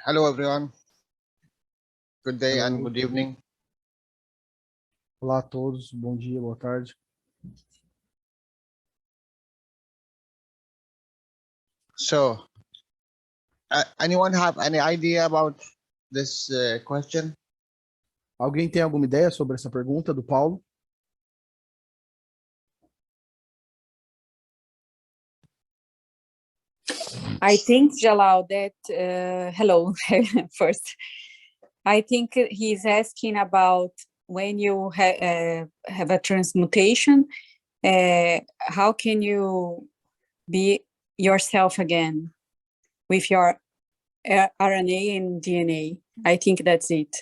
Hello, everyone. Good day and Hello. good evening. Olá a todos, bom dia, boa tarde. So, anyone have any idea about this question? Alguém tem alguma ideia sobre essa pergunta do Paulo? I think, Jalal, that, hello, first. I think he's asking about when you have a transmutation, how can you be yourself again with your RNA and DNA? I think that's it.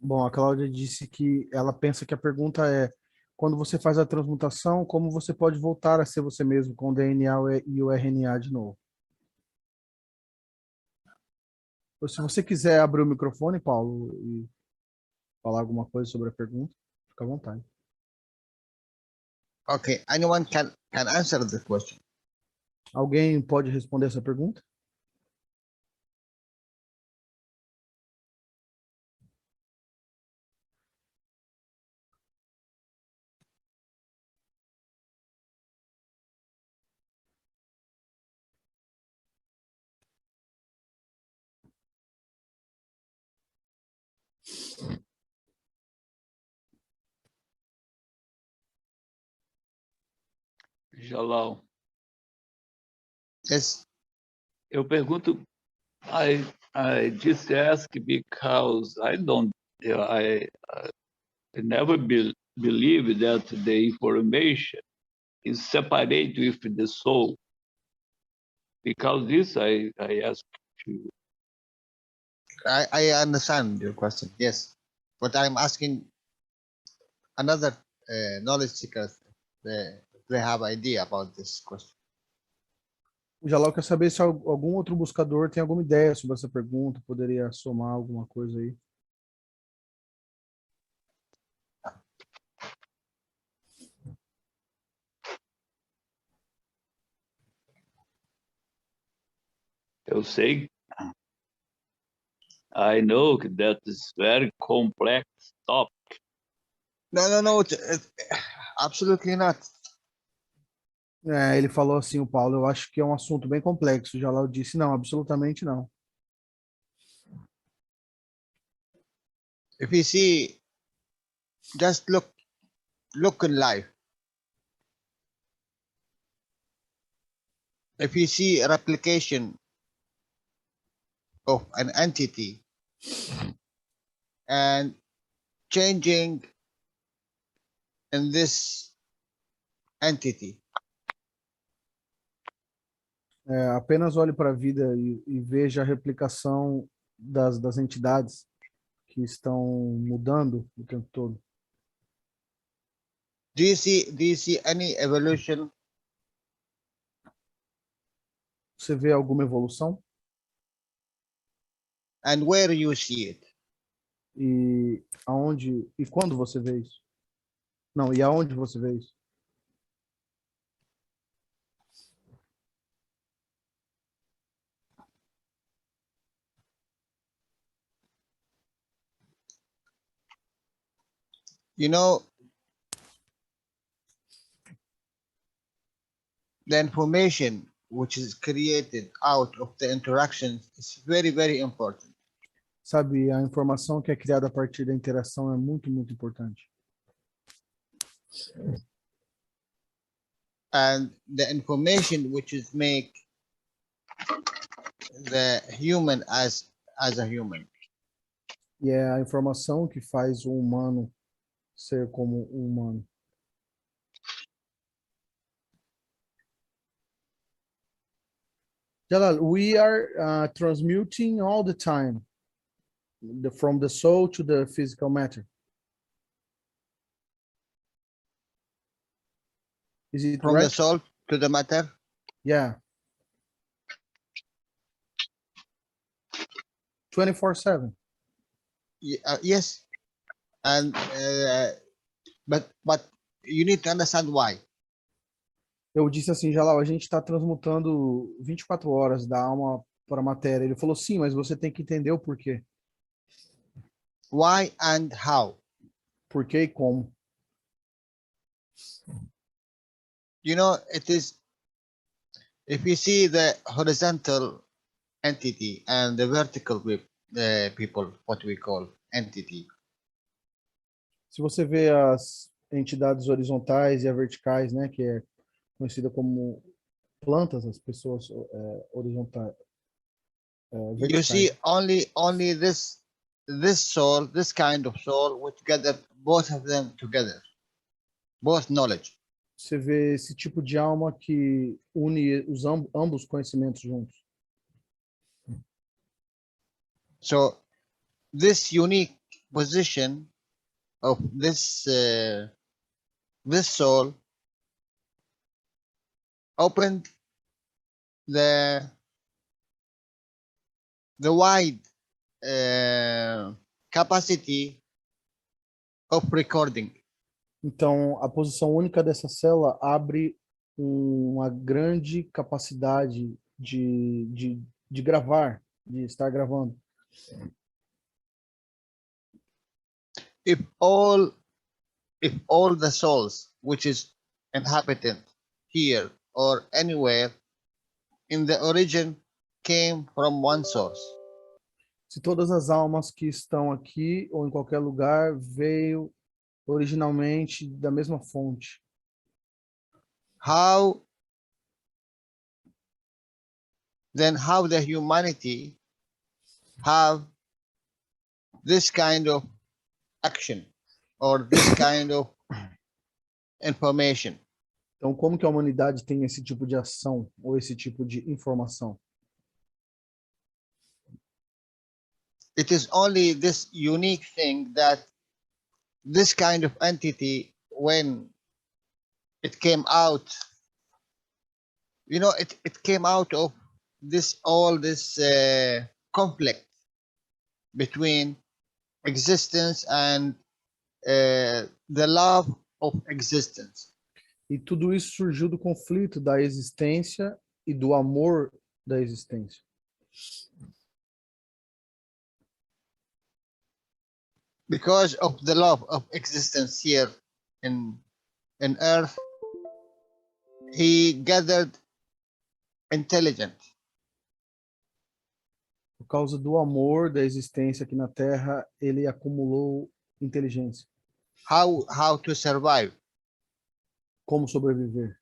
Bom, a Cláudia disse que ela pensa que a pergunta é: quando você faz a transmutação, como você pode voltar a ser você mesmo com o DNA e o RNA de novo? Se você quiser abrir o microfone, Paulo, e falar alguma coisa sobre a pergunta, fica à vontade. Okay, anyone can answer the question. Alguém pode responder essa pergunta? Jalal, Yes. eu pergunto, I just ask because I never believe that the information is separate with the soul. Because this I ask you. I understand your question. Yes, but I'm asking another knowledge seekers. They have idea about this question. O Jalal quer saber se algum outro buscador tem alguma ideia sobre essa pergunta, poderia somar alguma coisa aí. Eu sei. I know that is very complex topic. No, absolutely not. Ele falou assim, o Paulo, eu acho que é um assunto bem complexo. O Jalal disse, não, absolutamente não. If you see, just look in life. If you see a replication of an entity and changing in this entity, Apenas olhe para a vida e veja a replicação das entidades que estão mudando o tempo todo. do you see any evolution? Você vê alguma evolução? And where you see it? E aonde e quando você vê isso? Não, e aonde você vê isso? You know, the information which is created out of the interactions is very, very important. Sabe, a informação que é criada a partir da interação é muito, muito importante. And the information which is make the human as a human. E é a informação que faz o humano ser como um humano. Jalal, we are transmuting all the time, from the soul to the physical matter. Is it From right? the soul to the matter. Yeah. 24/7. Yes, and but you need to understand why. Eu disse assim, Jalal, a gente está transmutando 24 horas da alma para a matéria. Ele falou, sim, mas você tem que entender o porquê. Why and how. Porquê e como. You know, it is, if you see the horizontal entity and the vertical people, what we call entity, Se você vê as entidades horizontais e as verticais, né, que é conhecida como plantas, as pessoas horizontais, you see verticais. only this soul, this kind of soul, which gather both of them together, both knowledge. Você vê esse tipo de alma que une os ambos conhecimentos juntos. So this unique position of this soul opened the wide capacity of recording. Então, a posição única dessa célula abre uma grande capacidade de gravar, de estar gravando. If all the souls which is inhabitant here or anywhere in the origin came from one source, Se todas as almas que estão aqui ou em qualquer lugar veio originalmente da mesma fonte, how the humanity have this kind of action or this kind of information? então como que a humanidade tem esse tipo de ação ou esse tipo de informação? It is only this unique thing that this kind of entity, when it came out, you know, it came out of all this conflict between existence and the love of existence. E tudo isso surgiu do conflito da existência e do amor da existência. Because of the love of existence here in earth, he gathered intelligent. Por causa do amor da existência aqui na Terra, ele acumulou inteligência. How to survive. Como sobreviver.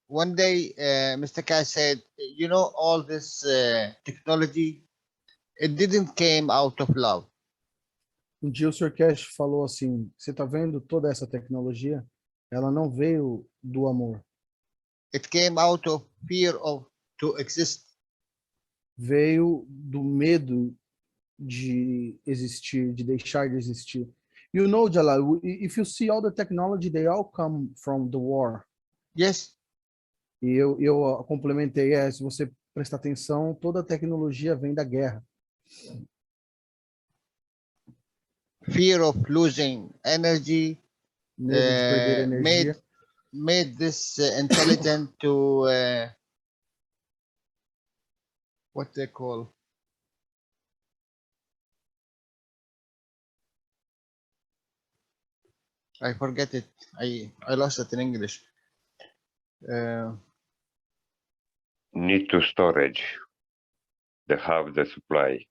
One day, Mr. Kai said, you know, all this technology, it didn't came out of love. Um dia o Sr. Cash falou assim, você está vendo toda essa tecnologia? Ela não veio do amor. It came out of fear of to exist. Veio do medo de existir, de deixar de existir. You know, Jalal, if you see all the technology, they all come from the war. Yes. E eu complementei, se você prestar atenção, toda a tecnologia vem da guerra. Fear of losing energy Medo de perder energia. made this intelligent to what they call I forget it. I lost it in English. Need to storage. They have the supply.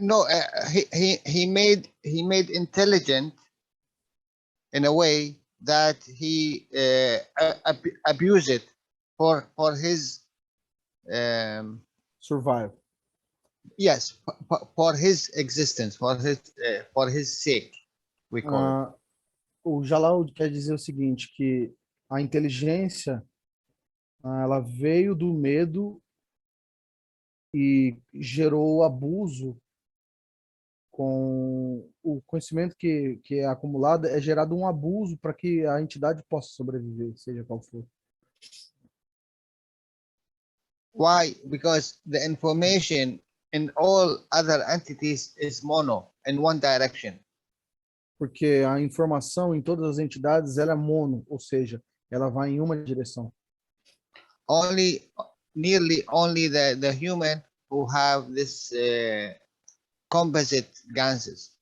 No, he made intelligent in a way that he abused it for his Survive. yes, for his existence, for his sake, we call it. O Jalal quer dizer o seguinte, que a inteligência ela veio do medo e gerou abuso com o conhecimento que é acumulado, é gerado um abuso para que a entidade possa sobreviver, seja qual for. Why? Because the information in all other entities is mono, in one direction. Porque a informação em todas as entidades ela é mono, ou seja, ela vai em uma direção. only nearly only the human who have this composite gases.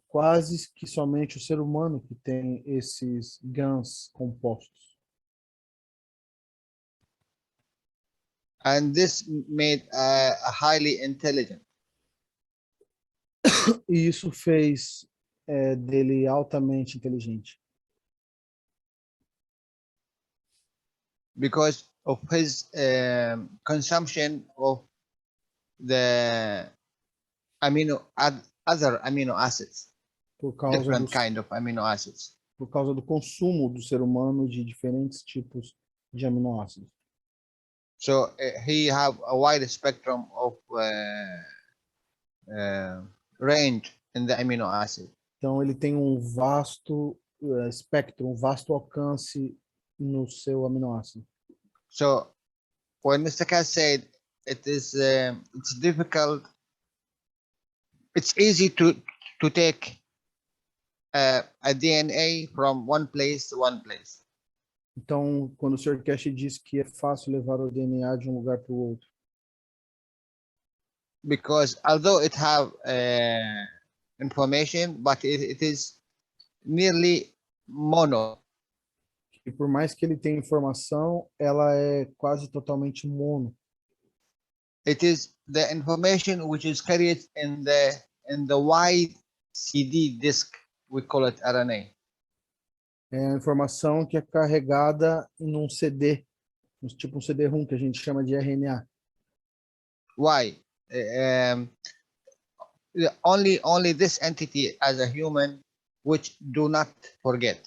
Quase que somente o ser humano que tem esses GANs compostos. And this made a highly intelligent. E isso fez dele altamente inteligente. Because of his consumption of the other amino acids, Por causa, different kind of amino acids. por causa do consumo do ser humano de diferentes tipos de aminoácidos. So he have a wide spectrum of range in the amino acid. Então, ele tem um vasto espectro, um vasto alcance no seu aminoácido. So when Mr. Cass said it's difficult, it's easy to take a DNA from one place to one place. Então, quando o Sr. Cash diz que é fácil levar o DNA de um lugar para o outro, Because although it have information, but it is nearly mono. e por mais que ele tenha informação, ela é quase totalmente mono. It is the information which is carried in the wide CD disk. We call it RNA. É a informação que é carregada em um CD, tipo um CD-ROM que a gente chama de RNA. Why? Only this entity as a human which do not forget.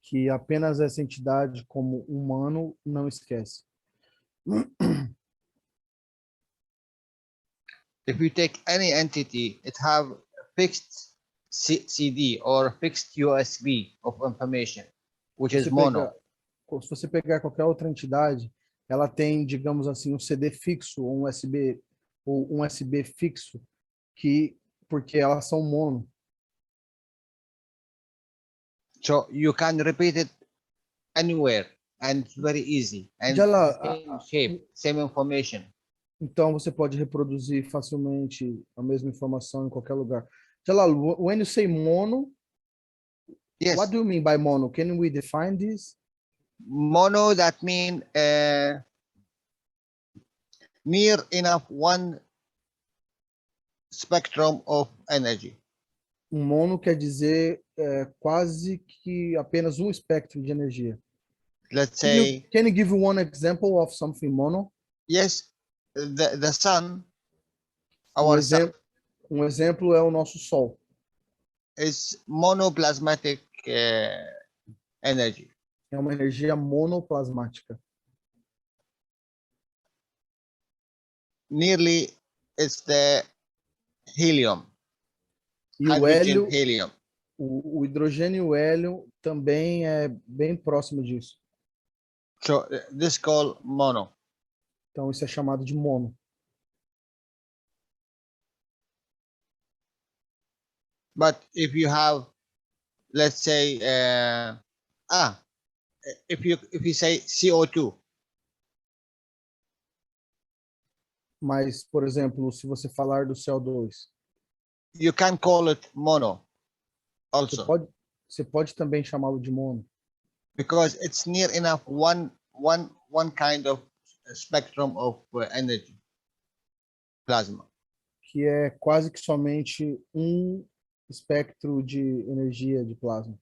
Que apenas essa entidade, como humano, não esquece. If you take any entity, it have fixed CD or fixed USB of information, which is mono. Se você pegar qualquer outra entidade, ela tem, digamos assim, um CD fixo ou um USB fixo, porque elas são mono. So you can repeat it anywhere and it's very easy and Jalal, same shape, same information. Então você pode reproduzir facilmente a mesma informação em qualquer lugar. Jalal, when you say mono, Yes, what do you mean by mono? Can we define this? mono, that mean near enough one spectrum of energy. Mono quer dizer quase que apenas um espectro de energia. Let's say, Can you give one example of something mono? yes, the sun, our sun, Um exemplo é o nosso Sol. is monoplasmatic energy. É uma energia monoplasmática. Nearly, it's the helium, E o hydrogen hélio, helium. o hidrogênio e o hélio também é bem próximo disso. So this called mono. Então isso é chamado de mono. But if you have, let's say, if you say CO2, Mas, por exemplo, se você falar do CO2, you can call it mono você also, você pode também chamá-lo de mono, because it's near enough one kind of spectrum of energy, plasma. que é quase que somente um espectro de energia de plasma.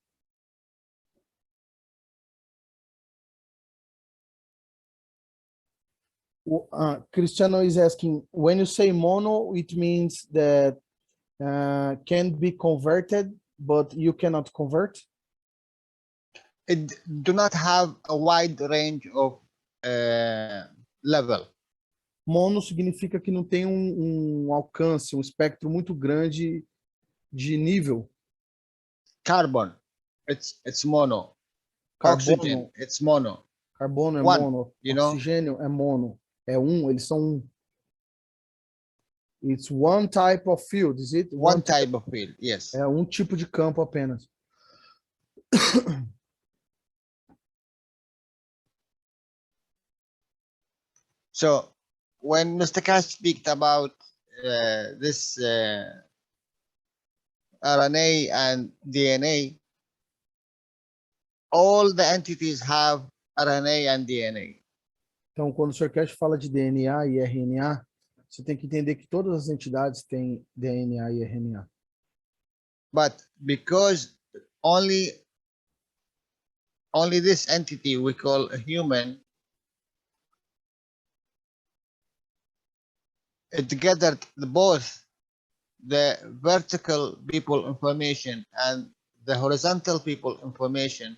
Cristiano is asking, when you say mono, it means that can be converted, but you cannot convert? It do not have a wide range of level. Mono significa que não tem um alcance, um espectro muito grande de nível. Carbon, it's mono. Carbono, Oxygen, it's mono. carbono é One, mono, you know? oxigênio é mono. É eles são um. It's one type of field, is it? One type of field, yes. É um tipo de campo apenas. So when Mr. Cash speaks about this RNA and DNA, all the entities have RNA and DNA. Então, quando o Sr. Cash fala de DNA e RNA, você tem que entender que todas as entidades têm DNA e RNA. But because only this entity we call a human, it gathered both the vertical people information and the horizontal people information.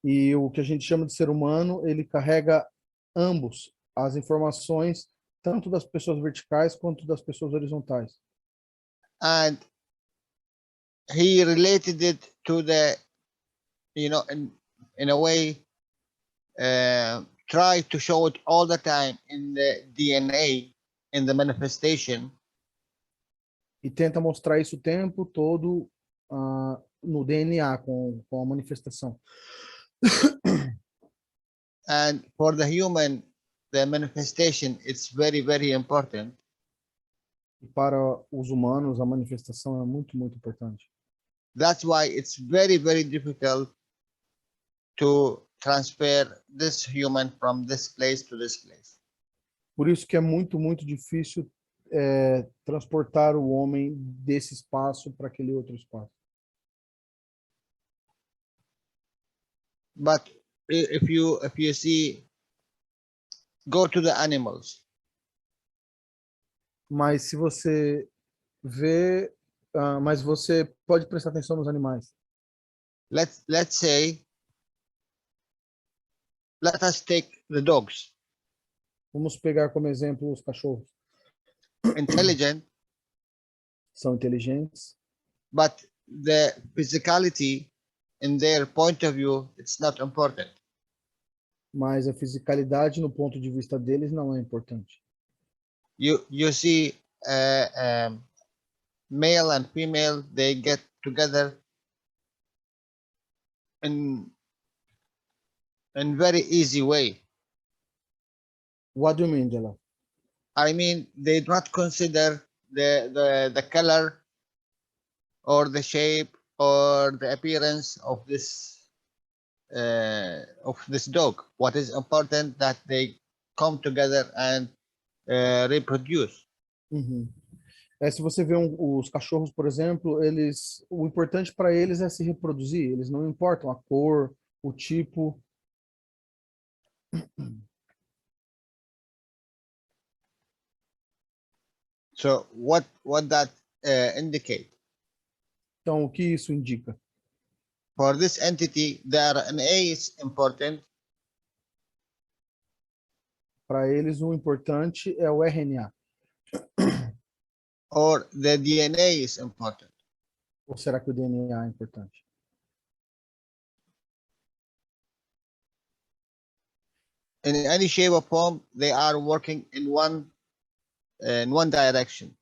E o que a gente chama de ser humano, ele carrega ambos, as informações, tanto das pessoas verticais quanto das pessoas horizontais. And he related it to the, in a way, try to show it all the time in the DNA, in the manifestation. E tenta mostrar isso o tempo todo no DNA, com a manifestação. And for the human, the manifestation, it's very, very important. E para os humanos, a manifestação é muito, muito importante. That's why it's very, very difficult to transfer this human from this place to this place. Por isso que é muito, muito difícil transportar o homem desse espaço para aquele outro espaço. But if you see, go to the animals. Mas se você vê, mas você pode prestar atenção nos animais. Let's say, let us take the dogs. Vamos pegar como exemplo os cachorros. Intelligent, São inteligentes, but the physicality in their point of view, it's not important. mas a fisicalidade no ponto de vista deles não é importante. You see, male and female, they get together in very easy way. What do you mean, Jalal? I mean, they do not consider the color or the shape or the appearance of this dog. What is important that they come together and reproduce. Uhum. Se você vê os cachorros, por exemplo, o importante para eles é se reproduzir. Eles não importam a cor, o tipo. So what that indicate? Então, o que isso indica? For this entity, the RNA is important. Para eles, o importante é o RNA. Or the DNA is important. Ou será que o DNA é importante? In any shape or form, they are working in one direction.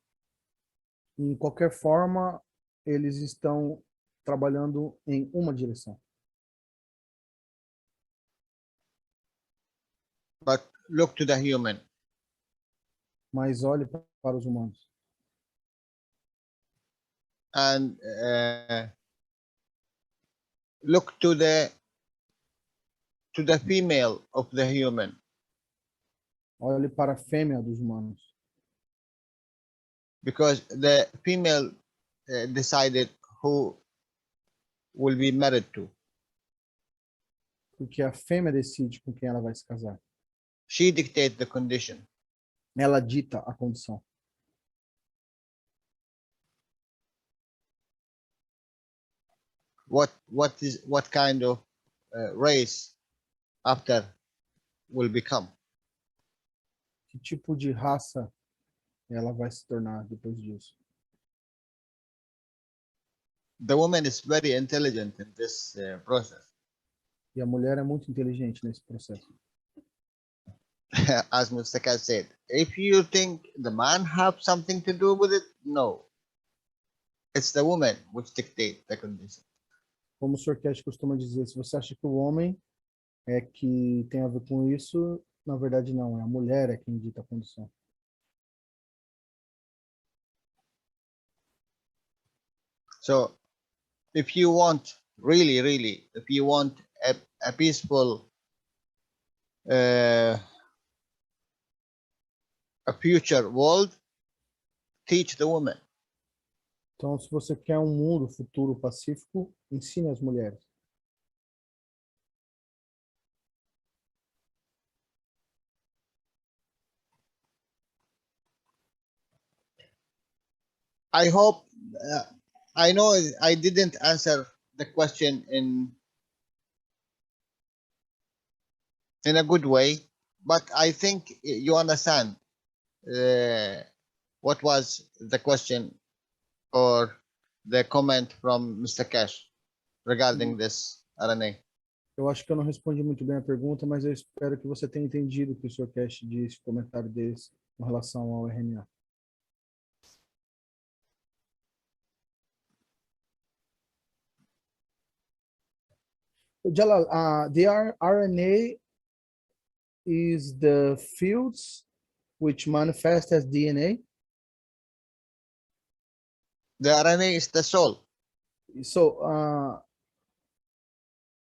Em qualquer forma, eles estão trabalhando em uma direção. But look to the human. Mas olhe para os humanos. And look to the female of the human. Olhe para a fêmea dos humanos. Because the female decided who will be married to. Porque a fêmea decide com quem ela vai se casar. She dictates the condition. Ela dita a condição. What kind of race after will become. Que tipo de raça ela vai se tornar depois disso? The woman is very intelligent in this process. E a mulher é muito inteligente nesse processo. As Mr. Kat said, if you think the man have something to do with it, no. It's the woman which dictates the condition. Como o Sr. Cash costuma dizer, se você acha que o homem é que tem a ver com isso, Na verdade, não, é a mulher é quem dita a condição. So if you want really, if you want a peaceful a future world, teach the women. Então, se você quer um mundo futuro pacífico, ensine as mulheres. I hope I know I didn't answer the question in a good way, but I think you understand what was the question or the comment from Mr. Cash regarding this RNA. Eu acho que eu não respondi muito bem a pergunta, mas eu espero que você tenha entendido o que o Sr. Cash disse, o comentário deles com relação ao RNA. Jalal, the RNA is the fields which manifest as DNA. The RNA is the soul. So,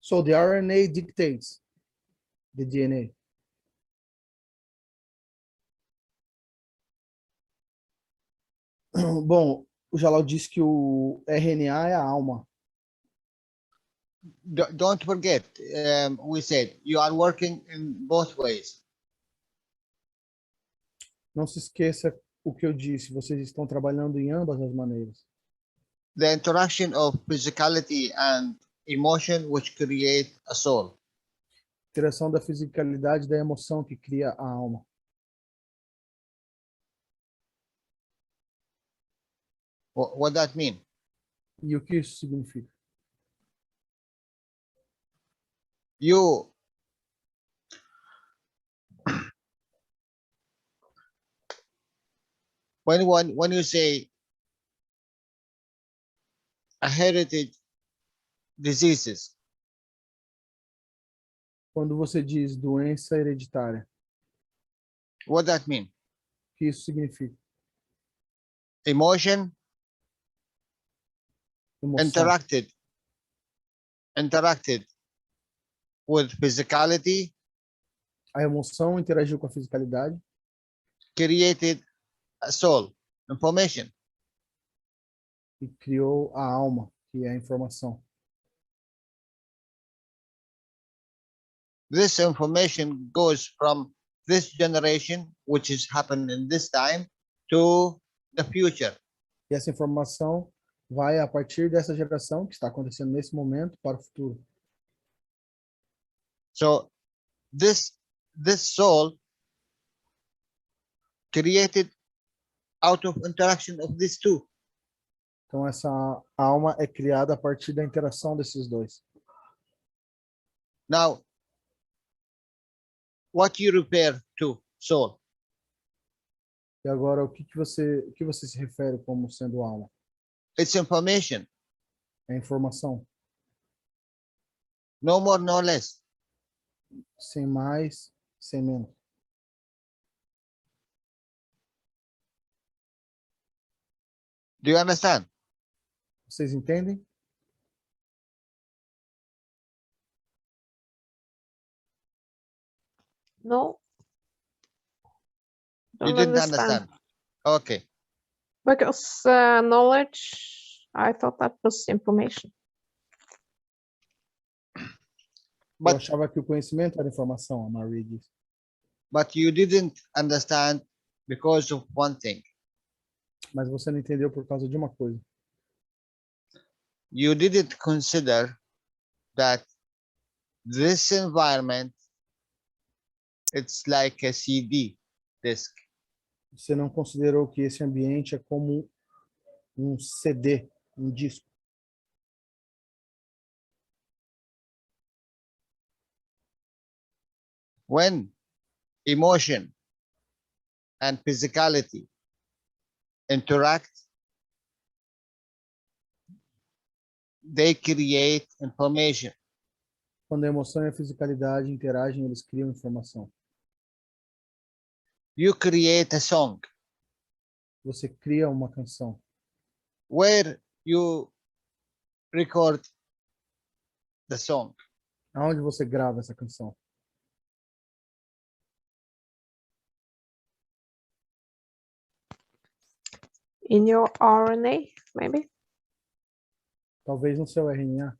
so the RNA dictates the DNA. Bom, o Jalal disse que o RNA é a alma. Don't forget, we said you are working in both ways. Não se esqueça o que eu disse, vocês estão trabalhando em ambas as maneiras. The interaction of physicality and emotion which create a soul. Interação da fisicalidade e da emoção que cria a alma. What that mean? E o que isso significa? You when you say a heritage diseases, Quando você diz doença hereditária, what that mean? o que isso significa? Emotion Emoção. interacted with physicality, A emoção interagiu com a fisicalidade, created a soul, information. e criou a alma, que é a informação. This information goes from this generation, which is happening in this time, to the future. E essa informação vai a partir dessa geração que está acontecendo nesse momento para o futuro. So this soul created out of interaction of these two. Então essa alma é criada a partir da interação desses dois. Now, what you refer to soul? E agora o que você se refere como sendo alma? It's information, É informação, no more, no less. sem mais, sem menos. Do you understand? Vocês entendem? No, You don't didn't understand. understand. Okay. Because knowledge, I thought that was information. Eu But achava que o conhecimento era informação, a Marie disse. but you didn't understand because of one thing. Mas você não entendeu por causa de uma coisa. You didn't consider that this environment, it's like a CD disc. Você não considerou que esse ambiente é como um CD, um disco. When emotion and physicality interact, they create information. Quando a emoção e a fisicalidade interagem, eles criam informação. you create a song. Você cria uma canção. Where you record the song. Aonde você grava essa canção? In your RNA, maybe? Talvez no seu RNA.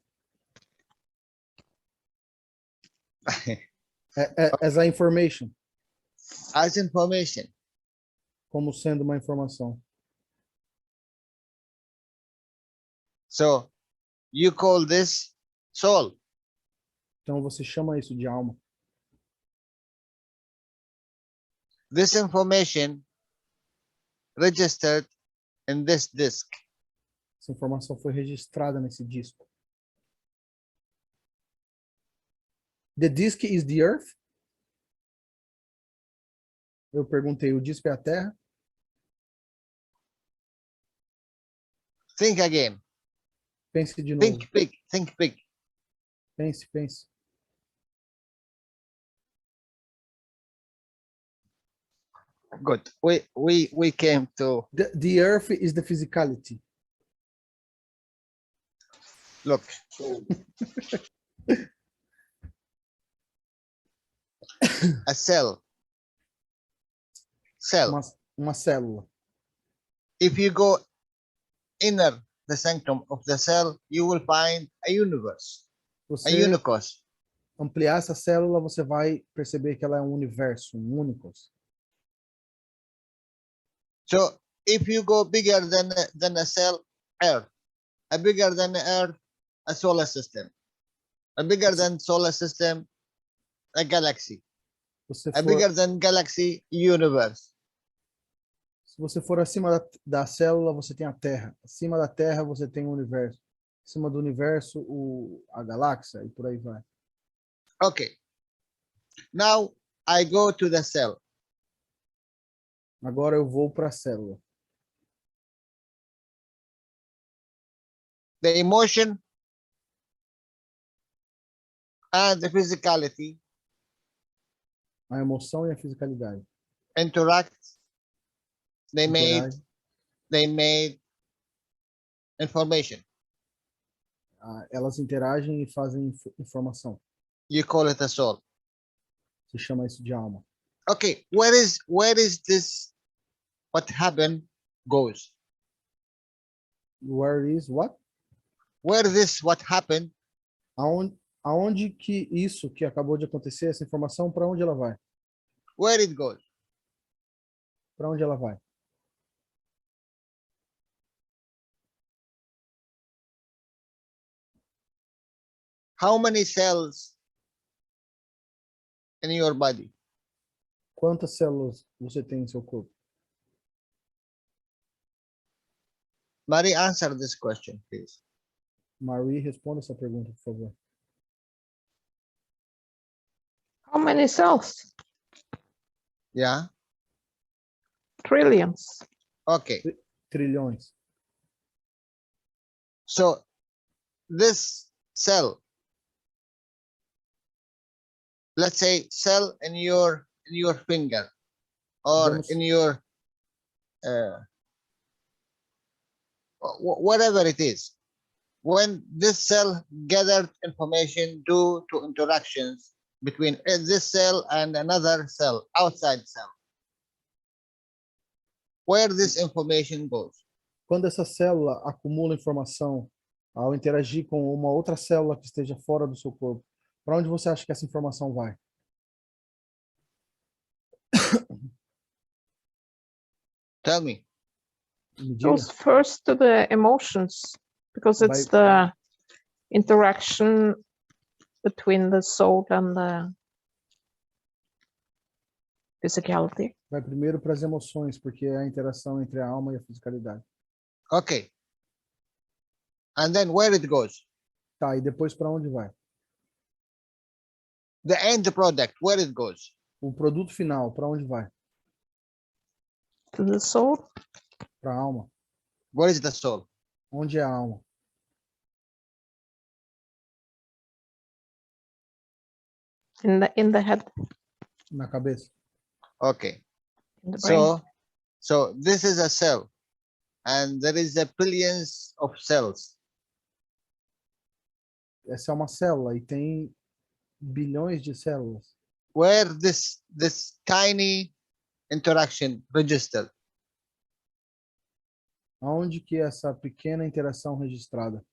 As a information, As information. como sendo uma informação. So you call this soul. Então você chama isso de alma. This information registered in this disk. Essa informação foi registrada nesse disco. The disk is the earth? Eu perguntei, o disco é a Terra? Think again. Pense de novo. Think big. Think big. Pense. Good. We came to The earth is the physicality. look. A cell. Uma célula. If you go inner the sanctum of the cell, you will find a universe, a Você unicos. ampliar essa célula, você vai perceber que ela é um universo, um únicos. So if you go bigger than a cell, Earth, a bigger than Earth, a solar system, a bigger than solar system, a galaxy, Você a for, bigger than galaxy, universe. se você for acima da célula, você tem a Terra. Acima da Terra, você tem o universo. Acima do universo, a galáxia, e por aí vai. Okay. Now I go to the cell. Agora eu vou para a célula. The emotion and the physicality A emoção e a fisicalidade. interact. They Interagem. made information. Elas interagem e fazem informação. You call it a soul. Se chama isso de alma. Okay, where is this what happened goes? Where is what? Where this what happened Aonde que isso que acabou de acontecer, essa informação, para onde ela vai? where it goes? Para onde ela vai? How many cells in your body? Quantas células você tem em seu corpo? Mary, answer this question, please. Marie, responda essa pergunta, por favor. How many cells? Yeah. Trillions. Okay. Trilhões. So this cell, let's say cell in your finger or Vamos- in your whatever it is. When this cell gathered information due to interactions between this cell and another cell, outside cell, where this information goes? Quando essa célula acumula informação ao interagir com uma outra célula que esteja fora do seu corpo, para onde você acha que essa informação vai? Tell me. Me diga. Goes first to the emotions because it's the interaction between the soul and the physicality. Vai primeiro para as emoções, porque é a interação entre a alma e a fisicalidade. Okay. And then where it goes? Tá, e depois para onde vai? The end product, where it goes? O produto final, para onde vai? To the soul. Para a alma. Where is the soul? Onde é a alma? In the head. Na cabeça. Okay. in the brain. So this is a cell, and there is a billions of cells. Essa é uma célula e tem bilhões de células. Where this tiny interaction registered. Aonde que essa pequena interação registrada?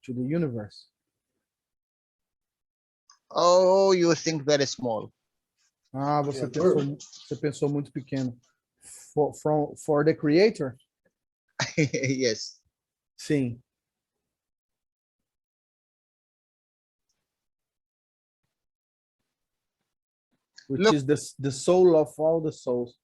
To the universe. Oh, you think very small. Ah, você pensou muito pequeno. For the creator? Yes. Sim. Which Look. is the soul of all the souls.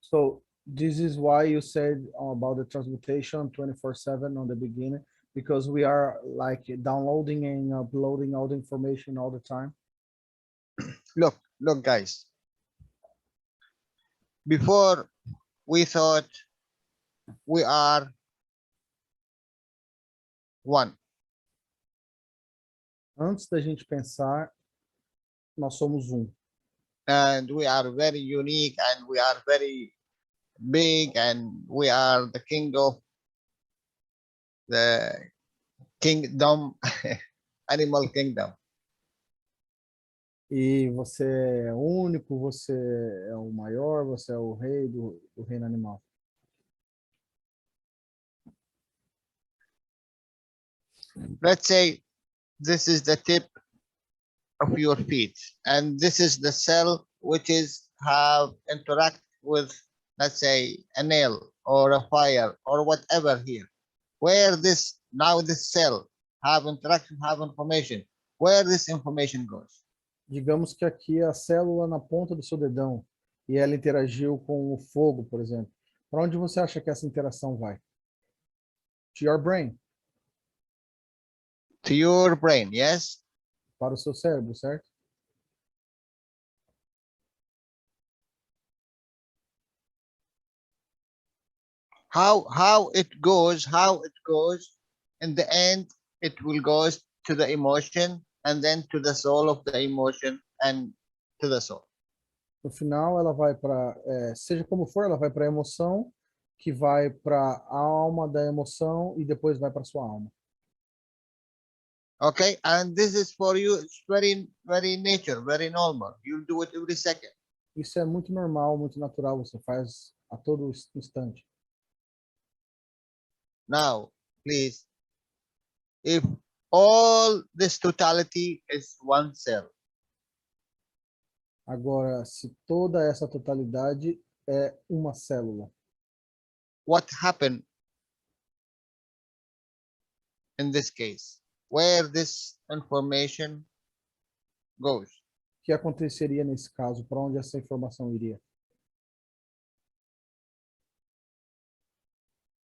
So this is why you said about the transmutation 24/7 on the beginning, because we are like downloading and uploading all the information all the time. Look, guys. Before we thought we are one. Antes da gente pensar, nós somos um. And we are very unique, and we are very big, and we are the king of the kingdom, animal kingdom. E você é único, você é o maior, você é o rei do reino animal. Let's say this is the tip of your feet, and this is the cell which is have interact with, let's say, a nail or a fire or whatever here. Where this cell have interaction, have information, where this information goes. Digamos que aqui é a célula na ponta do seu dedão e ela interagiu com o fogo, por exemplo. Para onde você acha que essa interação vai? To your brain. To your brain, yes? Para o seu cérebro, certo? How it goes, in the end, it will goes to the emotion, and then to the soul of the emotion, and to the soul. No final, ela vai para, seja como for, ela vai para a emoção, que vai para a alma da emoção e depois vai para sua alma. Okay, and this is for you. It's very, very nature, very normal. You'll do it every second. Isso é muito normal, muito natural, você faz a todo instante. Now, please, if all this totality is one cell, Agora, se toda essa totalidade é uma célula, what happened in this case? Where this information goes? o que aconteceria nesse caso? Para onde essa informação iria?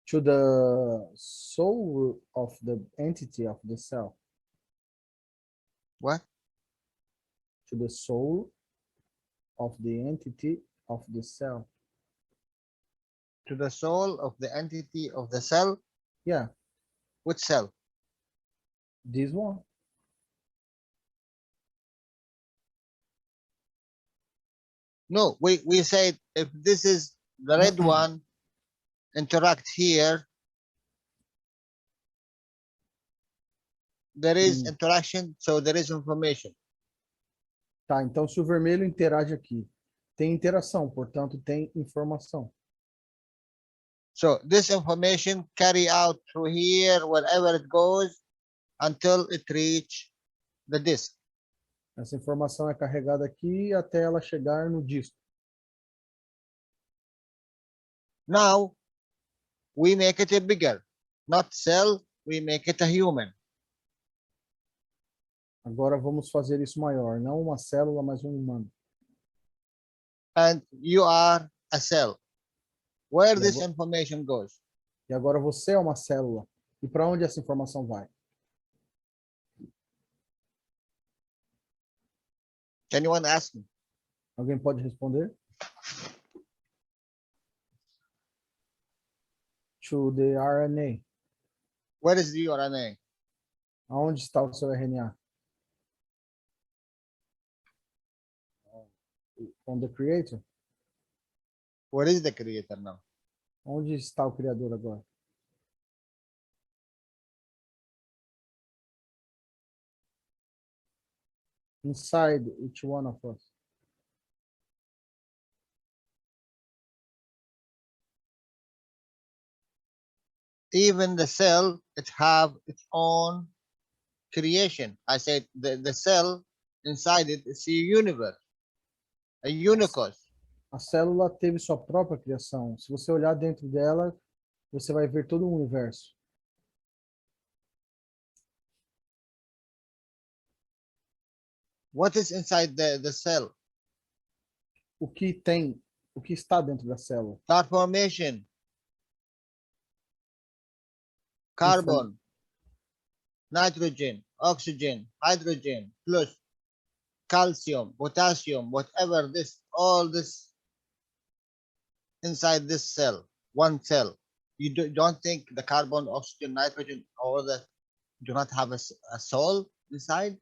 To the soul of the entity of the cell. What? To the soul of the entity of the cell. To the soul of the entity of the cell? Yeah, Which cell? this one. No, we said if this is the red one, interact here, there is interaction, so there is information. Tá, então se o vermelho interage aqui, tem interação, portanto tem informação. So this information carry out through here, wherever it goes, until it reach the disk. Essa informação é carregada aqui até ela chegar no disco. Now, we make it a bigger, not cell, we make it a human. Agora vamos fazer isso maior, não uma célula, mas um humano. And you are a cell. Where Yeah, this but- information goes? E agora você é uma célula. E para onde essa informação vai? Can anyone ask me? Alguém pode responder? To the RNA. Where is the RNA? Aonde está o seu RNA? On the creator? Where is the creator now? Onde está o criador agora? Inside each one of us. Even the cell, it have its own creation. I said the cell inside it is a universe, a unicos. A célula teve sua própria criação. Se você olhar dentro dela, você vai ver todo o universo. What is inside the cell? O que tem, o que está dentro da célula? Star formation, carbon, nitrogen, oxygen, hydrogen, plus calcium, potassium, whatever this, all this inside this cell, one cell. You don't think the carbon, oxygen, nitrogen, all that do not have a soul inside?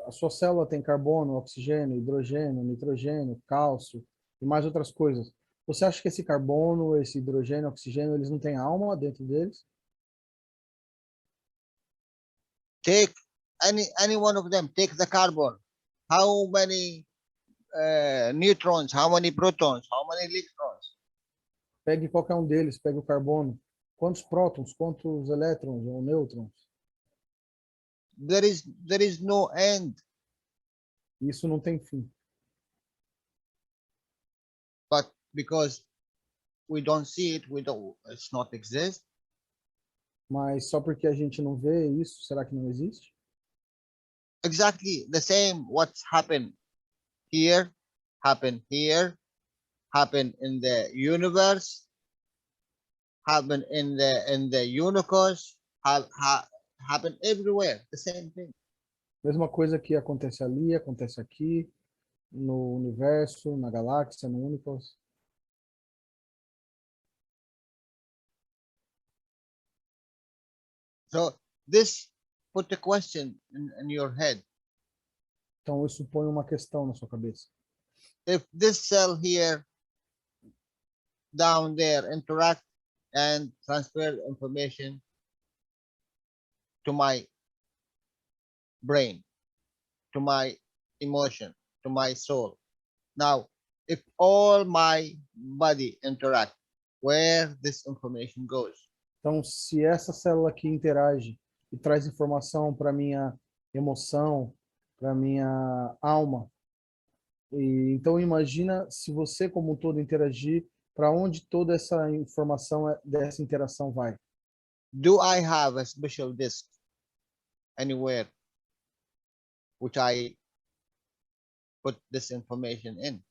A sua célula tem carbono, oxigênio, hidrogênio, nitrogênio, cálcio e mais outras coisas. Você acha que esse carbono, esse hidrogênio, oxigênio, eles não têm alma dentro deles? Take any one of them, take the carbon. How many neutrons, how many protons, how many electrons? Pegue qualquer um deles, pegue o carbono. Quantos prótons, quantos elétrons ou nêutrons? There is no end. Isso não tem fim. But because we don't see it, it's not exist. Mas só porque a gente não vê isso, será que não existe? Exactly the same what's happened here, happen in the universe, happen in the unicos, happen everywhere, the same thing. Mesma coisa que acontece ali, acontece aqui, no universo, na galáxia, no Unicos. So this put a question in your head. Então isso põe uma questão na sua cabeça. If this cell here down there interact and transfer information to my brain, to my emotion, to my soul. Now, if all my body interact, where this information goes? Então, se essa célula aqui interage e traz informação para minha emoção, para minha alma, então imagina se você como um todo interagir, para onde toda essa informação dessa interação vai? Do I have a special disk anywhere which I put this information in?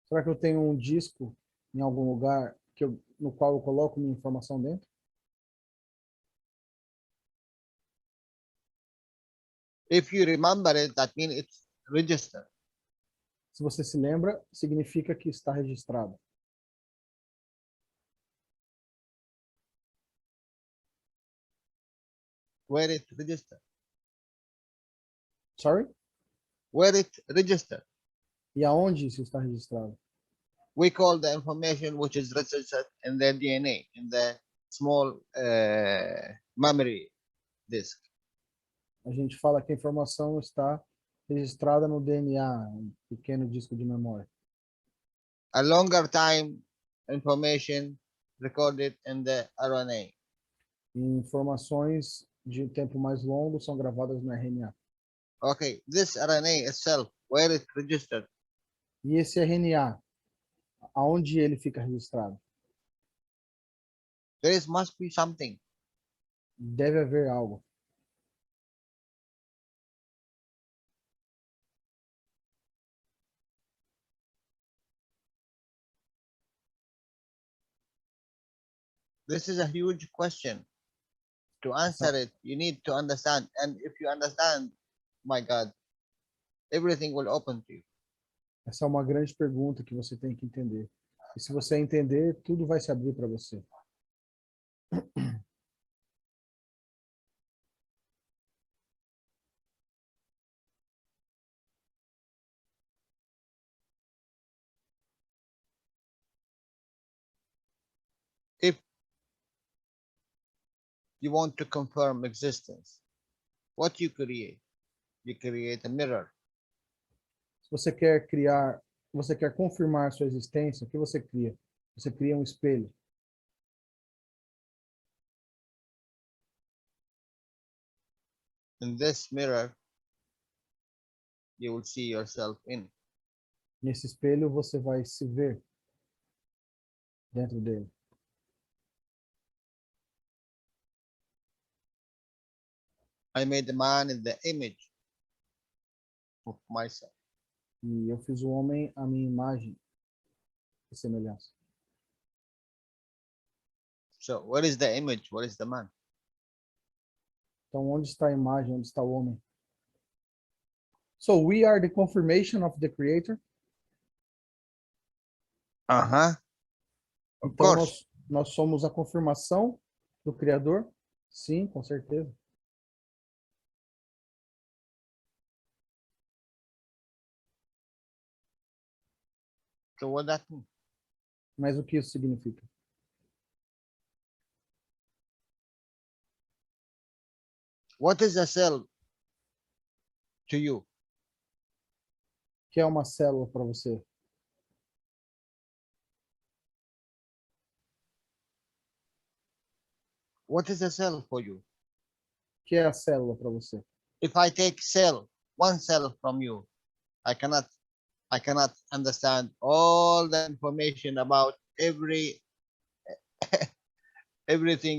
Será que eu tenho um disco em algum lugar no qual eu coloco minha informação dentro? If you remember it, that means it's registered. Se você se lembra, significa que está registrado. Where it registered? Sorry? Where it registered? E aonde isso está registrado? We call the information which is registered in the DNA, in the small memory disk. A gente fala que a informação está registrada no DNA, um pequeno disco de memória. A longer time information recorded in the RNA. E informações de tempo mais longo são gravadas no RNA. Okay, this RNA itself, where it registered? E esse RNA, aonde ele fica registrado? Must be something. Deve haver algo. This is a huge question. To answer it, you need to understand. And if you understand, my God, everything will open to you. Essa é uma grande pergunta que você tem que entender. E se você entender, tudo vai se abrir para você. If you want to confirm existence, what you create a mirror. Se você quer confirmar sua existência, o que você cria? Você cria um espelho. In this mirror, you will see yourself in. Nesse espelho você vai se ver dentro dele. I made a man in the image of myself. E eu fiz o homem à minha imagem e semelhança. So what is the image? What is the man? Então, onde está a imagem? Onde está o homem? So, we are the confirmation of the creator. Uh-huh. Of Então, course. nós somos a confirmação do Criador? Sim, com certeza. So what that mean? Mas o que isso significa? What is a cell to you? O que é uma célula para você? What is a cell for you? O que é a célula para você? If I take one cell from you, I cannot understand all the information about everything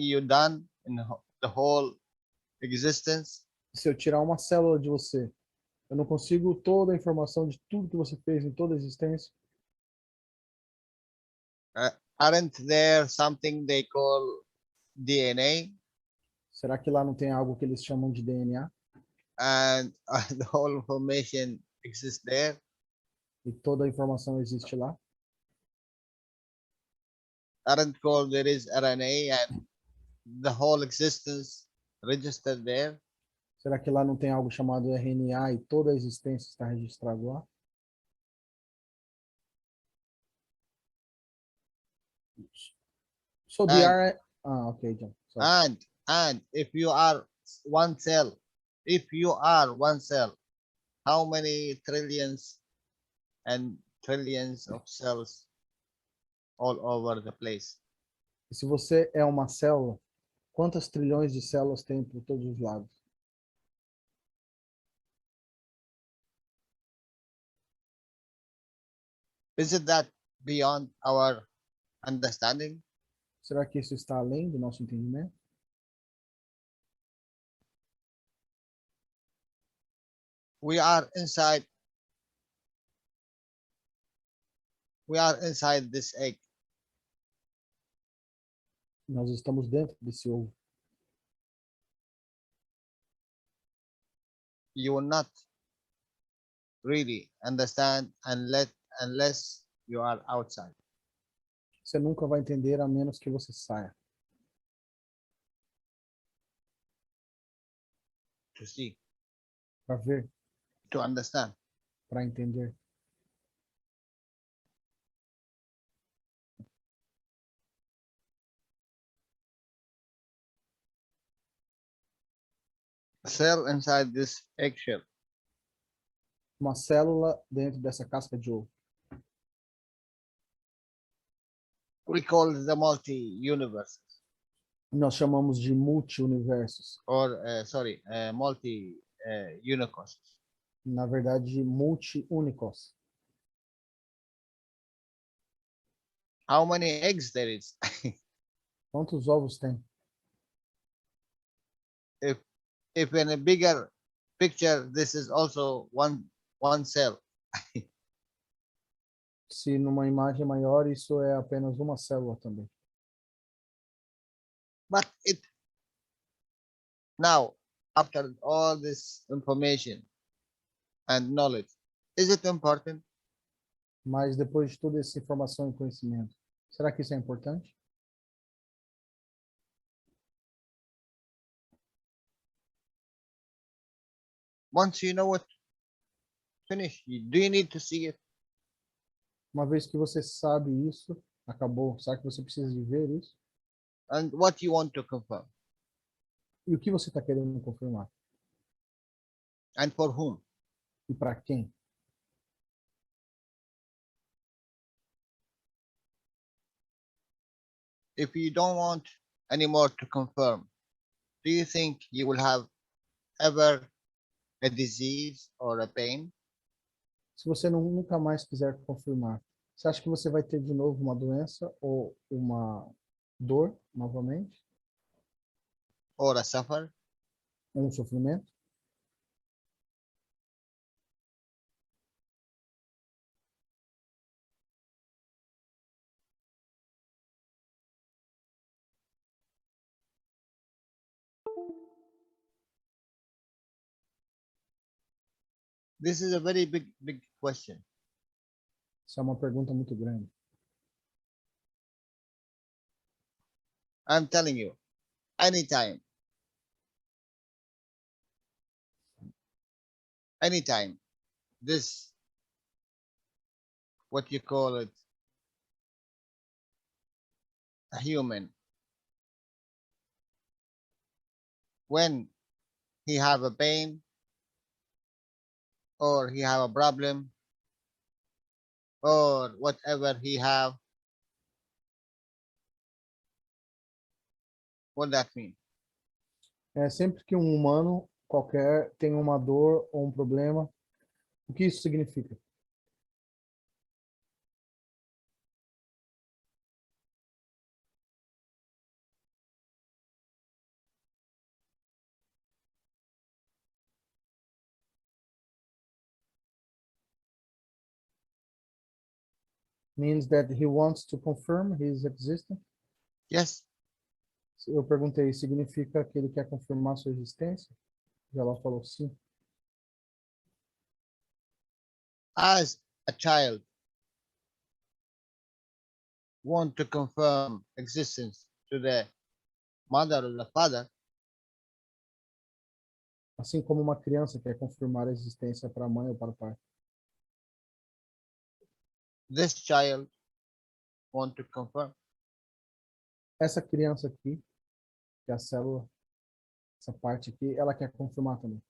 you've done in the whole existence. Se eu tirar uma célula de você, eu não consigo toda a informação de tudo que você fez em toda a existência. Aren't there something they call DNA? Será que lá não tem algo que eles chamam de DNA? And the whole information exists there. E toda a informação existe lá? Aren't called there is RNA and the whole existence registered there. Será que lá não tem algo chamado RNA e toda a existência está registrada lá? So the And- okay, John. Sorry. And if you are one cell, how many trillions and trillions of cells all over the place? E se você é uma célula, quantas trilhões de células tem por todos os lados? Isn't that beyond our understanding? Será que isso está além do nosso entendimento? We are inside this egg. Nós estamos dentro desse ovo. You will not really understand unless you are outside Você nunca vai entender a menos que você saia to see, para ver, to understand. para entender. Cell inside this eggshell. Uma célula dentro dessa casca de ovo. We call the multi-universes Nós chamamos de multi-universos. or multi-universes. Na verdade, multi-únicos. How many eggs there is? Quantos ovos tem? If in a bigger picture, this is also one cell. Se numa imagem maior, isso é apenas uma célula também. But now, after all this information and knowledge, is it important? Mas depois de toda essa informação e conhecimento, será que isso é importante? Once you know it, finish. Do you need to see it? Uma vez que você sabe isso, acabou. Será que você precisa de ver isso? And what you want to confirm? E o que você está querendo confirmar? And for whom? E para quem? If you don't want anymore to confirm, do you think you will have ever a disease or a pain? Se você nunca mais quiser confirmar, você acha que você vai ter de novo uma doença ou uma dor novamente? Or a suffer? Um sofrimento? This is a very big question. Isso é uma pergunta muito grande. I'm telling you, anytime, this, what you call it, a human, when he have a pain or he have a problem or whatever he have, what that mean? É sempre que um humano qualquer tem uma dor ou um problema, o que isso significa? Means that he wants to confirm his existence? Yes, Eu perguntei, significa que ele quer confirmar sua existência? Ela falou sim. as a child want to confirm existence to the mother or the father, Assim como uma criança quer confirmar a existência para a mãe ou para o pai. this child want to confirm. Essa criança aqui, que é a célula, essa parte aqui, ela quer confirmar também.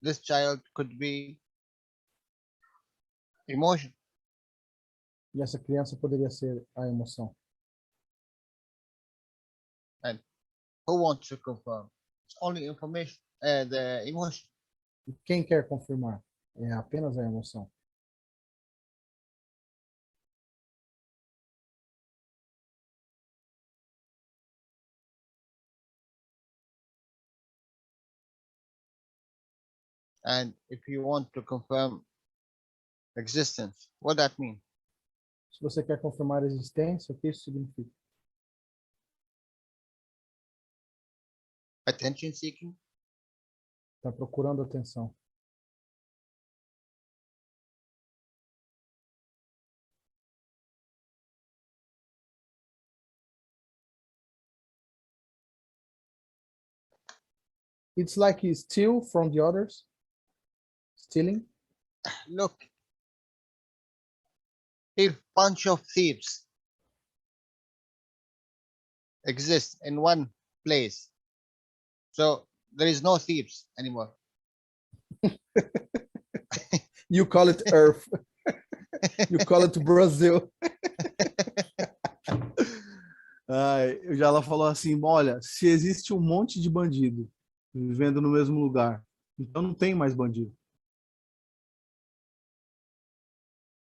This child could be emotion. E essa criança poderia ser a emoção. Who wants to confirm? It's only information, the emotion. E quem quer confirmar? É apenas a emoção. And if you want to confirm existence, what that mean? Se você quer confirmar a existência, o que isso significa? Attention seeking? Está procurando atenção. It's like you steal from the others. Stealing. Look, if bunch of thieves exist in one place, so there is no thieves anymore. You call it Earth. You call it Brazil. Ai, o Jalal falou assim, olha, se existe um monte de bandido vivendo no mesmo lugar, então não tem mais bandido.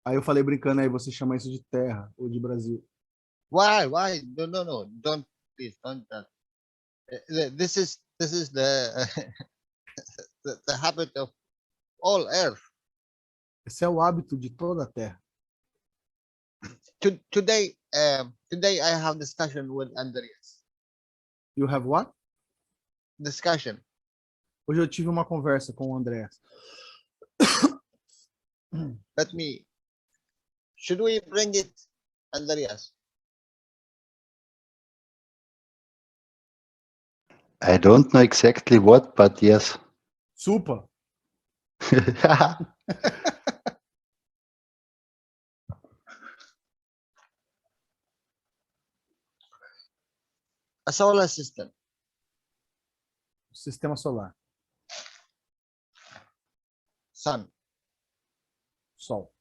Aí eu falei brincando, aí você chama isso de terra ou de Brasil. Why? No, don't, please don't. This is the, the habit of all Earth. Esse é o hábito de toda a terra. Today I have discussion with Andreas. You have what? Discussion. Hoje eu tive uma conversa com o André. Let me Should we bring it, Andreas? I don't know exactly what, but yes. Super. A solar system. Sistema solar. Sun. Sol.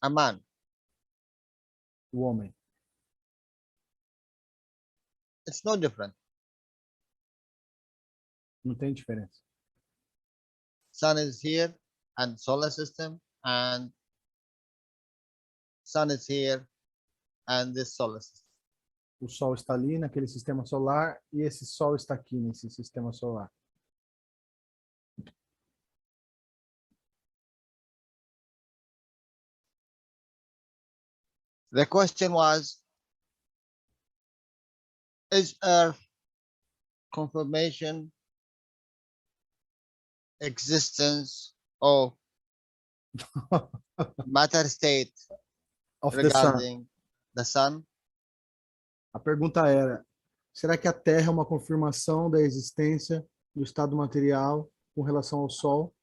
A man. O homem. It's no different. Não tem diferença. Sun is here and solar system, and sun is here and this solar system. O Sol está ali naquele sistema solar e esse Sol está aqui nesse sistema solar. The question was, is Earth confirmation, existence, or matter state Of the sun. regarding the sun? A pergunta era: será que a Terra é uma confirmação da existência do estado material com relação ao Sol?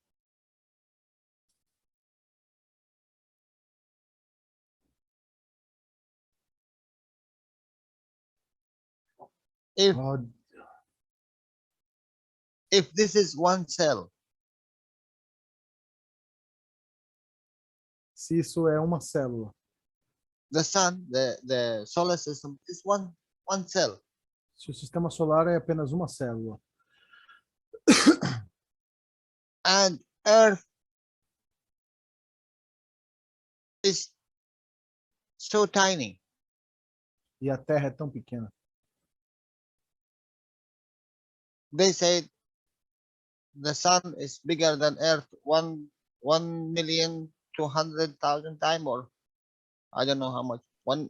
If Ah, if this is one cell, se isso é uma célula, the sun, the solar system is one cell, se o sistema solar é apenas uma célula and Earth is so tiny, e a Terra é tão pequena, they said the sun is bigger than Earth 1,200,000 times, or I don't know how much,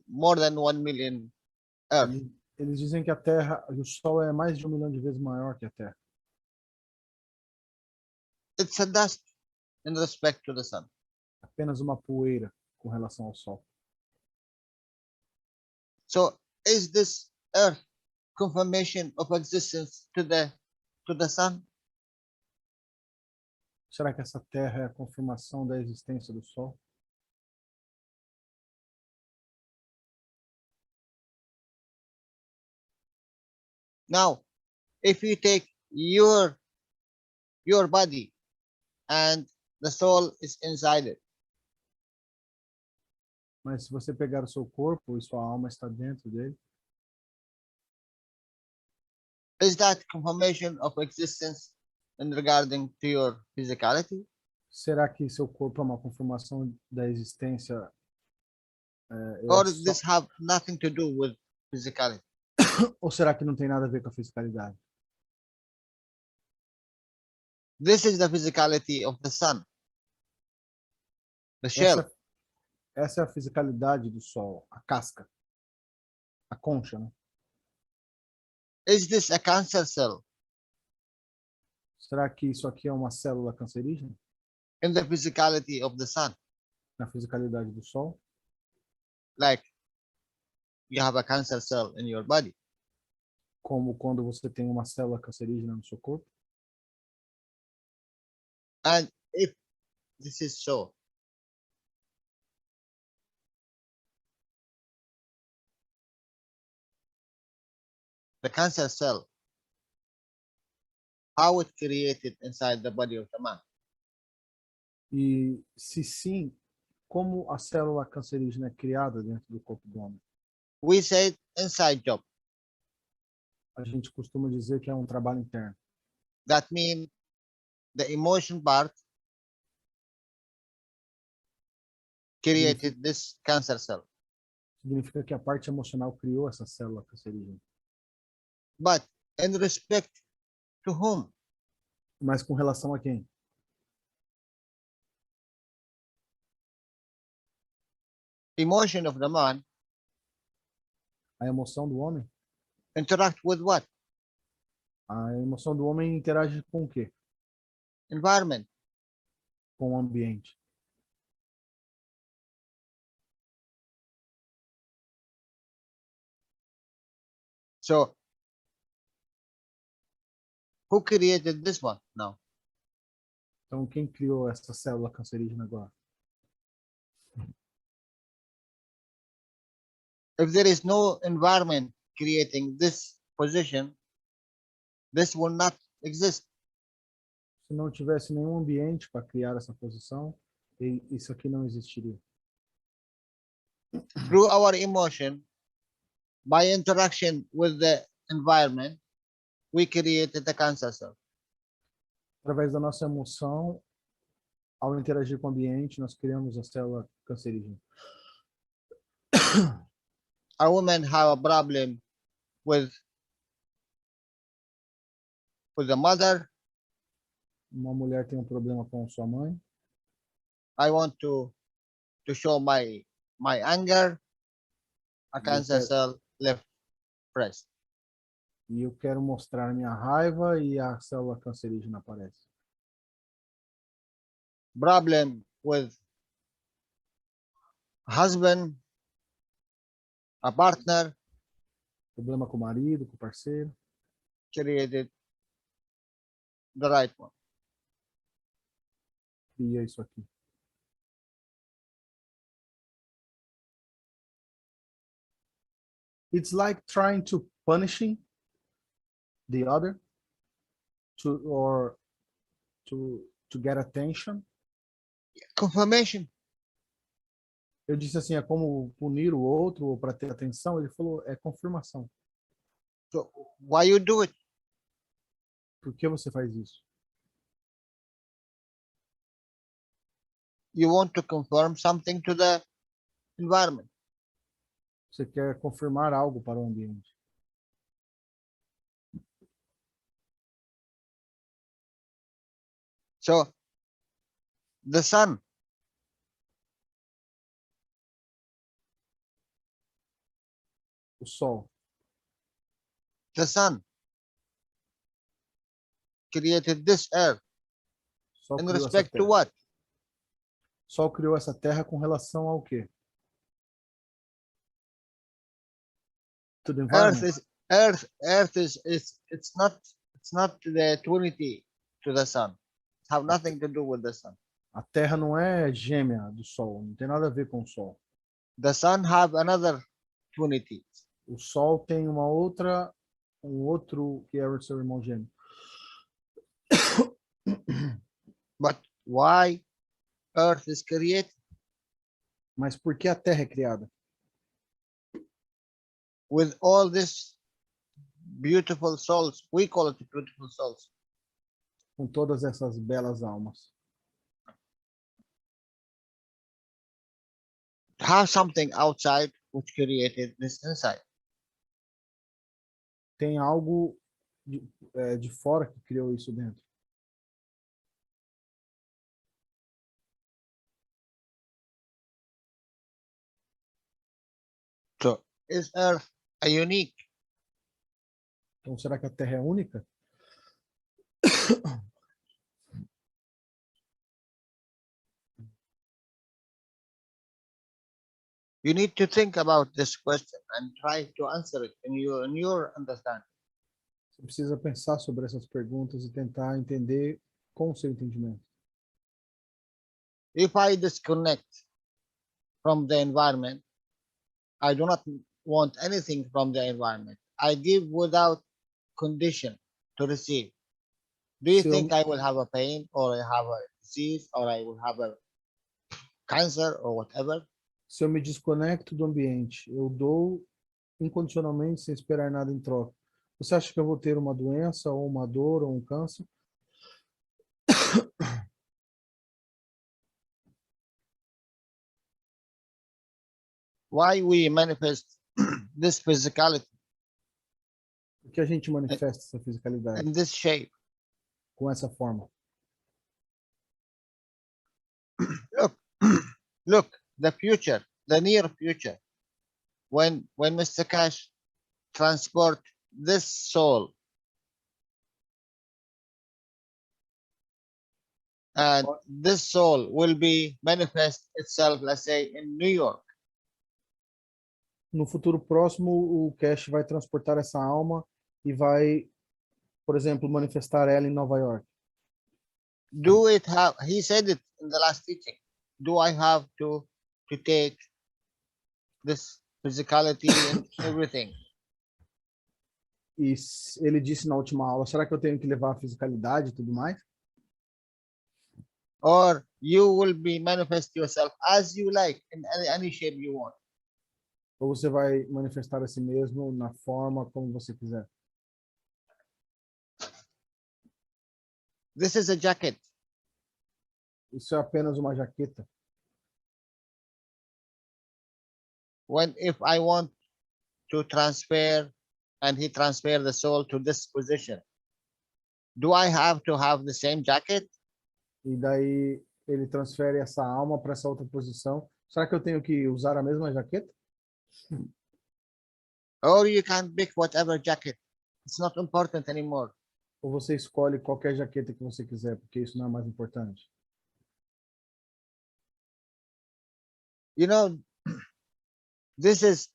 more than 1,000,000 Earth. eles dizem que a Terra, o Sol é mais de 1 milhão de vezes maior que a Terra. It's a dust in respect to the sun. Apenas uma poeira com relação ao Sol. So is this Earth confirmation of existence to the sun? Será que essa Terra é a confirmação da existência do Sol? Now, if you take your body and the soul is inside it, Mas se você pegar o seu corpo e sua alma está dentro dele, is that confirmation of existence in regarding to your physicality? será que seu corpo é uma confirmação da existência? Or does this have nothing to do with physicality? Ou será que não tem nada a ver com a fisicalidade? This is the physicality of the sun, the shell. Essa é a fisicalidade do Sol, a casca, a concha, né? Is this a cancer cell Será que isso aqui é uma célula cancerígena in the physicality of the sun? na fisicalidade do Sol? Like you have a cancer cell in your body. Como quando você tem uma célula cancerígena no seu corpo? And if this is so, the cancer cell, how it created inside the body of the man? E se sim, como a célula cancerígena é criada dentro do corpo do homem? We said inside job. A gente costuma dizer que é um trabalho interno. That means the emotion part created this cancer cell. Significa que a parte emocional criou essa célula cancerígena. But in respect to whom? Mas com relação a quem? Emotion of the man A emoção do homem interact with what? A emoção do homem interage com o quê? Environment. Com o ambiente. So, who created this one now? Então, quem criou essa célula cancerígena agora? If there is no environment creating this position, this will not exist. Se não tivesse nenhum ambiente para criar essa posição, isso aqui não existiria. Through our emotion, by interaction with the environment, we created the cancer cell. Através da nossa emoção, ao interagir com o ambiente, nós criamos a célula cancerígena. A woman have a problem with the mother. Uma mulher tem um problema com sua mãe. I want to show my anger. A cancer cell left breast. E eu quero mostrar minha raiva e a célula cancerígena aparece. Problem with husband, a partner, Problema com o marido, com o parceiro. created the right one. Cria isso aqui. It's like trying to punishing the other to get attention. Confirmation. Eu disse assim, é como punir o outro ou para ter atenção. Ele falou, é confirmação. So why you do it? Por que você faz isso? You want to confirm something to the environment. Você quer confirmar algo para o ambiente. So the sun, O sol. the sun created this earth O sol in criou essa respect to terra. what? O sol criou essa terra com relação ao quê? To the environment. Earth is it's not the trinity to the sun. It have nothing to do with the sun. A terra não é gêmea do sol, não tem nada a ver com o sol. The sun have another trinity. O sol tem um outro que é o seu irmão gêmeo. But why earth is created? Mas por que a terra é criada? With all these beautiful souls, we call it beautiful souls. Com todas essas belas almas. Have something outside which created this inside. Tem algo de fora que criou isso dentro. So is earth a unique? Então, será que a terra é única? You need to think about this question and try to answer it in your understanding. Você precisa pensar sobre essas perguntas e tentar entender com o seu entendimento. If I disconnect from the environment, I do not want anything from the environment. I give without condition to receive. Do you So- think I will have a pain or I have a disease or I will have a cancer or whatever? Se eu me desconecto do ambiente, eu dou incondicionalmente sem esperar nada em troca. Você acha que eu vou ter uma doença, ou uma dor, ou um câncer? Why we manifest this physicality Por que a gente manifesta essa fisicalidade in this shape? com essa forma? Look, the future, the near future, when Mr. Cash transport this soul And this soul will be manifest itself, let's say, in New York. No futuro próximo, o Cash vai transportar essa alma e vai, por exemplo, manifestar ela em Nova York. Do it have, he said it in the last teaching, do I have to take this physicality and everything? E ele disse na última aula, será que eu tenho que levar a fisicalidade e tudo mais? Or you will be manifest yourself as you like, in any shape you want? Ou você vai manifestar a si mesmo na forma como você quiser? This is a jacket. Isso é apenas uma jaqueta. If I want to transfer, and he transfer the soul to this position, do I have to have the same jacket? E daí ele transfere essa alma para essa outra posição. Será que eu tenho que usar a mesma jaqueta? Or you can pick whatever jacket. It's not important anymore. Ou você escolhe qualquer jaqueta que você quiser, porque isso não é mais importante? You know, this is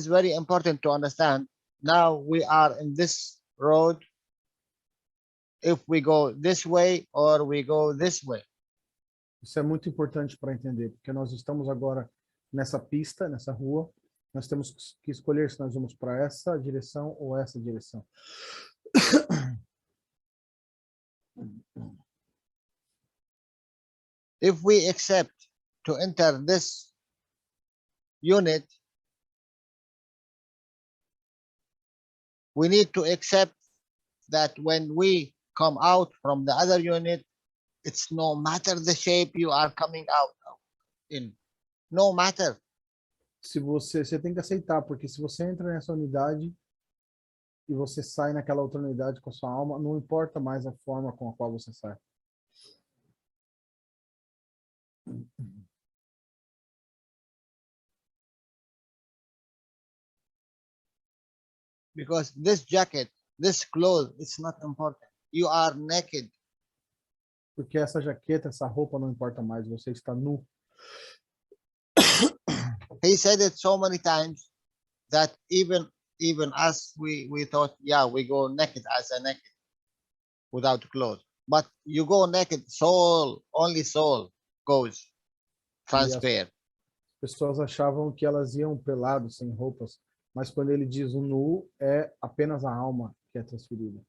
very important to understand. Now we are in this road. If we go this way or we go this way. Isso é muito importante para entender, porque nós estamos agora nessa pista, nessa rua. Nós temos que escolher se nós vamos para essa direção ou essa direção. If we accept to enter this unit, we need to accept that when we come out from the other unit, it's no matter the shape you are coming out in, no matter. Se você tem que aceitar, porque se você entra nessa unidade e você sai naquela outra unidade com a sua alma, não importa mais a forma com a qual você sai. Because this jacket, this clothes, it's not important. You are naked. Porque essa jaqueta, essa roupa não importa mais, você está nu. He said it so many times that even us, we thought, yeah, we go naked as a naked without clothes. But you go naked, soul, only soul goes transfer. As pessoas achavam que elas iam pelados, sem roupas, mas quando ele diz o nu, é apenas a alma que é transferida.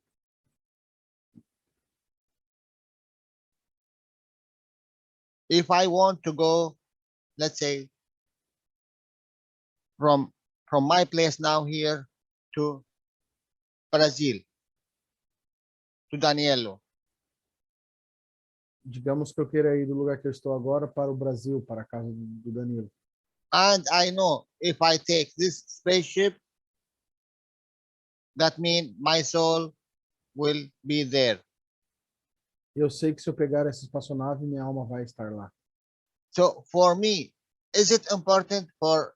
If I want to go, let's say, from my place now here to Brazil, to Danielo, Digamos que eu queira ir do lugar que eu estou agora para o Brasil, para a casa do Danilo. and I know if I take this spaceship, that means my soul will be there. Eu sei que se eu pegar essa espaçonave, minha alma vai estar lá. So for me, is it important for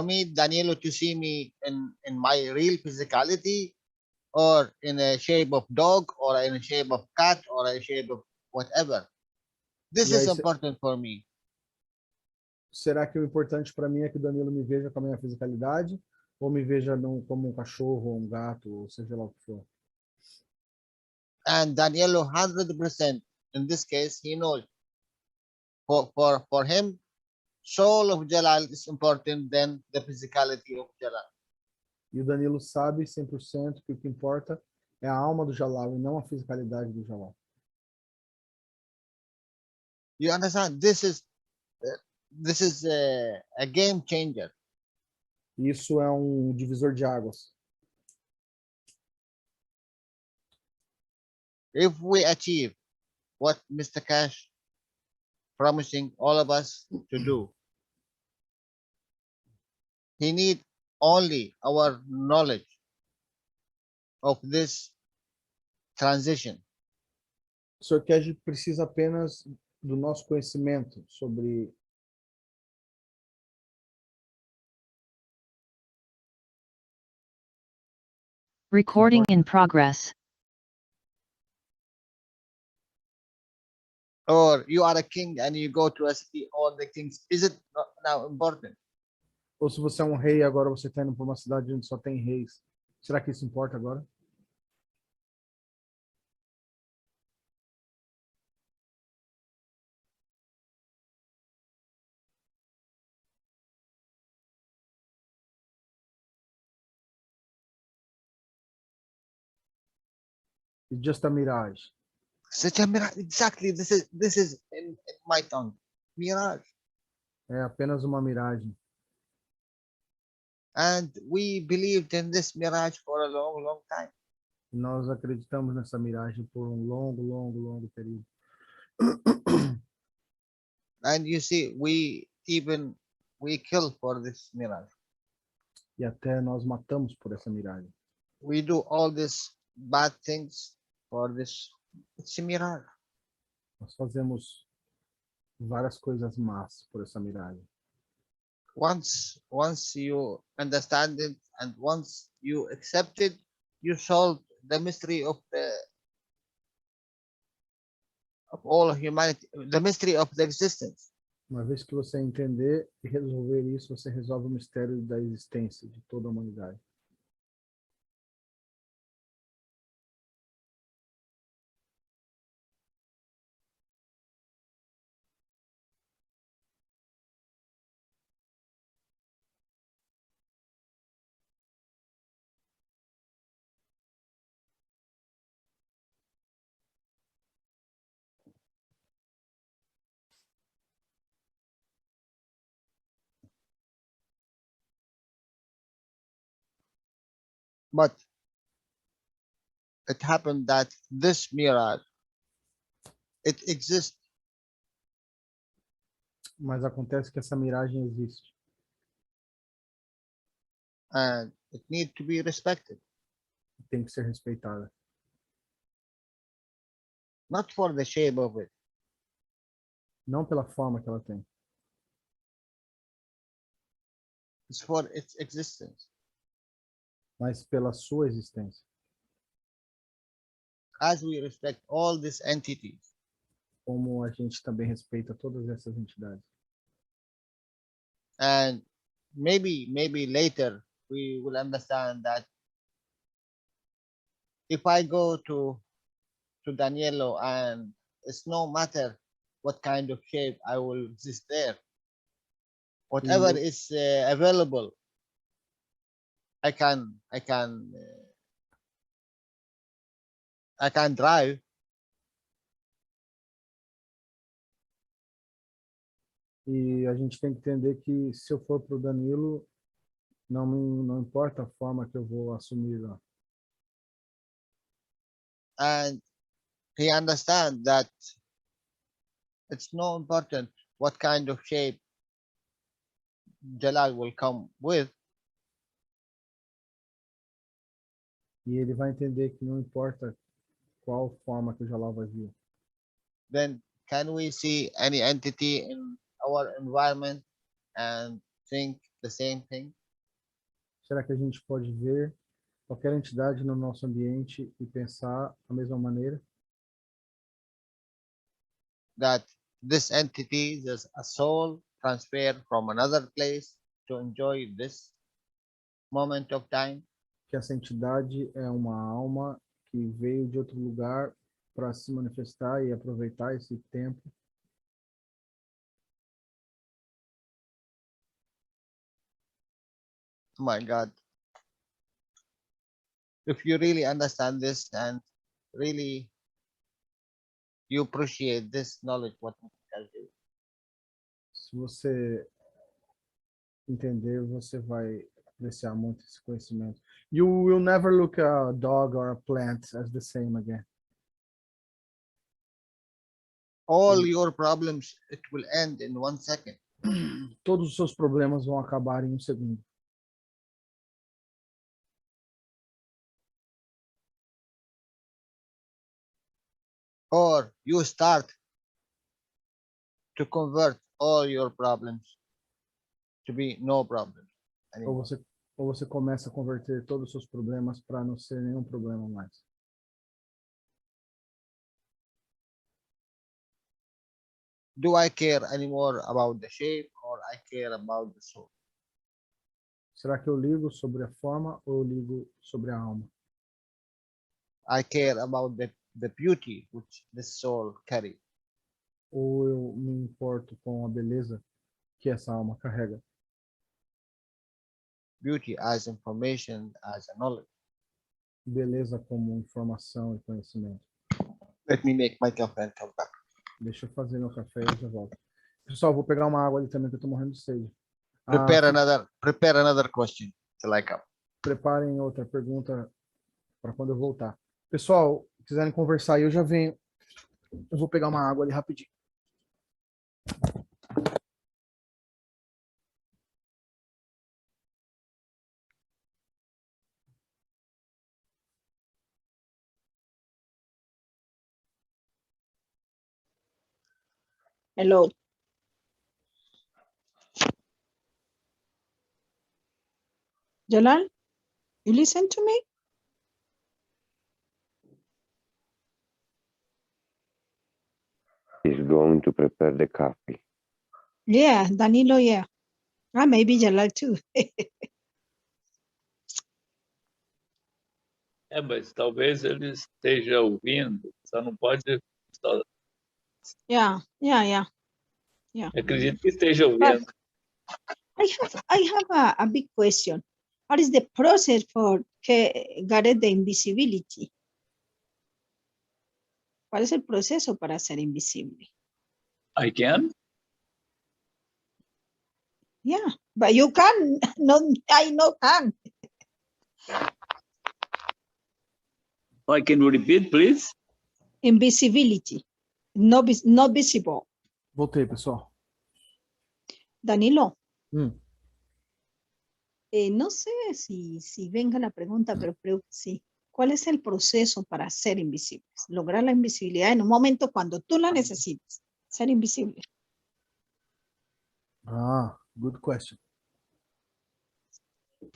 me, Danielo, to see me in my real physicality, or in a shape of dog, or in a shape of cat, or a shape of whatever? This E is aí, important for me. será que o importante para mim é que o Danilo me veja com a minha fisicalidade ou me veja como um cachorro ou um gato, ou seja lá o que for? And Danielo, 100%, in this case, he knows. For him, soul of Jalal is important than the physicality of Jalal. E o Danilo sabe 100% que o que importa é a alma do Jalal e não a fisicalidade do Jalal. You understand? This is a game changer. Isso é um divisor de águas. If we achieve what Mr. Cash promising all of us to do, he need only our knowledge of this transition. O Sr. Cash precisa apenas do nosso conhecimento sobre Recording in progress. Or you are a king and you go to a city, all the kings. Is it not now important? Ou se você é um rei, agora você está indo para uma cidade onde só tem reis. Será que isso importa agora? It's just a mirage. Such a mirage. Exactly. This is in my tongue. Mirage. É apenas uma miragem. And we believed in this mirage for a long, long time. E nós acreditamos nessa miragem por um longo período. And you see, we kill for this mirage. E até nós matamos por essa miragem. We do all these bad things for this. It's a mirage. Nós fazemos várias coisas más por essa miragem. Once you understand it and once you accept it, you solve the mystery of all humanity, the mystery of the existence. Uma vez que você entender e resolver isso, você resolve o mistério da existência de toda a humanidade. But it happened that this mirage, it exists, Mas acontece que essa miragem existe. and it needs to be respected, Tem que ser respeitada. not for the shape of it, Não pela forma que ela tem, it's for its existence. mas pela sua existência. As we respect all these entities, Como a gente também respeita todas essas entidades. and maybe later we will understand that if I go to Danielo and it's no matter what kind of shape I will exist there, whatever you- is available, I can drive. E a gente tem que entender que se eu for para o Danilo, não importa a forma que eu vou assumir lá. And he understand that it's no important what kind of shape Jalal will come with, E ele vai entender que não importa qual forma que o Jalal vai vir. then can we see any entity in our environment and think the same thing? Será que a gente pode ver qualquer entidade no nosso ambiente e pensar da mesma maneira? That this entity is a soul transferred from another place to enjoy this moment of time? Que essa entidade é uma alma que veio de outro lugar para se manifestar e aproveitar esse tempo? Oh my God. If you really understand this and really you appreciate this knowledge, what I tell you, Se você entender, você vai apreciar muito esse conhecimento. You will never look a dog or a plant as the same again. all your problems, it will end in 1 second. Todos os seus problemas vão acabar em um segundo. Or you start to convert all your problems to be no problems Ou anymore. você começa a converter todos os seus problemas para não ser nenhum problema mais. do I care anymore about the shape or I care about the soul? Será que eu ligo sobre a forma ou eu ligo sobre a alma? I care about the beauty which the soul carries. Ou eu me importo com a beleza que essa alma carrega? Beauty as information, as a knowledge. Beleza como informação e conhecimento. Let me make my coffee and come back. Deixa eu fazer meu café e eu já volto. Pessoal, vou pegar uma água ali também que eu tô morrendo de sede. Prepare another question till I come. Preparem outra pergunta para quando eu voltar. Pessoal, se quiserem conversar aí, eu já venho. Eu vou pegar uma água ali rapidinho. Hello. Jalal, you listen to me? He's going to prepare the coffee. Yeah, Danilo, yeah. Maybe Jalal too. Mas talvez ele esteja ouvindo, só não pode. Yeah. Acredito que esteja But ouvindo. I have a big question. What is the process for get the invisibility? ¿Cuál es el proceso para ser invisible? I can? Yeah, but you can. No, I know can. I can repeat, please? Invisibility. No visible. Voltei, pessoal. Danilo, Hum. no sé si venga la pregunta, pero creo que sí. ¿Cuál es el proceso para ser invisibles? Lograr la invisibilidad en un momento cuando tú la necesites. Ser invisible. Good question.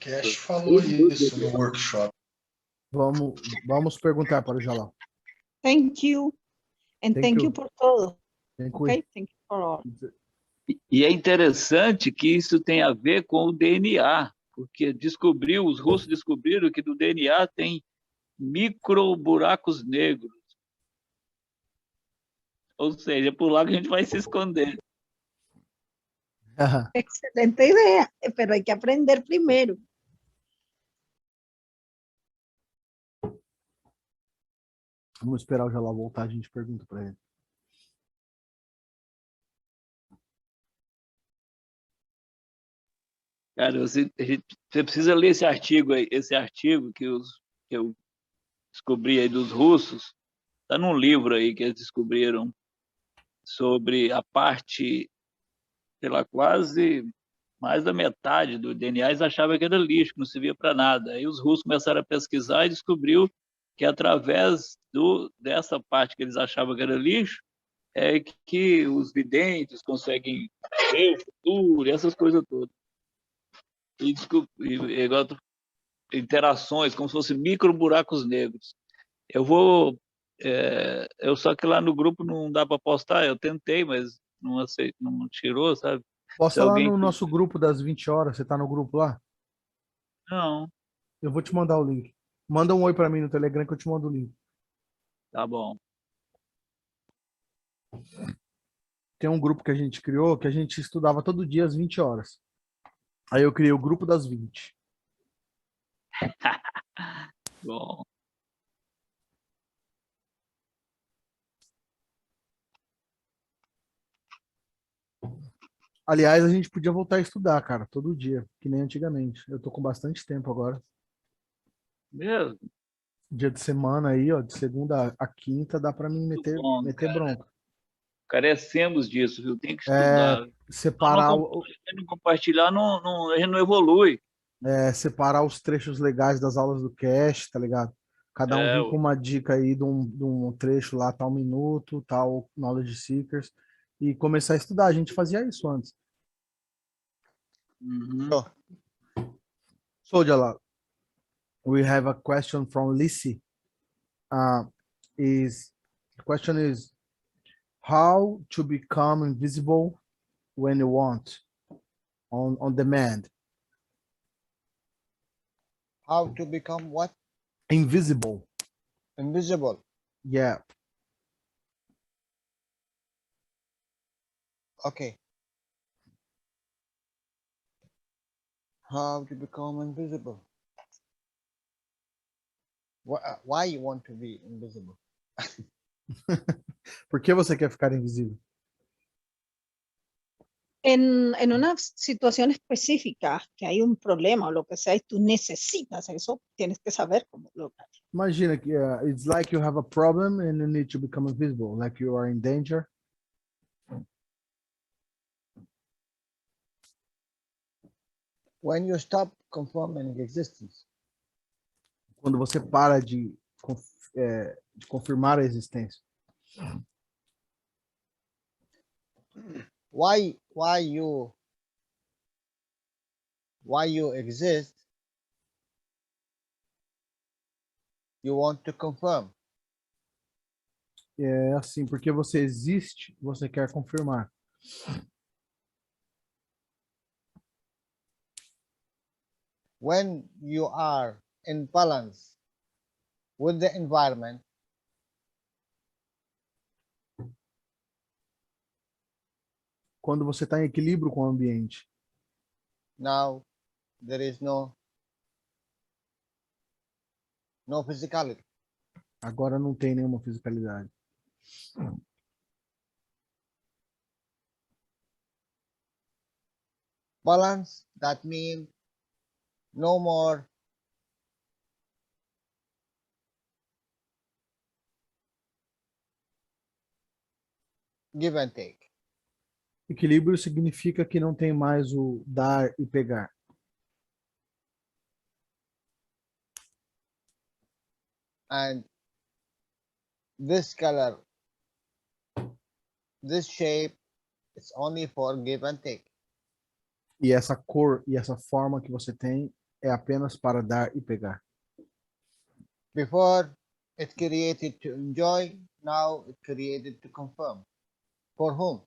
Cash falou isso no workshop. Vamos perguntar para o Jalal. Thank you. And thank you por todo. Okay? Thank you for all. E é interessante que isso tem a ver com o DNA, porque os russos descobriram que no DNA tem micro buracos negros. Ou seja, é por lá que a gente vai se esconder. Excelente idea, pero hay que aprender primero. Vamos esperar o Jalal voltar, a gente pergunta para ele. Cara, você precisa ler esse artigo aí, que eu descobri aí dos russos. Está num livro aí que eles descobriram sobre a parte, sei lá, quase mais da metade do DNA, eles achavam que era lixo, que não servia para nada. Aí os russos começaram a pesquisar e descobriu que através dessa parte que eles achavam que era lixo, é que os videntes conseguem ver o futuro, essas coisas todas. E interações, como se fossem micro buracos negros. Eu só que lá no grupo não dá para postar, eu tentei, mas não tirou, sabe? Posta lá no nosso grupo das 20 horas, você tá no grupo lá? Não. Eu vou te mandar o link. Manda um oi para mim no Telegram que eu te mando o link. Tá bom. Tem um grupo que a gente criou que a gente estudava todo dia às 20 horas. Aí eu criei o grupo das 20. Bom. Aliás, a gente podia voltar a estudar, cara, todo dia, que nem antigamente. Eu tô com bastante tempo agora. Mesmo? Dia de semana aí, ó, de segunda a quinta, dá para mim meter bronca. Carecemos disso, viu? Tem que estudar. Separar não compartilhar, a gente não evolui. Separar os trechos legais das aulas do Cash, tá ligado? Cada um vem com uma dica aí de um trecho lá, tal minuto, tal knowledge seekers, e começar a estudar. A gente fazia isso antes. So, Jalal, we have a question from Lissy. The question is, How to become invisible when you want, on demand. How to become what? Invisible. Invisible. Yeah. Okay. How to become invisible? Why you want to be invisible? Por que você quer ficar invisível? En una situación específica, que hay un problema o lo que sea, y tú necesitas eso, tienes que saber cómo lograr. Imagina que it's like you have a problem and you need to become invisible, like you are in danger. When you stop confirming existence, Quando você para de confirmar a existência. why you exist, you want to confirm. É assim, porque você existe, você quer confirmar. When you are in balance with the environment, Quando você está em equilíbrio com o ambiente. now there is no physicality. Agora não tem nenhuma fisicalidade. Balance, that means no more give and take. Equilíbrio significa que não tem mais o dar e pegar. And this color, this shape, it's only for give and take. E essa cor e essa forma que você tem é apenas para dar e pegar. Before it created to enjoy, now it created to confirm. For whom?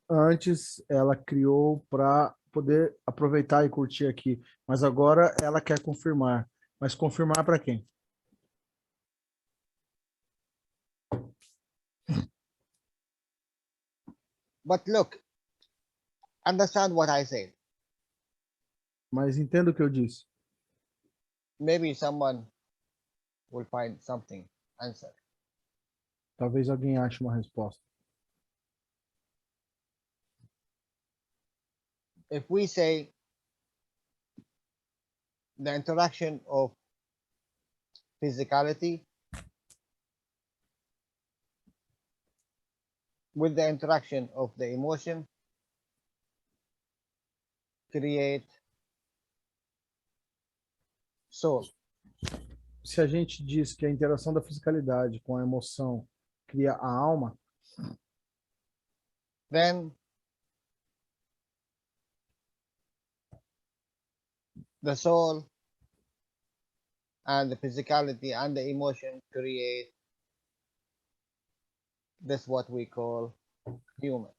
Antes ela criou para poder aproveitar e curtir aqui, mas agora ela quer confirmar. Mas confirmar para quem? But look, understand what I said. Mas entenda o que eu disse. Maybe someone will find something answer. Talvez alguém ache uma resposta. If we say the interaction of physicality with the interaction of the emotion create soul. Se a gente diz que a interação da fisicalidade com a emoção cria a alma, Then the soul and the physicality and the emotion create this what we call human.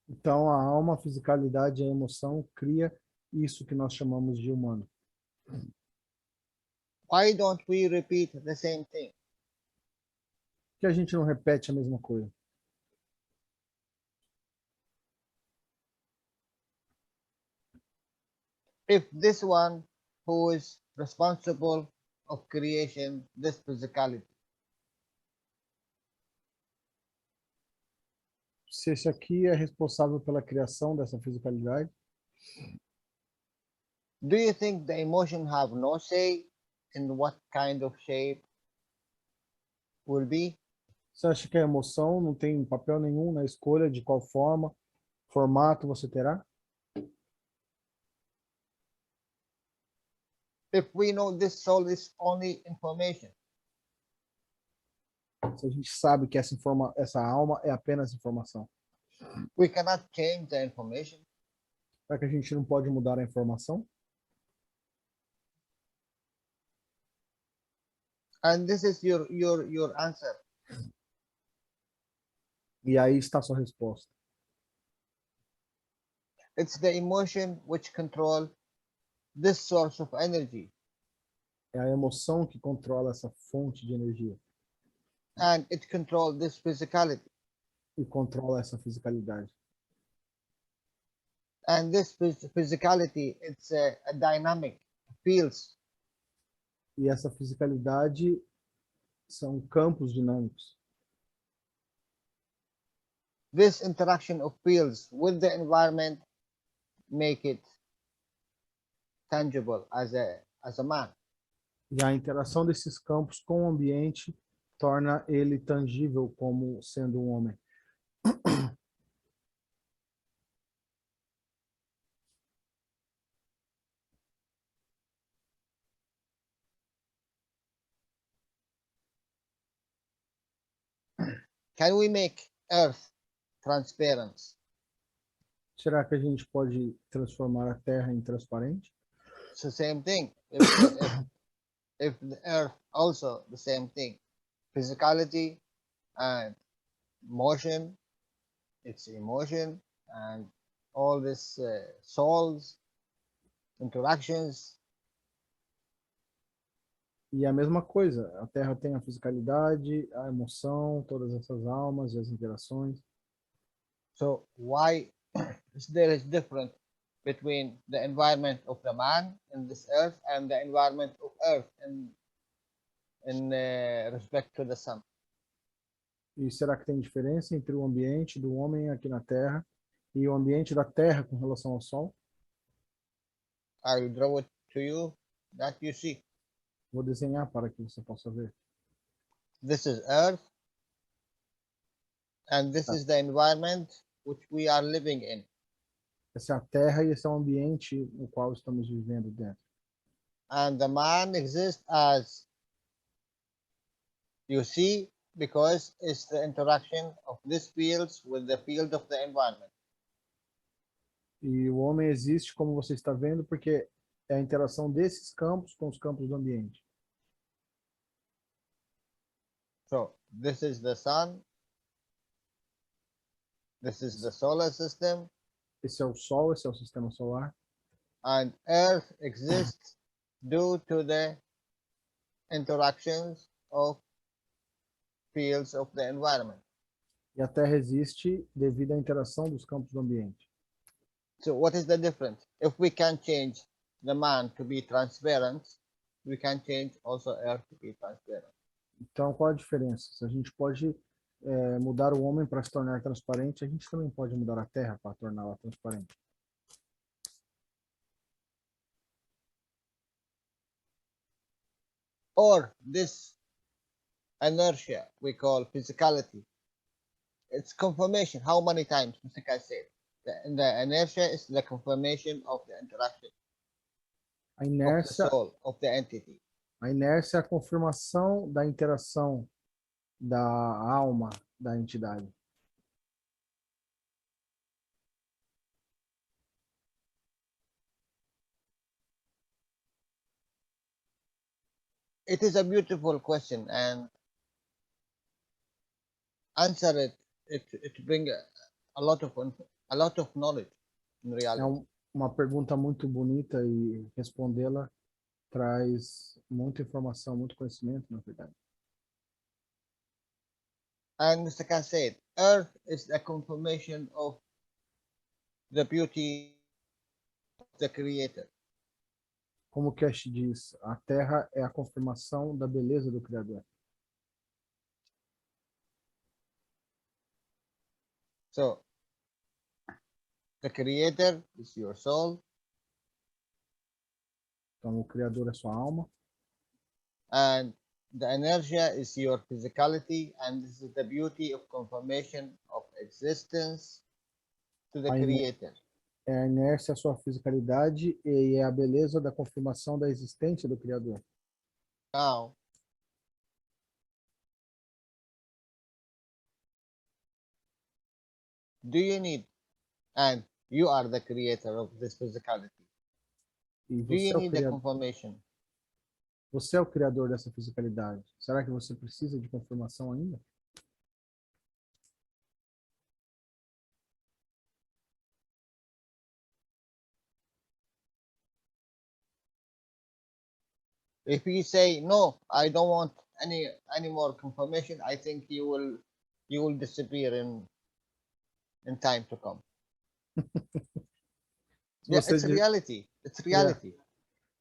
então a alma, a fisicalidade e a emoção cria isso que nós chamamos de humano. Why don't we repeat the same thing? Que a gente não repete a mesma coisa. If this one who is responsible of creation, this physicality, Se esse aqui é responsável pela criação dessa fisicalidade, do you think the emotion have no say in what kind of shape will be? você acha que a emoção não tem papel nenhum na escolha de qual forma, formato você terá? If we know this soul is only information, Se a gente sabe que essa alma é apenas informação, we cannot change the information. será que a gente não pode mudar a informação? And this is your answer. E aí está a sua resposta. It's the emotion which control this source of energy, É a emoção que controla essa fonte de energia and it controls this physicality. e controla essa fisicalidade. And this physicality, it's a dynamic, feels. E essa fisicalidade são campos dinâmicos. This interaction of fields with the environment make it tangible as a man. E a interação desses campos com o ambiente torna ele tangível como sendo um homem. Can we make earth transparent? Será que a gente pode transformar a Terra em transparente? It's the same thing. If the earth also the same thing. Physicality and motion, it's emotion and all this souls, interactions. E a mesma coisa, a Terra tem a fisicalidade, a emoção, todas essas almas e as interações. So why is there is difference between the environment of the man in this earth and the environment of earth in respect to the sun? E será que tem diferença entre o ambiente do homem aqui na Terra e o ambiente da Terra com relação ao Sol? I will draw it to you that you see. Vou desenhar para que você possa ver. This is earth and this is the environment which we are living in. Essa é a Terra e esse é o ambiente no qual estamos vivendo dentro. And the man exists as you see because it's the interaction of these fields with the field of the environment. E o homem existe, como você está vendo, porque é a interação desses campos com os campos do ambiente. So this is the sun. This is the solar system. Esse é o Sol, esse é o sistema solar. And earth exists due to the interactions of fields of the environment. E a Terra existe devido à interação dos campos do ambiente. So what is the difference? If we can change the man to be transparent, we can change also earth to be transparent. Então, qual a diferença? Se a gente pode mudar o homem para se tornar transparente, a gente também pode mudar a Terra para torná-la transparente. Or this inertia we call physicality. It's confirmation. How many times Mr. Kai said? The inertia is the confirmation of the interaction A of the inércia, soul, of the entity. a inércia é a confirmação da interação da alma da entidade. It is a beautiful question, and answer it bring a lot of knowledge in É reality. uma pergunta muito bonita e respondê-la traz muita informação, muito conhecimento, na verdade. And Mr. Khan said, Earth is a confirmation of the beauty of the Creator. Como Cash diz, a Terra é a confirmação da beleza do Criador. So, the Creator is your soul, Então, o Criador é sua alma, and the inertia is your physicality, and this is the beauty of confirmation of existence to the a ine- Creator. é a inércia, a sua fisicalidade e é a beleza da confirmação da existência do Criador. Now, do you need, and you are the creator of this physicality, E do you você é o need the criador, confirmation? você é o criador dessa fisicalidade. Será que você precisa de confirmação ainda? If you say no, I don't want any more confirmation, I think you will disappear in time to come. Se Yeah, você, it's a di- reality. It's yeah. reality.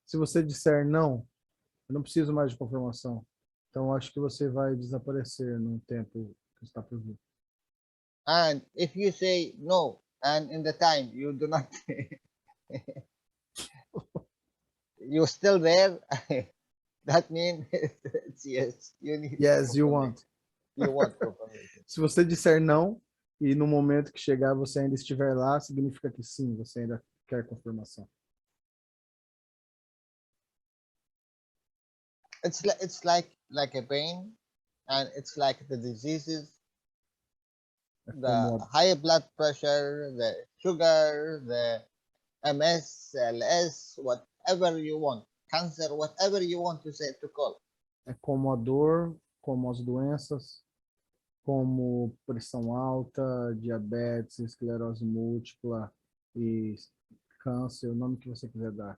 Se você disser não, eu não preciso mais de confirmação. Então, acho que você vai desaparecer no tempo que está por vir. And if you say no, and in the time you do not, you're still there, that means it's yes. You need Yes, you confirmation. want. You want confirmation. Se você disser não e no momento que chegar você ainda estiver lá, significa que sim, você ainda quer confirmação. It's like a pain, and it's like the diseases, É the como high blood pressure, the sugar, the MS, LS, whatever you want, cancer, whatever you want to say to call. a dor, como as doenças, como pressão alta, diabetes, esclerose múltipla e câncer, o nome que você quiser dar.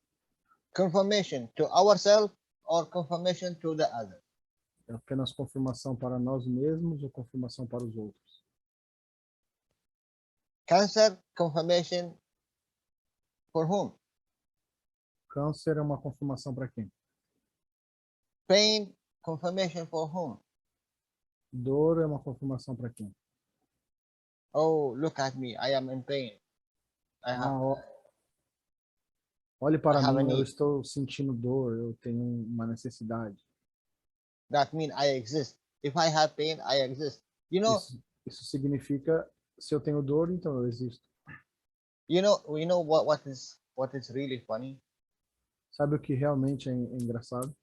Confirmation to ourselves or confirmation to the other. É apenas confirmação para nós mesmos ou confirmação para os outros. Cancer confirmation for whom? Câncer é uma confirmação para quem? Pain confirmation for whom? Dor é uma confirmação para quem? Oh, look at me, I am in pain. I have, Olhe I para have a mim, eu need. estou sentindo dor, eu tenho uma necessidade. That means I exist. If I have pain, I exist. You know, Isso significa, se eu tenho dor, então eu existo. you know what is really funny? Sabe o que realmente é engraçado?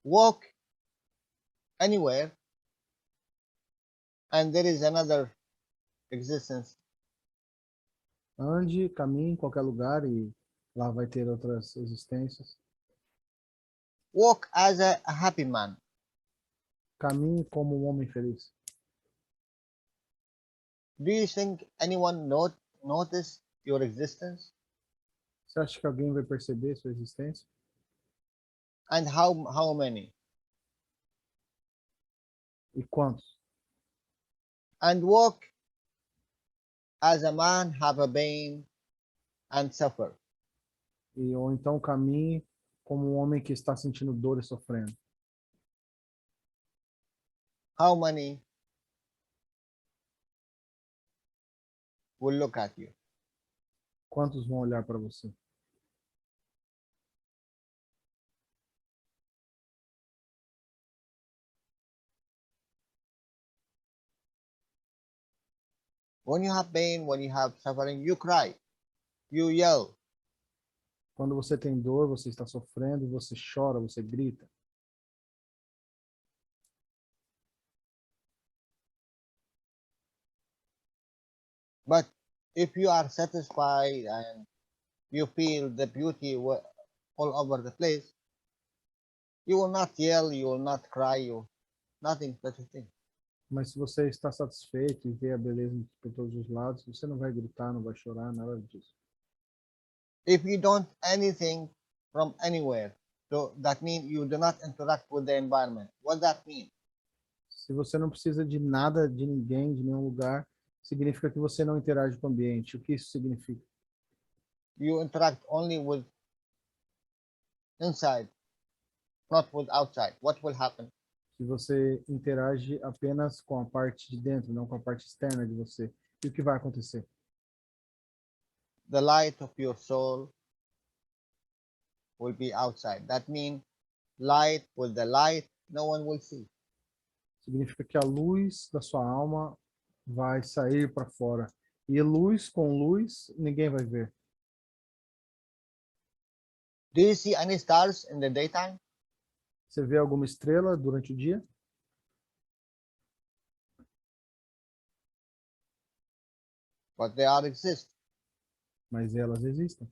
Walk anywhere, and there is another existence. Ande, caminhe em qualquer lugar e lá vai ter outras existências. Walk as a happy man. Caminhe como um homem feliz. Do you think anyone notice your existence? Você acha que alguém vai perceber sua existência? And how many? E quantos? And walk as a man have a pain and suffer. Ou então caminhe como um homem que está sentindo dor e sofrendo. How many will look at you? Quantos vão olhar para você? When you have pain, when you have suffering, you cry, you yell. Quando você tem dor, você está sofrendo, você chora, você grita. But if you are satisfied and you feel the beauty all over the place, you will not yell, you will not cry, nothing such a thing. Mas se você está satisfeito e vê a beleza por todos os lados, você não vai gritar, não vai chorar, nada disso. If you don't anything from anywhere, so that means you do not interact with the environment. What that mean? Se você não precisa de nada, de ninguém, de nenhum lugar, significa que você não interage com o ambiente. O que isso significa? You interact only with inside, not with outside. What will happen? Se você interage apenas com a parte de dentro, não com a parte externa de você. E o que vai acontecer? The light of your soul will be outside. That means light with the light, no one will see. Significa que a luz da sua alma vai sair para fora. E luz com luz, ninguém vai ver. Do you see any stars in the daytime? Você vê alguma estrela durante o dia? But they are exist. Mas elas existem.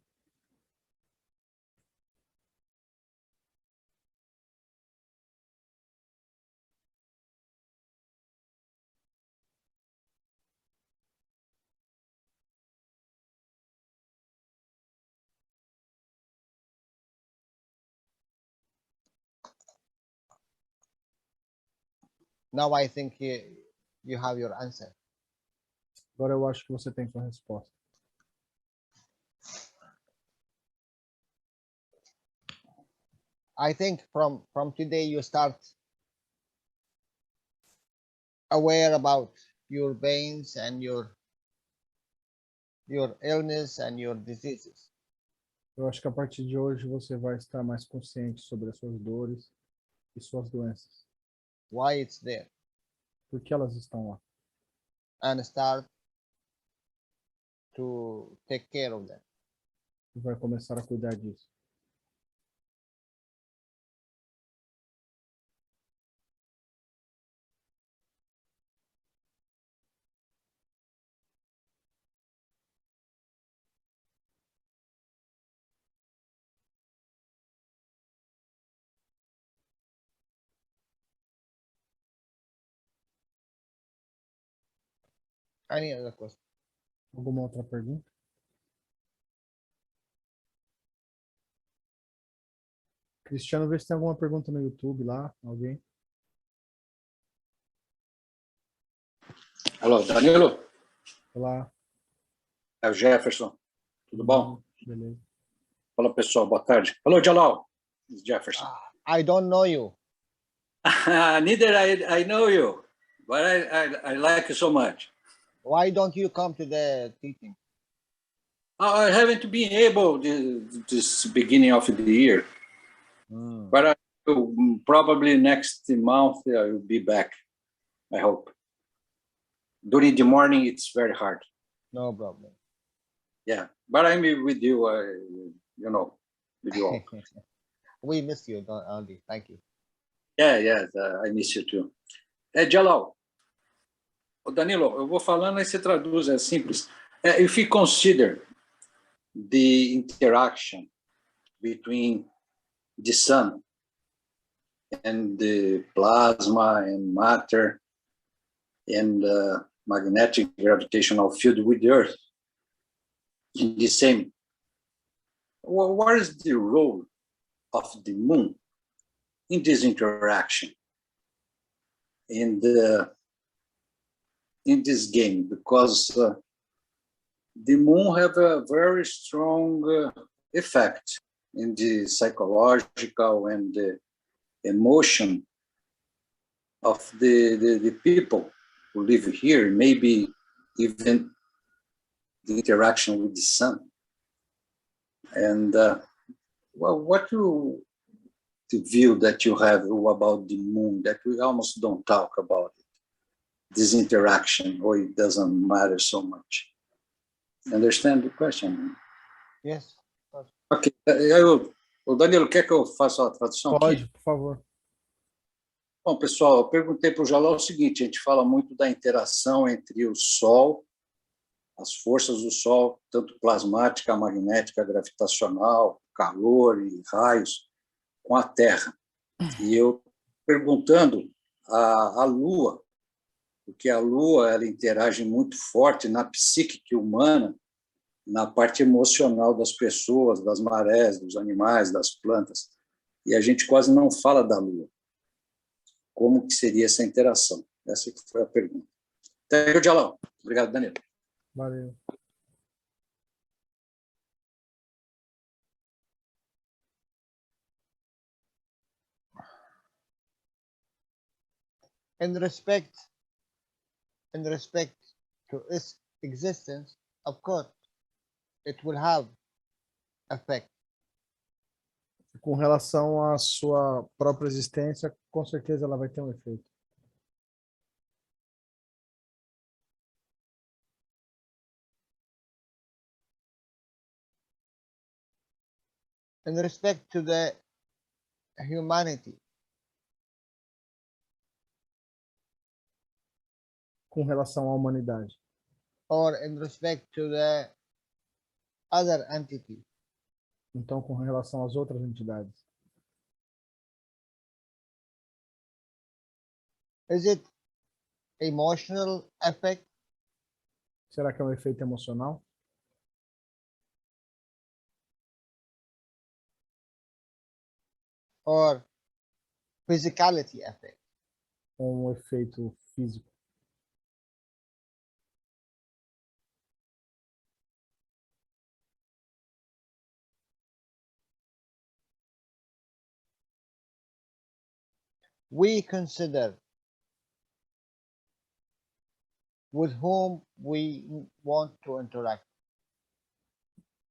Now I think you have your answer. Agora eu acho que você tem sua resposta. I think from today you start aware about your pains and your illness and your diseases. Eu acho que a partir de hoje você vai estar mais consciente sobre as suas dores e suas doenças. Why it's there, Por que elas estão lá? and start to take care of them. E vai começar a cuidar disso. Any other question? Alguma outra pergunta? Cristiano, vê se tem alguma pergunta no YouTube lá, alguém. Alô, Danilo? Olá. É o Jefferson. Tudo bom? Beleza. Fala, pessoal. Boa tarde. Alô, Jalal. It's Jefferson. I don't know you. Neither I know you, but I like you so much. Why don't you come to the teaching? I haven't been able this beginning of the year, but I will, probably next month I will be back, I hope. During the morning, it's very hard. No problem. Yeah, but I'm with you, you know, with you all. We miss you, Andy. Thank you. Yeah, I miss you too. Jalal, Danilo, eu vou falando e você traduz, é simples. If you consider the interaction between the sun and the plasma and matter and magnetic gravitational field with the Earth in the same, what is the role of the moon in this interaction in this game? Because the moon have a very strong effect in the psychological and the emotion of the people who live here, maybe even the interaction with the sun. And what you the view that you have about the moon that we almost don't talk about it, this interaction, or it doesn't matter so much? Understand the question? Yes. Ok. O Danilo, quer que eu faça a tradução Pode, aqui? por favor. Bom, pessoal, eu perguntei para o Jalal o seguinte: a gente fala muito da interação entre o Sol, as forças do Sol, tanto plasmática, magnética, gravitacional, calor e raios, com a Terra. E eu perguntando à Lua, porque a Lua ela interage muito forte na psique humana, na parte emocional das pessoas, das marés, dos animais, das plantas. E a gente quase não fala da Lua. Como que seria essa interação? Essa que foi a pergunta. Thank you, Jalal. Obrigado, Danilo. Valeu. In respect to its existence, of course, it will have effect. Com relação à sua própria existência, com certeza ela vai ter um efeito. In respect to the humanity, Com relação à humanidade. or in respect to the other entity, Então, com relação às outras entidades. is it emotional effect, Será que é um efeito emocional? or physicality effect? um efeito físico. We consider with whom we want to interact.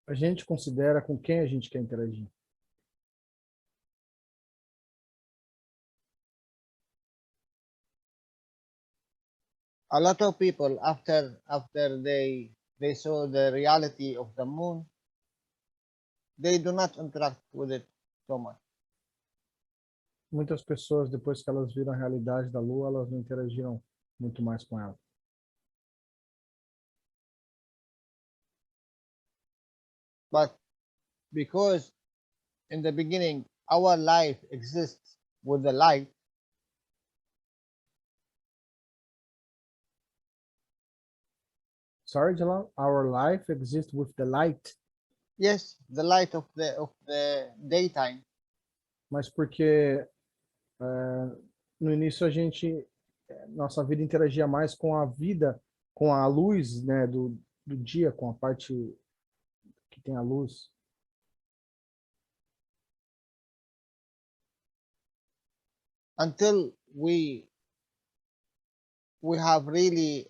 A gente considera com quem a gente quer interagir. A lot of people, after they saw the reality of the moon, they do not interact with it so much. Muitas pessoas, depois que elas viram a realidade da Lua, elas não interagiram muito mais com ela. But because in the beginning our life exists with the light, Sorry, Jalal, our life exists with the light. yes, the light of the daytime. Mas porque no início nossa vida interagia mais com a vida, com a luz, né, do dia, com a parte que tem a luz. Until we have really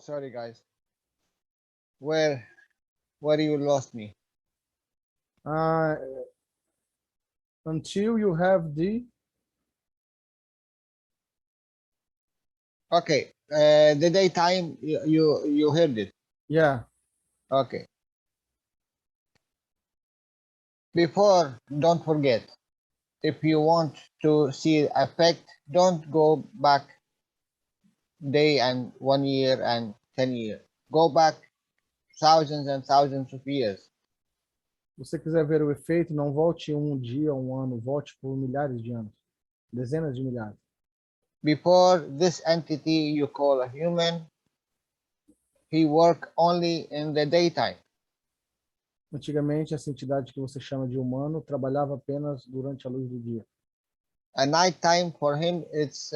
sorry guys, where you lost me. Until you have the Okay, the daytime, you heard it. yeah. Okay. Before, don't forget, if you want to see effect, don't go back day and 1 year and 10 years. Go back thousands and thousands of years. Se você quiser ver o efeito, não volte um dia, um ano, volte por milhares de anos, dezenas de milhares. Before this entity you call a human, he worked only in the daytime. Antigamente, essa entidade que você chama de humano trabalhava apenas durante a luz do dia. A nighttime for him, it's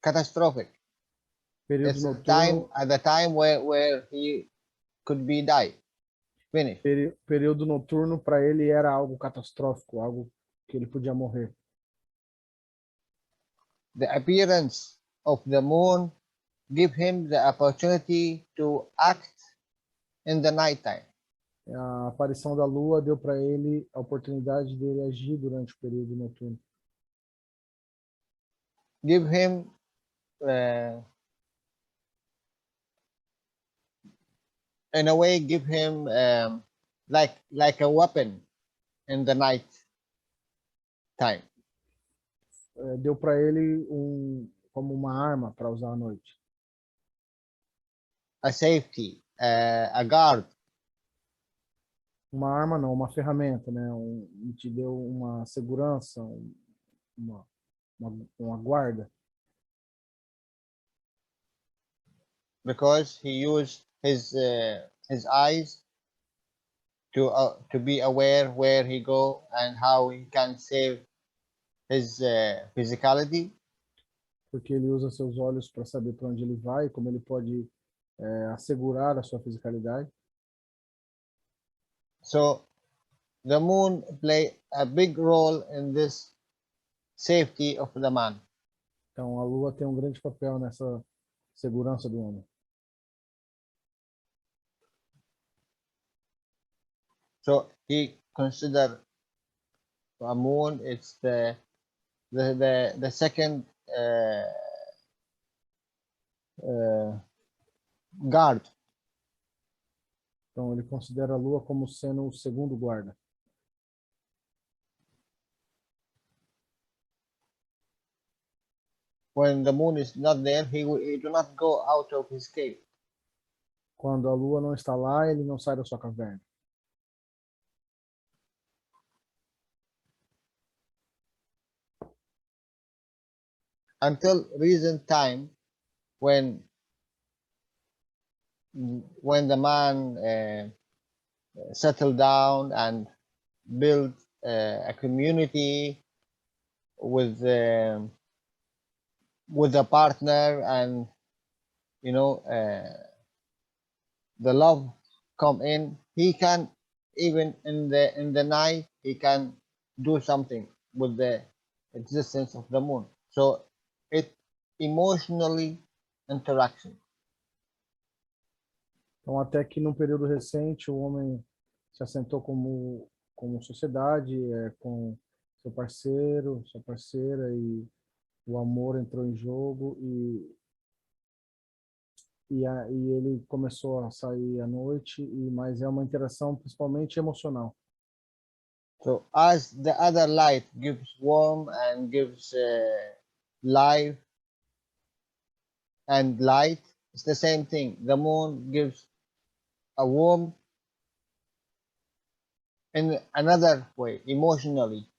catastrophic. Período It's a noturno, time at the time where he could be died, finished. período noturno para ele era algo catastrófico, algo que ele podia morrer. The appearance of the moon give him the opportunity to act in the nighttime. A aparição da lua deu para ele a oportunidade de ele agir durante o período noturno. Give him in a way, give him like a weapon in the night time. Deu para ele como uma arma para usar à noite. A safety, a guard. Uma arma não, uma ferramenta, né? Te deu uma segurança, uma guarda. Because he used his eyes to be aware where he go and how he can save his physicality. Porque ele usa seus olhos para saber para onde ele vai, como ele pode assegurar a sua fisicalidade. So the moon play a big role in this safety of the man. Então a lua tem um grande papel nessa segurança do homem. So he consider a moon, it's the second guard. Então ele considera a lua como sendo o segundo guarda. When the moon is not there, he do not go out of his cave. Quando a lua não está lá, ele não sai da sua caverna. Until recent time, when when the man settled down and built a community with a partner, and you know the love come in, he can, even in the night, he can do something with the existence of the moon. So it emotionally interaction. Então, até que num período recente, o homem se assentou como sociedade, com seu parceiro, sua parceira, e o amor entrou em jogo, e ele começou a sair à noite, mas é uma interação principalmente emocional. So as the other light gives warmth and gives life and light, it's the same thing. The moon gives a warmth in another way, emotionally.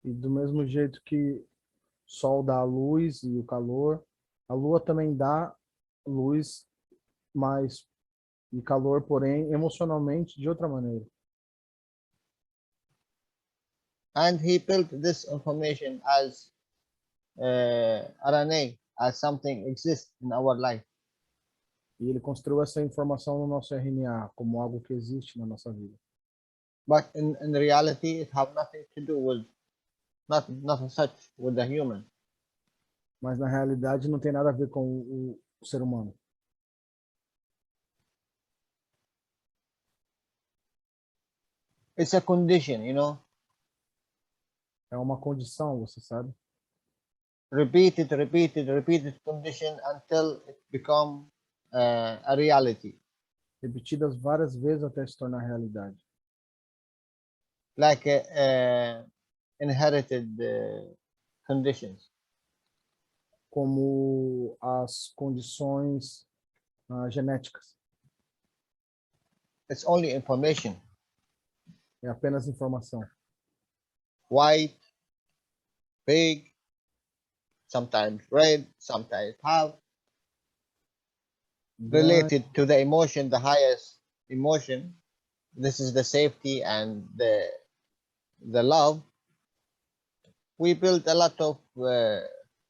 E do mesmo jeito que o sol dá a luz e o calor, a lua também dá luz e calor, porém emocionalmente de outra maneira. And he built this information as RNA, as something exists in our life. E ele construiu essa informação no nosso RNA como algo que existe na nossa vida. But in reality, it have nothing to do with nothing such with the human. Mas na realidade não tem nada a ver com o ser humano. It's a condition, you know. É uma condição, você sabe? Repeated condition until it become a reality. Repetidas várias vezes até se tornar realidade. Like inherited conditions. Como as condições genéticas. It's only information. É apenas informação. White, big, sometimes red, sometimes half. Related to the emotion, the highest emotion. This is the safety and the love. We built a lot of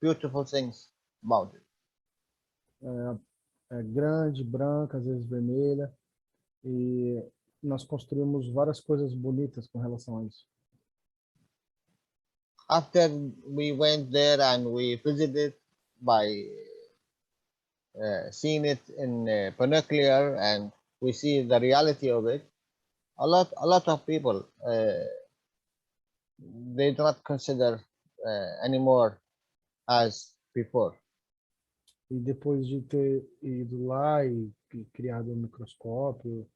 beautiful things about it. É grande, branca, às vezes vermelha, e nós construímos várias coisas bonitas com relação a isso. After we went there and we visited by seeing it in binocular, and we see the reality of it, a lot of people they do not consider anymore as before. E depois de ter ido lá e criado um microscópio,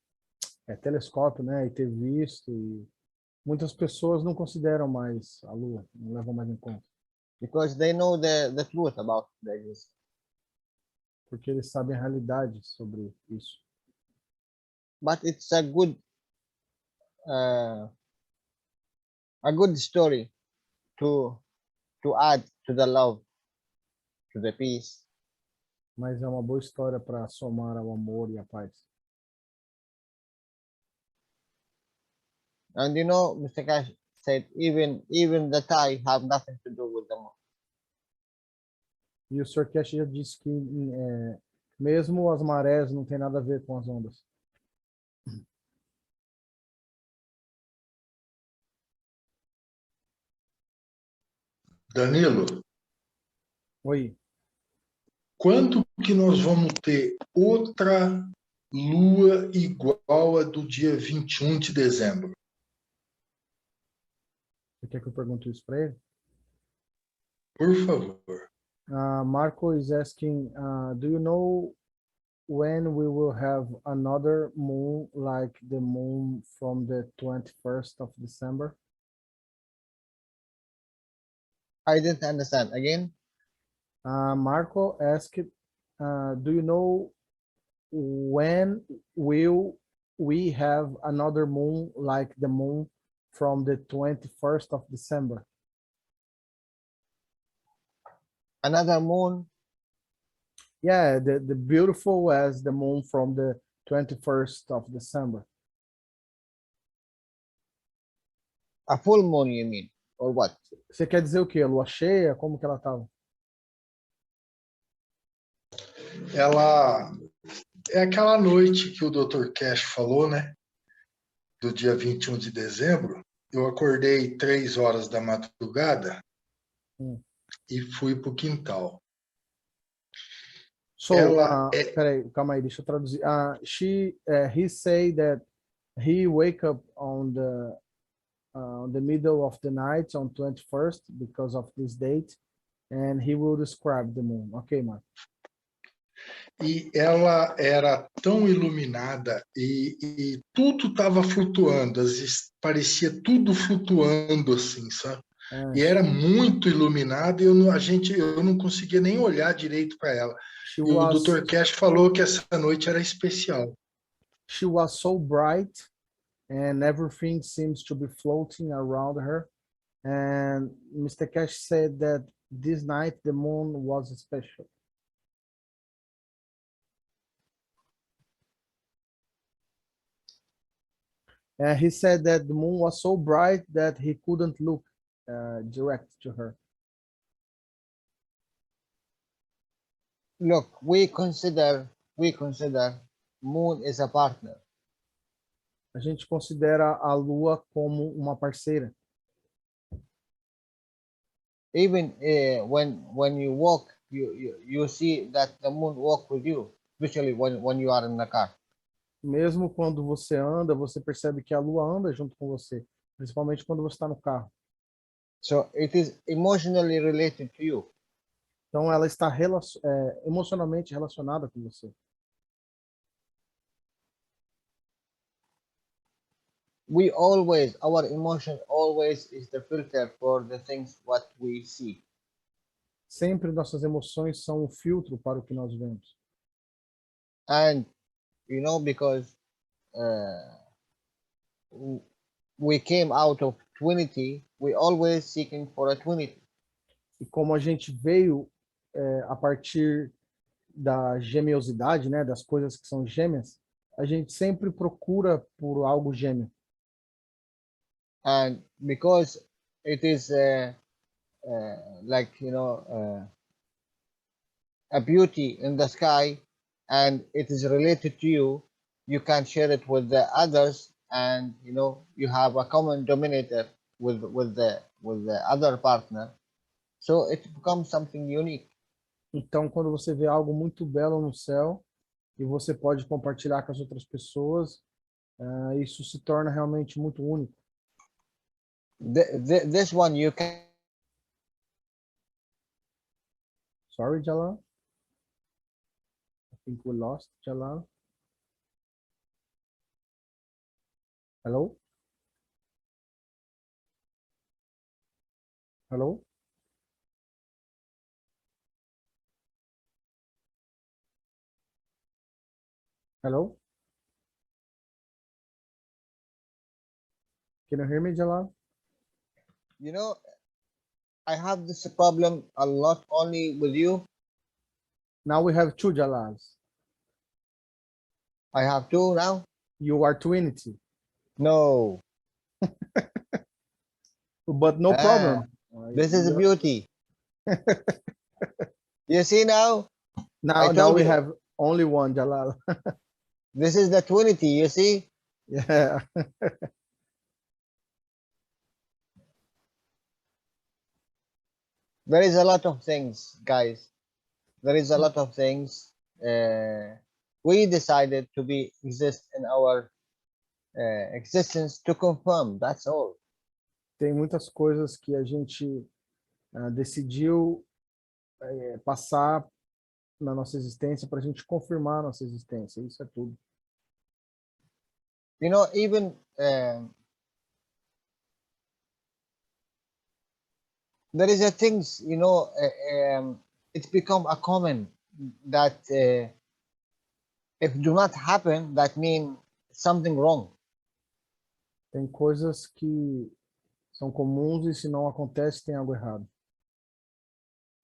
telescópio, né, e ter visto, e muitas pessoas não consideram mais a Lua, não levam mais em conta. Because they know the truth about this. Porque eles sabem a realidade sobre isso. But it's a good story to add to the love, to the peace. Mas é uma boa história para somar ao amor e à paz. And you know, Mr. Cash said even the Thai have nothing to do with the moon. E o Sr. Cash já disse que mesmo as marés não tem nada a ver com as ondas. Danilo, Oi. quando que nós vamos ter outra lua igual a do dia 21 de dezembro? Você quer que eu pergunte isso para ele? Por favor. Marco is asking, do you know when we will have another moon like the moon from the 21st of December? I didn't understand. Again? Marco asked, do you know when will we have another moon like the moon from the 21st of December? Another moon? Yeah, the beautiful as the moon from the 21st of December. A full moon, you mean, or what? Você quer dizer o quê? Lua cheia? Como que ela estava? Ela é aquela noite que o Dr. Cash falou, né? Do dia 21 de dezembro. Eu acordei 3 horas da madrugada e fui para o quintal. So, Ela peraí, calma aí, deixa eu traduzir. He say that he wake up on the middle of the night on 21st because of this date, and he will describe the moon. Okay, Mark. E ela era tão iluminada e tudo estava flutuando, parecia tudo flutuando assim, sabe? E era muito iluminada e eu não conseguia nem olhar direito para ela. She E o was, Dr. Cash falou que essa noite era especial. she was so bright and everything seems to be floating around her. And Mr. Cash said that this night the moon was special. And he said that the moon was so bright that he couldn't look direct to her. Look, we consider moon is a partner. A gente considera a lua como uma parceira. Even when you walk, you see that the moon walk with you, especially when you are in the car. Mesmo quando você anda, você percebe que a lua anda junto com você, principalmente quando você está no carro. So it is emotionally related to you. Então ela está emocionalmente relacionada com você. Our emotion always is the filter for the things what we see. Sempre nossas emoções são o filtro para o que nós vemos. And because we came out of Trinity, we always seeking for a Trinity. E como a gente veio a partir da gemiosidade, né, das coisas que são gêmeas, a gente sempre procura por algo gêmeo. And because it is like a beauty in the sky, and it is related to you, you can share it with the others, and you have a common denominator with the other partner, so it becomes something unique. Então, quando você vê algo muito belo no céu e você pode compartilhar com as outras pessoas, isso se torna realmente muito único. This one you can. Sorry, Jalal. I think we lost Jalal. Hello? Hello? Hello? Can you hear me, Jalal? I have this problem a lot only with you. Now we have two Jalals. I have two now. You are Trinity. No. But no problem. This is a beauty. You see now? Now we have only one Jalal. This is the Trinity, you see? Yeah. There is a lot of things, guys. There is a lot of things. We decided to exist in our existence to confirm. That's all. Tem muitas coisas que a gente decidiu passar na nossa existência para a gente confirmar a nossa existência. Isso é tudo. Even there is a things, it's become a common that if do not happen, that mean something wrong. Tem coisas que são comuns e se não acontece, tem algo errado.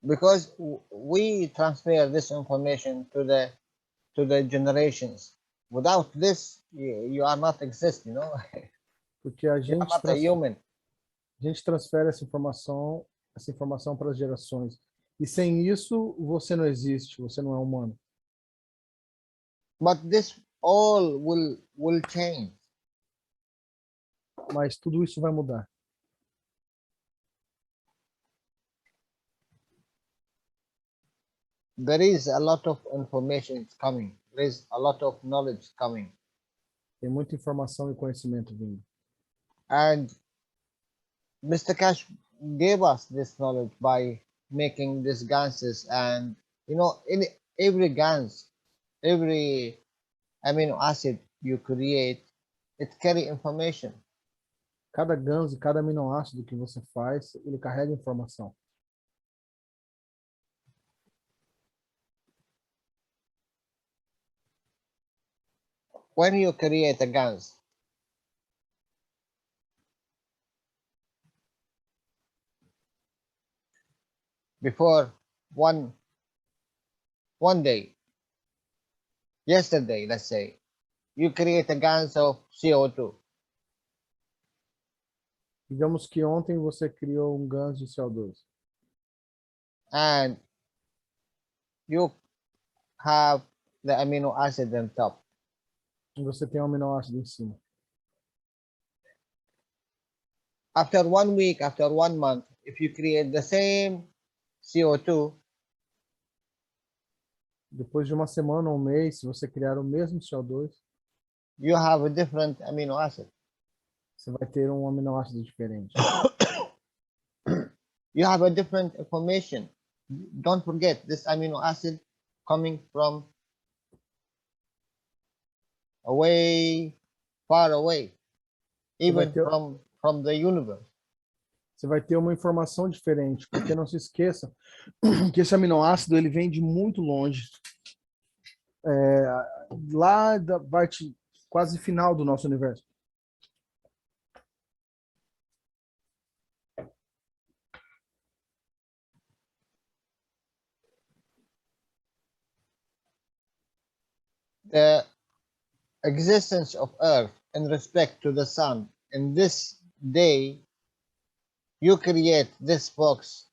because we transfer this information to the generations. Without this, you are not exist, you know. Porque a You are gente, not a human. a gente transfere essa informação para as gerações. E sem isso, você não existe, você não é humano. But this all will change. Mas tudo isso vai mudar. There is a lot of information coming. There is a lot of knowledge coming. Tem muita informação e conhecimento vindo. And Mr. Cash gave us this knowledge by making these ganses, and you know, in every gans, every amino acid you create, it carry information. Cada ganso e cada aminoácido que você faz, ele carrega informação. When you create a gans, before one day, yesterday, let's say, you create a gans of CO2. Digamos que ontem você criou um ganso de CO2. And you have the amino acid on top. E você tem um aminoácido em cima. After 1 week, after 1 month, if you create the same CO2, Depois de uma semana ou um mês, se você criar o mesmo CO2, you have a different amino acid. você vai ter um aminoácido diferente. You have a different information. Don't forget this amino acid coming from away, far away, even from the universe. Você vai ter uma informação diferente, porque não se esqueça que esse aminoácido ele vem de muito longe, lá da parte quase final do nosso universo. The existence of Earth in respect to the sun in this day, you create this box,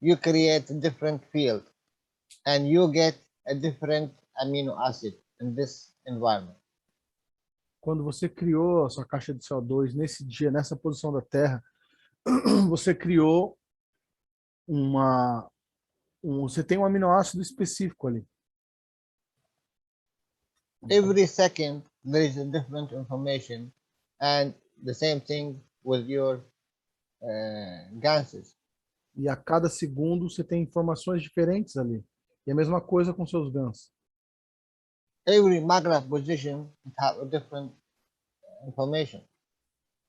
you create a different field, and you get a different amino acid in this environment. Quando você criou a sua caixa de CO2 nesse dia, nessa posição da Terra, você criou você tem um aminoácido específico ali. Every second there is a different information, and the same thing with your ganses. E a cada segundo você tem informações diferentes ali. E a mesma coisa com seus gansos. Every magnetic position have a different information.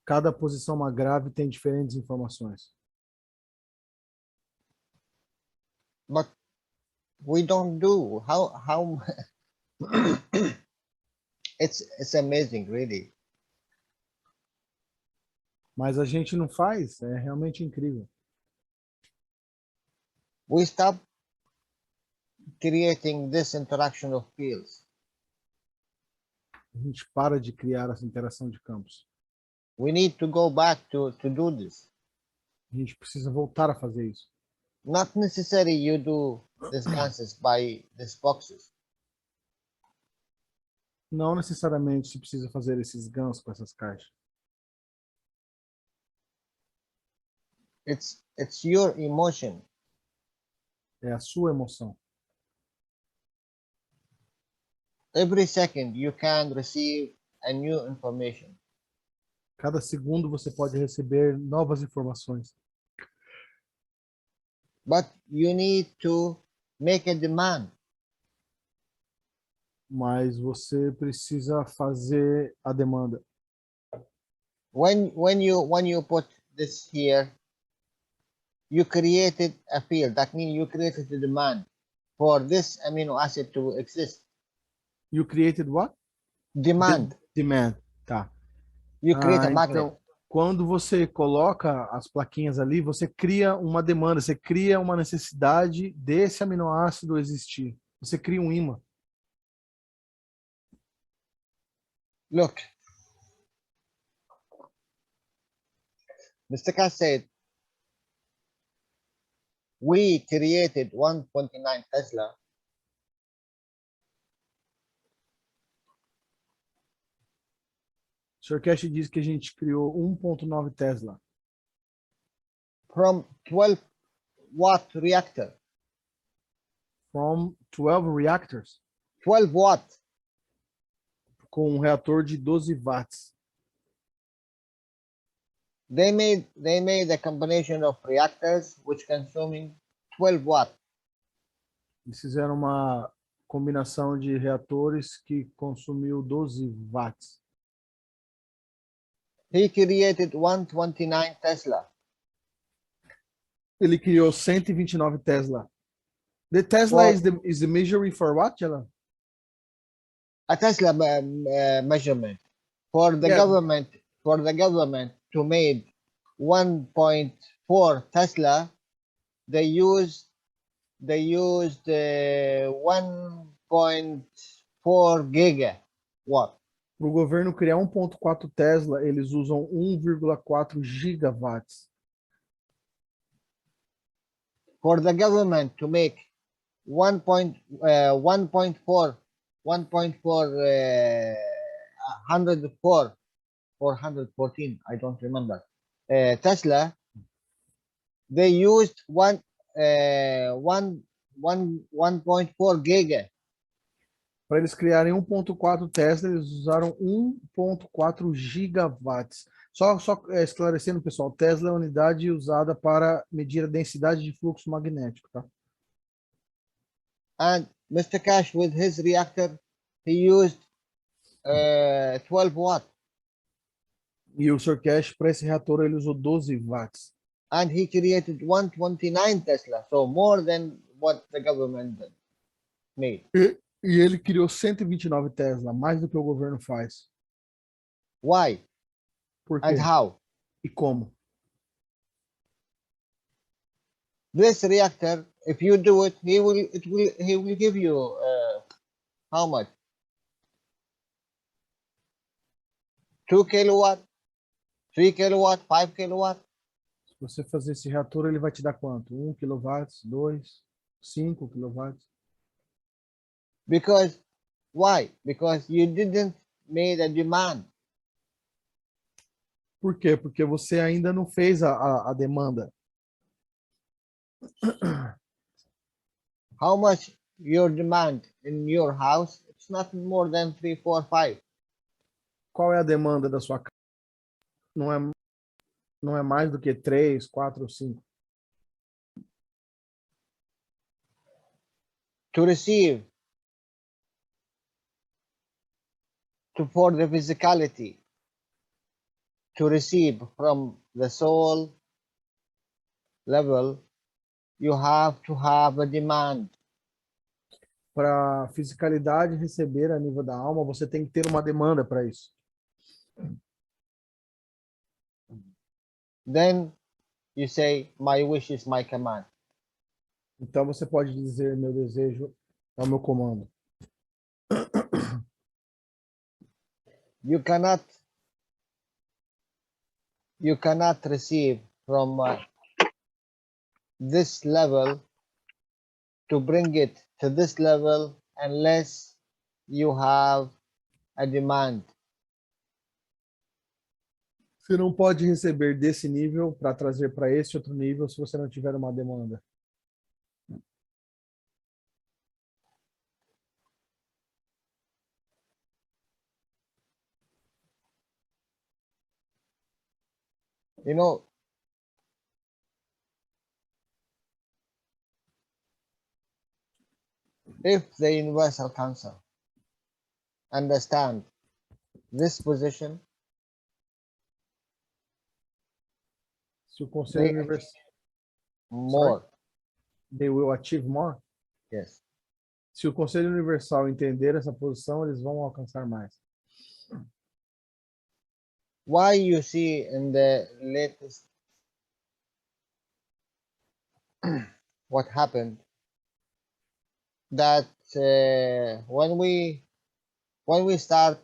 Cada posição grave tem diferentes informações. But we don't do how it's amazing, really. Mas a gente não faz, é realmente incrível. We stop creating this interaction of fields. A gente para de criar essa interação de campos. We need to go back to do this. A gente precisa voltar a fazer isso. Not necessary you do these ganses by these boxes. Não necessariamente se precisa fazer esses gansos com essas caixas. It's your emotion. É a sua emoção. Every second you can receive a new information. Cada segundo você pode receber novas informações. But you need to make a demand. Mas você precisa fazer a demanda. When you put this here, you created a field. That means you created a demand for this amino acid to exist. You created what? Demand. Demand, tá. You create a magnet. Então, quando você coloca as plaquinhas ali, você cria uma demanda, você cria uma necessidade desse aminoácido existir. Você cria um ímã. Look, Mr. Cass said, we created 129 Tesla O Sr. Cash diz que a gente criou 1.9 Tesla from 12-watt reactor. from 12 reactors, 12 watt. com um reator de 12 watts. They made a combination of reactors which consuming 12 watt. Eles fizeram uma combinação de reatores que consumiu 12 watts. He created 129 Tesla. Ele criou 129 Tesla. The Tesla is the measuring for what, Jalal? A Tesla measurement for the Yeah. government to make 1.4 Tesla, they used 1.4 gigawatt. Para o governo criar 1.4 Tesla, eles usam 1,4 gigawatts. For the government to make 1.4 104 or 114, I don't remember, Tesla, they used 1.4 giga. Para eles criarem 1.4 Tesla, eles usaram 1.4 gigawatts. Só esclarecendo, pessoal, Tesla é a unidade usada para medir a densidade de fluxo magnético, tá? And Mr. Cash, with his reactor, he used 12 watt. E o Sr. Cash, para esse reator, ele usou 12 watts. And he created 129 Tesla, so more than what the government made. E ele criou 129 Tesla, mais do que o governo faz. Why? Por quê? And how? E como? This reactor, if you do it, he will give you how much? 2 kilowatt, 3 kilowatt, 5 kilowatt. Se você fazer esse reator, ele vai te dar quanto? 1 kW, 2, 5 kW? Because why? Because you didn't made a demand. Por quê? Porque você ainda não fez a demanda. How much your demand in your house? It's not more than 3, 4, 5. Qual é a demanda da sua casa? Não é mais do que 3, 4 ou 5. To receive, for the physicality, to receive from the soul level, you have to have a demand. Para a fisicalidade receber a nível da alma, você tem que ter uma demanda para isso. Then you say, my wish is my command. Então você pode dizer, meu desejo é o meu comando. You cannot receive from this level to bring it to this level unless you have a demand. Você não pode receber desse nível para trazer para esse outro nível se você não tiver uma demanda. You know, if the Universal Council understand this position, Se o Conselho they Universal, more. they will achieve more. Yes. Se o Conselho Universal entender essa posição, eles vão alcançar mais. why you see in the latest what happened that when we start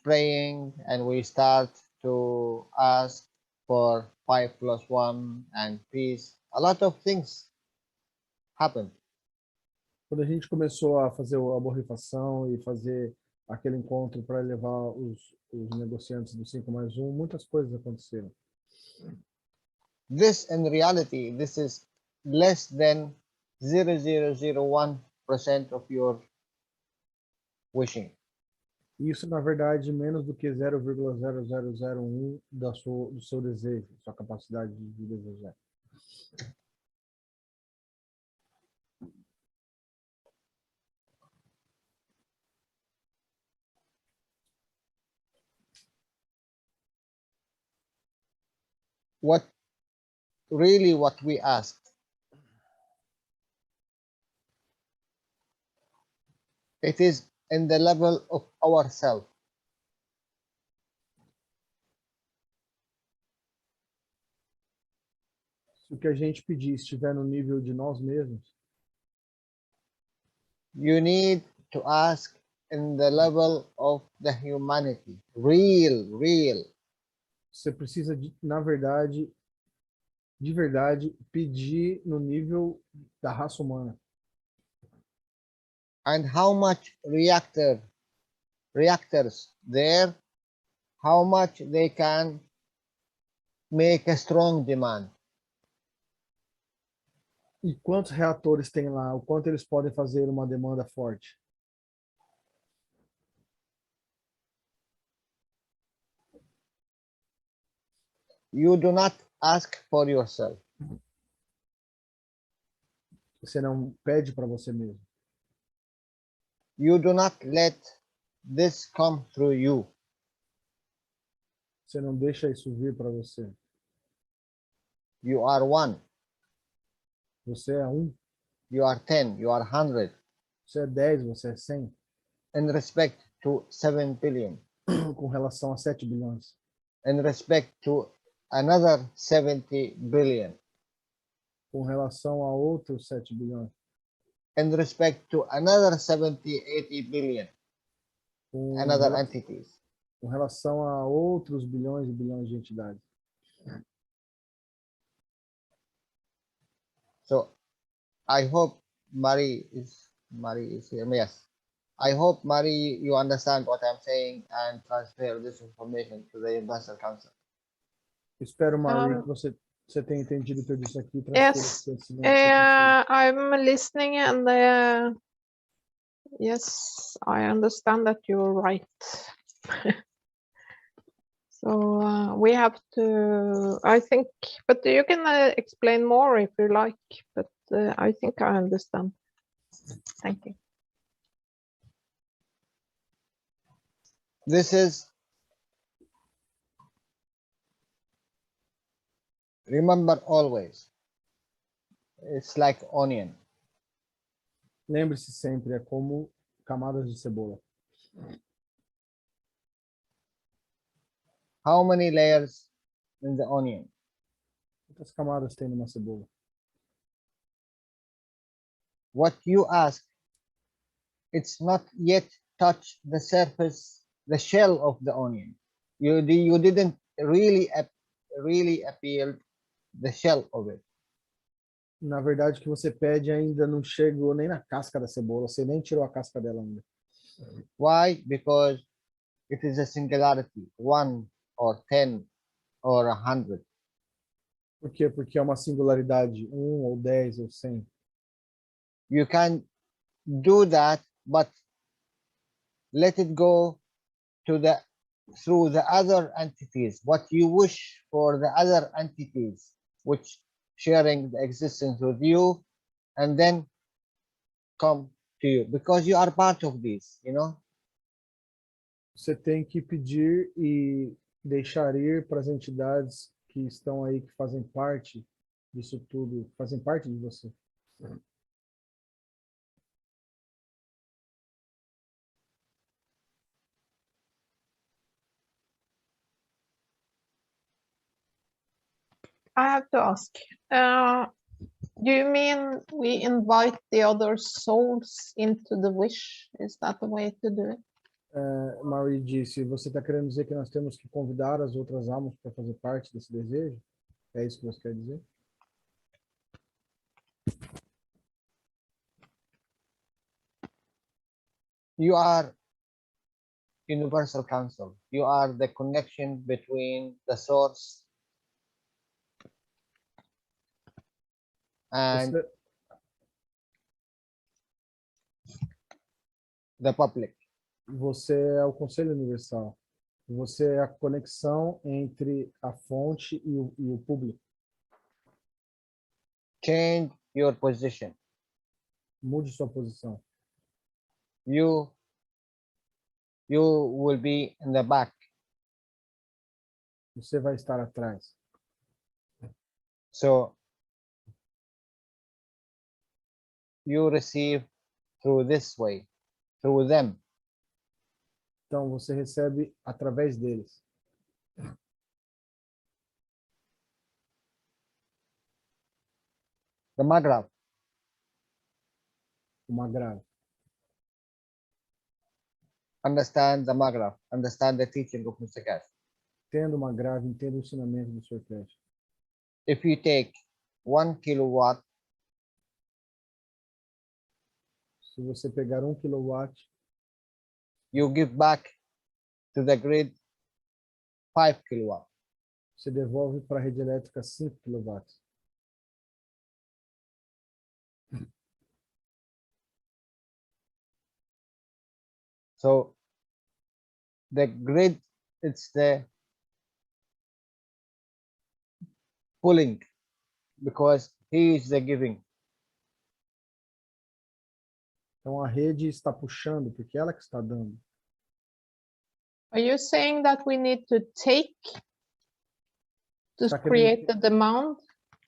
praying and we start to ask for 5+1 and peace, a lot of things happen. Quando a gente começou a fazer a borrifação e fazer aquele encontro para levar os negociantes do 5+1, muitas coisas aconteceram. This in reality, this is less than 0.0001% of your wishing. Isso, na verdade, menos do que 0,0001 do seu desejo, sua capacidade de desejar. What we asked, it is in the level of ourselves. Se o que a gente pedir estiver no nível de nós mesmos, You need to ask in the level of the humanity, real. você precisa, na verdade, de verdade, pedir no nível da raça humana. And how much reactors there, how much they can make a strong demand. E quantos reatores tem lá? O quanto eles podem fazer uma demanda forte? You do not ask for yourself. Você não pede para você mesmo. You do not let this come through you. Você não deixa isso vir para você. You are one. Você é 1. You are 10. You are 100. Você é 10, você é 100. In respect to 7 billion. Com relação a 7 bilhões. In respect to another 70 billion. Com relação a outros 7 bilhões. In respect to another 70, 80 billion. Com Another entities. Com relação a outros bilhões e bilhões de entidades. So, I hope Marie is here. Yes. I hope, Marie, you understand what I'm saying and transfer this information to the Investor Council. Espero, Marie, que você tenha entendido o que eu disse aqui. Yes, I'm listening and yes, I understand that you're right. So we have to, I think, but you can explain more if you like, but I think I understand. Thank you. This is, remember always, it's like onion. Lembre-se sempre, é como camadas de cebola. How many layers in the onion? Quantas camadas tem numa cebola? What you ask, it's not yet touched the surface, the shell of the onion. You didn't really appeal the shell of it. Na verdade, o que você pede ainda não chegou nem na casca da cebola. Você nem tirou a casca dela ainda. Why? Because it is a singularity, 1 or 10 or 100. Por quê? Porque é uma singularidade, 1 ou 10 ou 100. You can do that, but let it go to through the other entities. What you wish for the other entities, which sharing the existence with you, and then come to you, because you are part of this, you know. Você tem que pedir e deixar ir para as entidades que estão aí, que fazem parte disso tudo, fazem parte de você. I have to ask. Do you mean we invite the other souls into the wish? Is that the way to do it? Marie disse, você está querendo dizer que nós temos que convidar as outras almas para fazer parte desse desejo? É isso que você quer dizer? You are universal council. You are the connection between the source and Você, the public. você é o Conselho Universal. Você é a conexão entre a fonte e o público. Change your position. Mude sua posição. You will be in the back. Você vai estar atrás. So you receive through this way, through them. Então, você recebe através deles. The Maghreb. Uma grave. Understand the Maghreb. Understand the teaching of Mr. Kash. Tendo uma grave, entenda o ensinamento do Sr. Cash. If you take 1 kilowatt, Se você pegar 1 kilowatt, you give back to the grid 5 kilowatt. você devolve para a rede elétrica 5 quilowatts. So the grid, it's the pulling because he is the giving. Então, a rede está puxando, porque ela que está dando. Are you saying that we need to take to Está create the demand?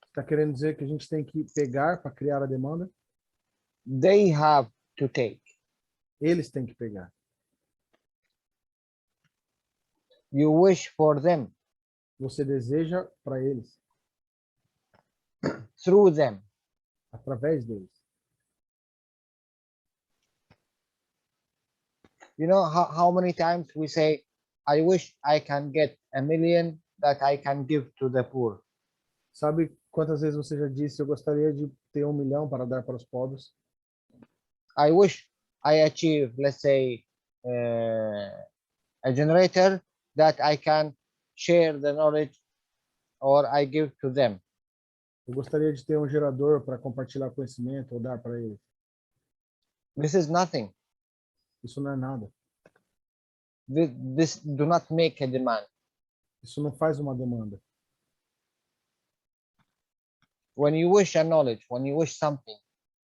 Está querendo dizer que a gente tem que pegar para criar a demanda? They have to take. Eles têm que pegar. You wish for them, Você deseja para eles, through them. através deles. You know how many times we say, I wish I can get 1 million that I can give to the poor. Sabe quantas vezes você já disse, eu gostaria de ter 1 milhão para dar para os pobres? I wish I achieve, let's say, a generator that I can share the knowledge or I give to them. Eu gostaria de ter um gerador para compartilhar conhecimento ou dar para eles. This is nothing. Isso não é nada. This do not make a demand. Isso não faz uma demanda. When you wish a knowledge, when you wish something,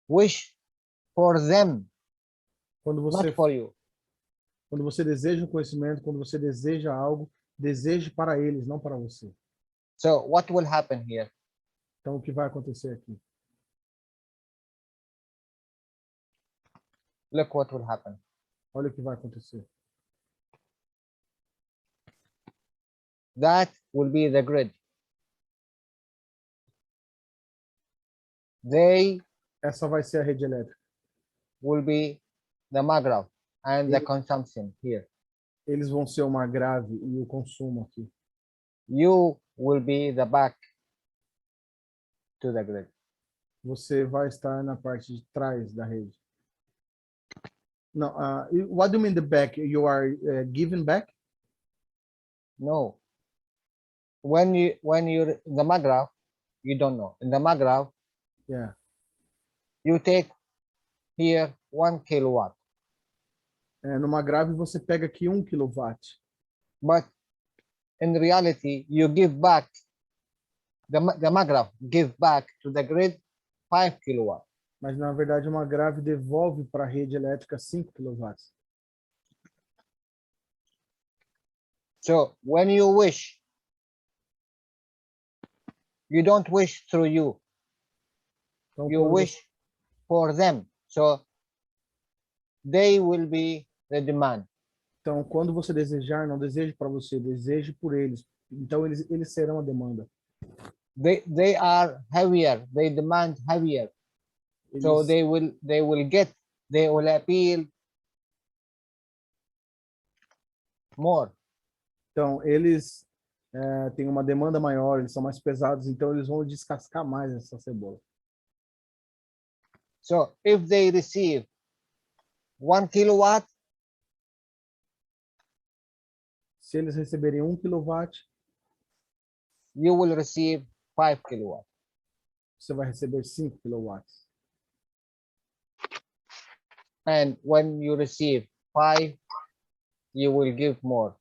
wish for them, Quando você, not for you. quando você deseja um conhecimento, quando você deseja algo, deseje para eles, não para você. So what will happen here? Então, o que vai acontecer aqui? Look what will happen. Olha o que vai acontecer. That will be the grid. They Essa vai ser a rede elétrica. will be the Maghreb and the Ele- consumption here. Eles vão ser uma grave e o consumo aqui. You will be the back to the grid. Você vai estar na parte de trás da rede. No, what do you mean the back? You are giving back? No. When you're in the Maghreb, you don't know. In the Maghreb, Yeah. you take here 1 kilowatt, Numa grave você pega aqui 1 kilowatt. but in reality, you give back the Maghreb give back to the grid 5 kilowatt. Mas na verdade uma grave devolve para a rede elétrica 5 quilowatts. So when you wish, you don't wish through you. Então, You quando wish for them. So they will be the demand. Então, quando você desejar, não deseje para você, deseje por eles. Então, eles serão a demanda. they are heavier, they demand heavier, so Eles, they will appeal more. então, eles têm uma demanda maior, eles são mais pesados, então eles vão descascar mais essa cebola. So if they receive 1 kilowatt, Se eles receberem 1 kilowatt, you will receive 5 kilowatt. você vai receber 5 kilowatts. And when you receive 5, you will give more.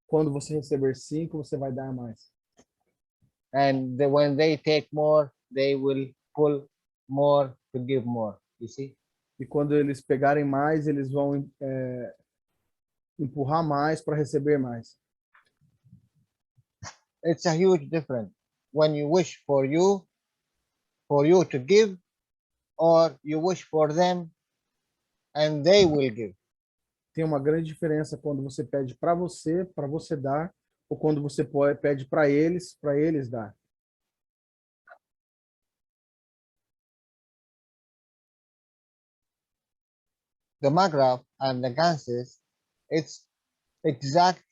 Quando você receber 5, você vai dar mais. And when they take more, they will pull more to give more. You see? E quando eles pegarem mais, eles vão empurrar mais para receber mais. It's a huge difference when you wish for you to give, or you wish for them and they will give. Tem uma grande diferença quando você pede para você dar, ou quando você pede para eles dar. The Maghreb and the Ganses, it's exact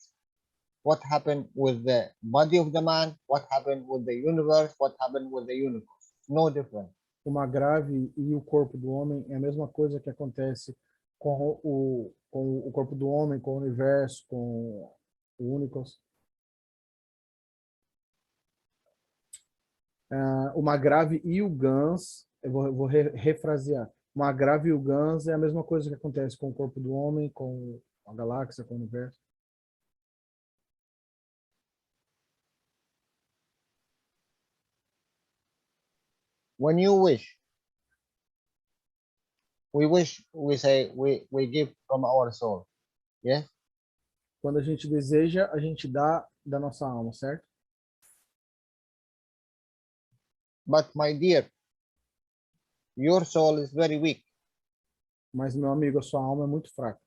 what happened with the body of the man, what happened with the universe, what happened with the universe. No different. O Magrave e o corpo do homem é a mesma coisa que acontece com o corpo do homem, com o universo, com o Unicos. O Magrave e o Gans, eu vou refrasear. O Magrave e o Gans é a mesma coisa que acontece com o corpo do homem, com a galáxia, com o universo. When you wish, we say we give from our soul. Yes? Quando a gente deseja, a gente dá da nossa alma, certo? But my dear, your soul is very weak Mas, meu amigo, a sua alma é muito fraca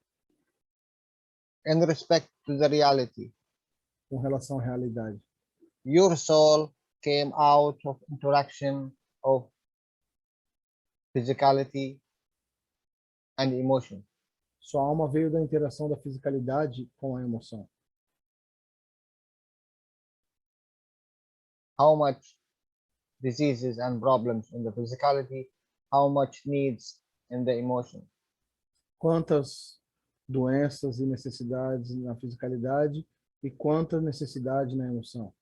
in respect to the reality. com relação à realidade. Your soul came out of interaction of physicality and emotion. Sua alma veio da interação da fisicalidade com a emoção. How much diseases and problems in the physicality, how much needs in the emotion. Quantas doenças e necessidades na fisicalidade e quanta necessidade na emoção.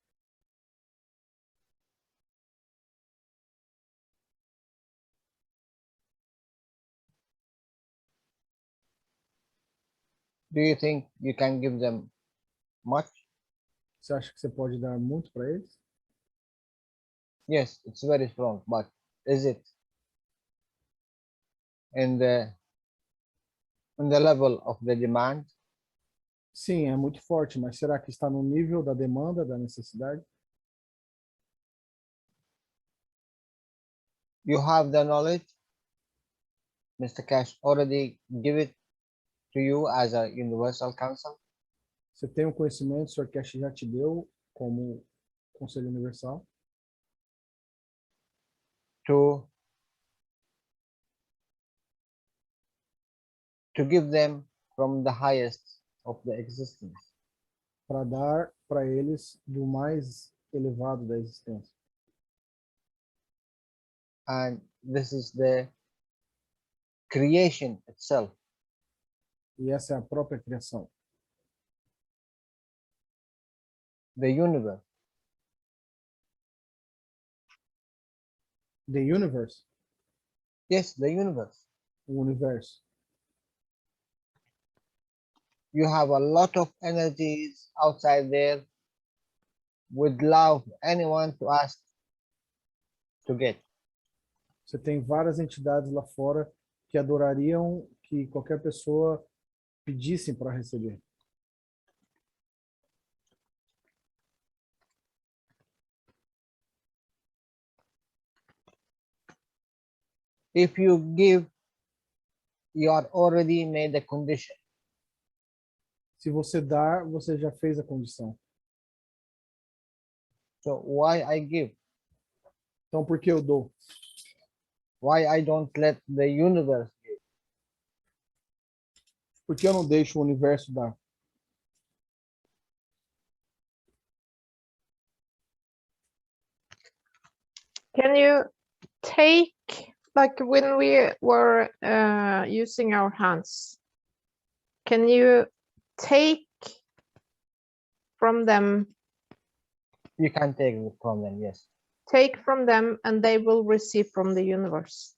Do you think you can give them much? Você acha que você pode dar muito para eles? Yes, it's very strong, but is it in the level of the demand? Sim, é muito forte, mas será que está no nível da demanda, da necessidade? You have the knowledge. Mr. Cash already give it to you as a universal counsel. Você tem o conhecimento, o Sr. Cash já te deu como Conselho Universal, To give them from the highest of the existence. para dar para eles do mais elevado da existência. And this is the creation itself. E essa é a própria criação. The universe. The universe, Yes, the universe. o universo. You have a lot of energies outside there, would love anyone to ask to get. Você tem várias entidades lá fora que adorariam que qualquer pessoa pedisse para receber. If you give, you are already made a condition. Se você dar, você já fez a condição. So why I give? Então por que eu dou? Why I don't let the universe give? Por que eu não deixo o universo dar? Can you take, like when we were using our hands, can you take from them, You can take it from them, yes. take from them, and they will receive from the universe?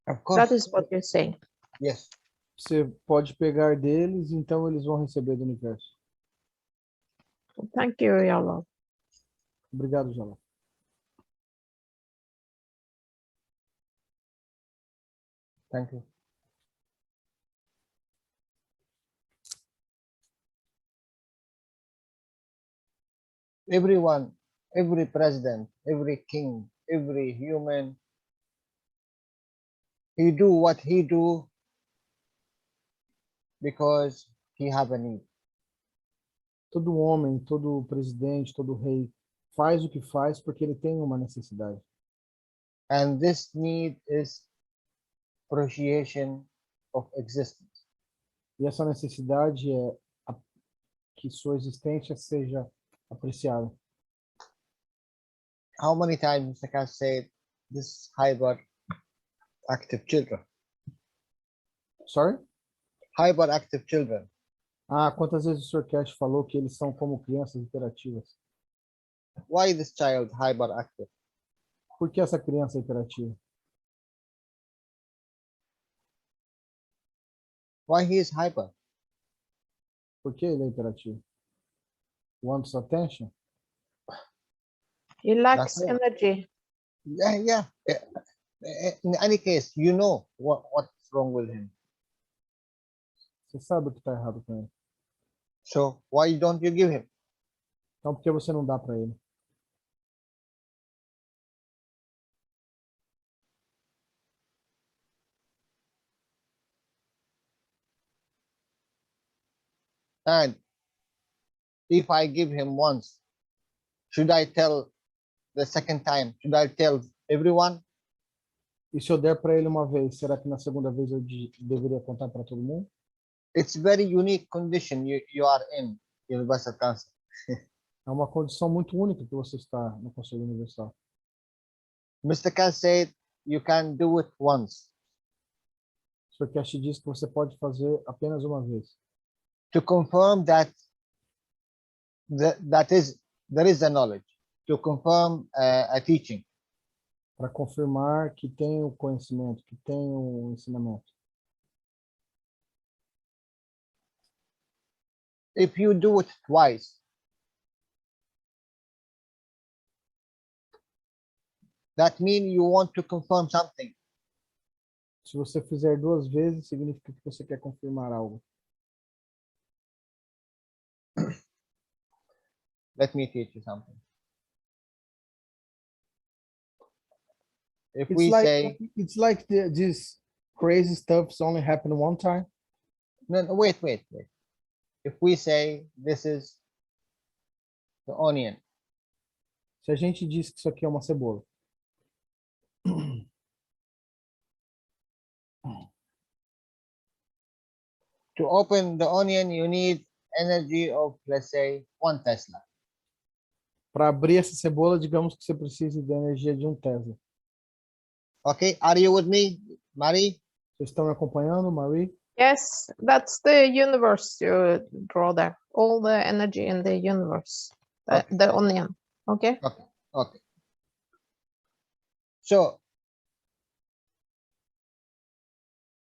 Of course. That is what you're saying. Yes. Você pode pegar deles, então eles vão receber do universo. Thank you, Jalal. Obrigado, Jalal. Thank you. Everyone, every president, every king, every human, he do what he do because he have a need. Todo homem, todo presidente, todo rei faz o que faz porque ele tem uma necessidade. And this need is appreciation of existence. E essa necessidade é que sua existência seja apreciada. How many times Mr. Kass said this hyperactive children? Sorry? Hyperactive children. Ah, quantas vezes o Sr. Cash falou que eles são como crianças hiperativas? Why this child hyperactive? Por que essa criança é hiperativa? Why he is hyper? Por que ele é hiperativo? Wants attention? He lacks That's it. energy. Yeah. In any case, you know what's wrong with him. Você sabe o que está errado com ele. So why don't you give him? Então por que você não dá para ele? And if I give him once, should I tell the second time? Should I tell everyone? E se eu der para ele uma vez, será que na segunda vez eu deveria contar para todo mundo? It's very unique condition you are in Universal Council. É uma condição muito única que você está no Conselho Universal. Mr. Cass said you can do it once. O Sr. Cash diz que você pode fazer apenas uma vez. To confirm that there is a knowledge. To confirm a teaching. Para confirmar que tem o conhecimento, que tem o ensinamento. If you do it twice, that means you want to confirm something. Se você fizer duas vezes, significa que você quer confirmar algo. Let me teach you something. If we say, it's like this crazy stuff's only happen one time. no, wait. If we say this is the onion, Se a gente diz que isso aqui é uma cebola, to open the onion, you need energy of, let's say, 1 Tesla. para abrir essa cebola, digamos que você precise da energia de um Tesla. Okay, are you with me, Marie? Vocês estão me acompanhando, Marie? Yes, that's the universe you draw there. All the energy in the universe. Okay. The onion. Okay. Okay. So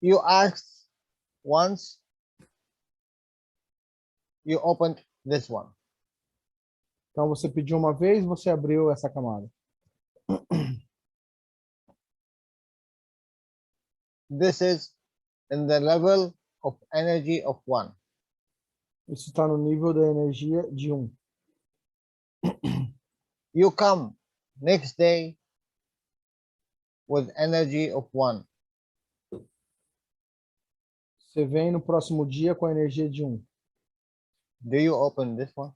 you asked once, you opened this one. Então você pediu uma vez, você abriu essa camada. This is in the level of energy of 1. Isso está no nível da energia de 1. You come next day with energy of 1. Você vem no próximo dia com a energia de 1. Do you open this one?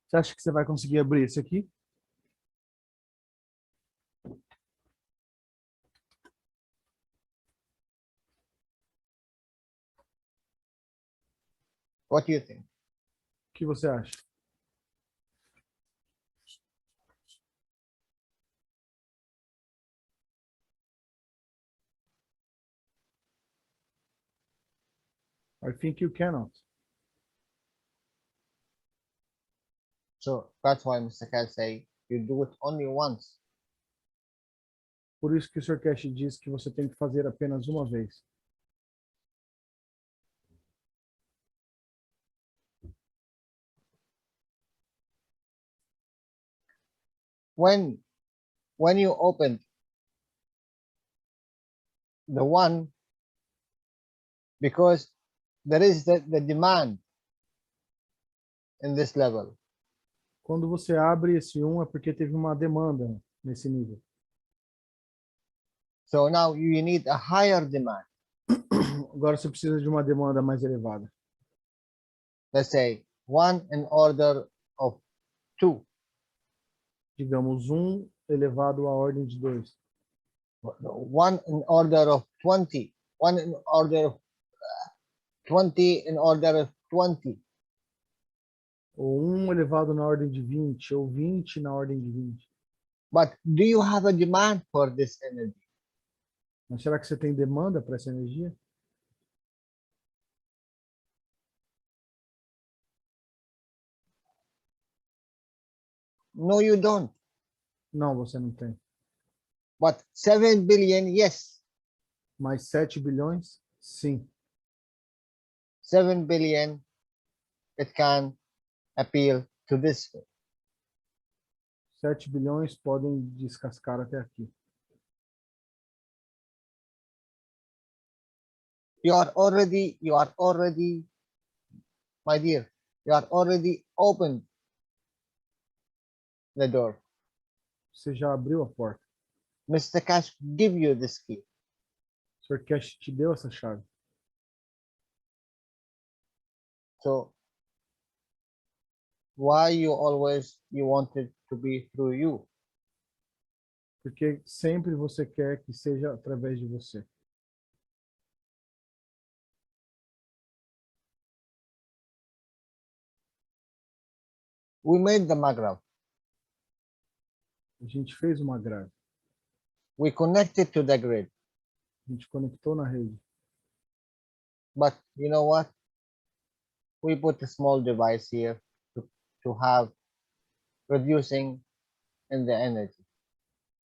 Você acha que você vai conseguir abrir esse aqui? What do you think? O que você acha? I think you cannot. So that's why Mr. Cash say you do it only once. Por isso que o Sr. Cash diz que você tem que fazer apenas uma vez. When you open the one, because there is the demand in this level. Quando você abre esse é porque teve uma demanda nesse nível. So now you need a higher demand. Agora você precisa de uma demanda mais elevada. Let's say 1 in order of 2. Digamos, elevado à ordem de 2. 1 in order of 20. 1 in order of 20 in order of 20. Ou elevado na ordem de 20, ou 20 na ordem de 20. But do you have a demand for this energy? Mas será que você tem demanda para essa energia? No, you don't. Não, você não tem. But 7 billion, yes. Mas 7 bilhões? Sim. 7 billion, it can appeal to this. 7 bilhões podem descascar até aqui. You are already, my dear, you are already opened the door. Você já abriu a porta. Mr. Cash give you this key. O Sr. Cash te deu essa chave. So why you wanted to be through you? Porque sempre você quer que seja através de você. We made the magrav. A gente fez uma grade. We connected to the grid. A gente conectou na rede. But you know what? We put a small device here to have reducing in the energy.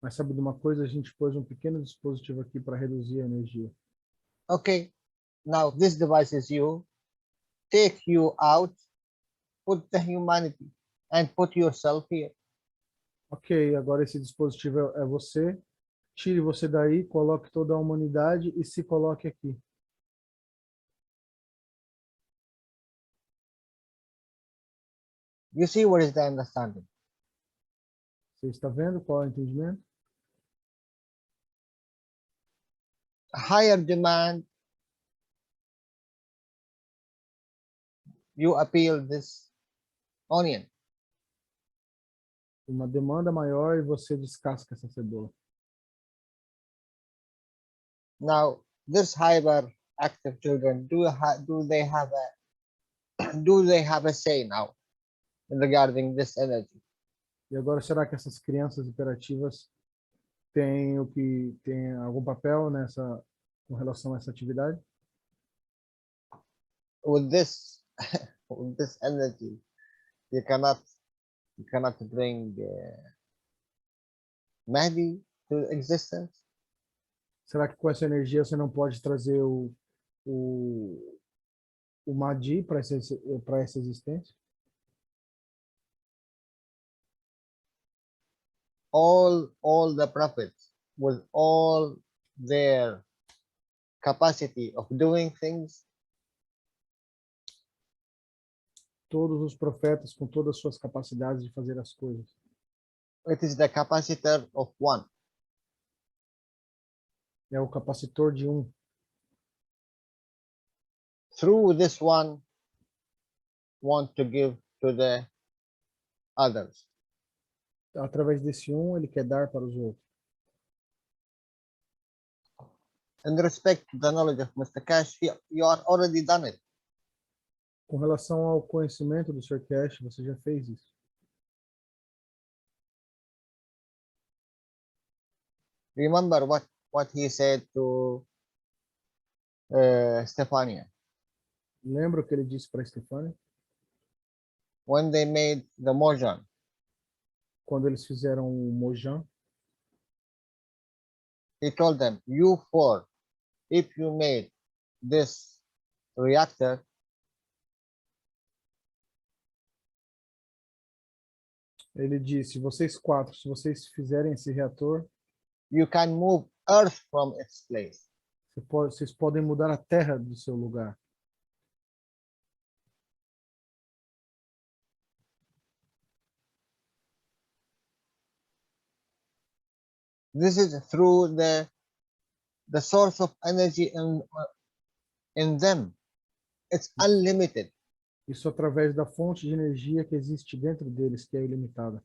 Mas sabe de uma coisa? A gente pôs um pequeno dispositivo aqui para reduzir a energia. Okay, now this device is you. Take you out, put the humanity, and put yourself here. Ok, agora esse dispositivo é você. Tire você daí, coloque toda a humanidade e se coloque aqui. You see what is the understanding? Você está vendo qual é o entendimento? A higher demand, you appeal this onion. Uma demanda maior e você descasca essa cebola. Now, this hyperactive children, do they have a say now regarding this energy? E agora, será que essas crianças hiperativas têm algum papel com relação a essa atividade? With this, with this energy, you cannot bring Mahdi to existence. Será que com essa energia você não pode trazer o Mahdi para essa existência? All the prophets, with all their capacity of doing things, Todos os profetas com todas as suas capacidades de fazer as coisas. it is the capacitor of one. É o capacitor de um. Through this one, want to give to the others. Através desse ele quer dar para os outros. In respect to the knowledge of Mr. Cash, you are already done it. Com relação ao conhecimento do Sr. Cash, você já fez isso? Remember what he said to Stefania Lembra o que ele disse para Stefania? when they made the Mojan. Quando eles fizeram o Mojang, He told them, you four, if you made this reactor, ele disse, vocês quatro, se vocês fizerem esse reator, you can move Earth from its place. vocês podem mudar a Terra do seu lugar. This is through the source of energy in them. It's unlimited. Isso através da fonte de energia que existe dentro deles, que é ilimitada.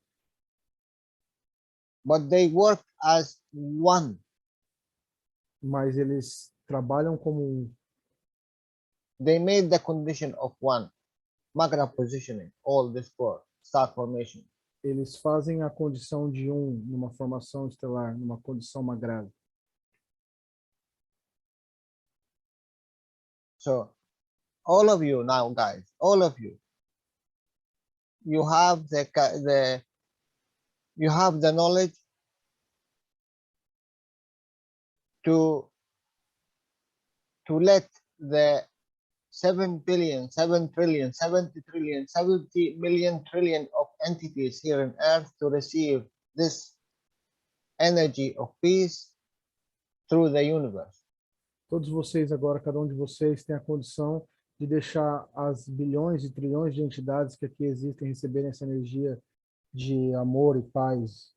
But they work as one. Mas eles trabalham como um. They made the condition of one. Magna positioning, all this for star formation. Eles fazem a condição de um numa formação estelar, numa condição magrada. So, all of you now, guys, all of you, you have the knowledge to let the 7 billion, 7 trillion, 70 trillion, 70 million trillion of entities here on Earth to receive this energy of peace through the universe. Todos vocês agora, cada um de vocês tem a condição de deixar as bilhões e trilhões de entidades que aqui existem receberem essa energia de amor e paz.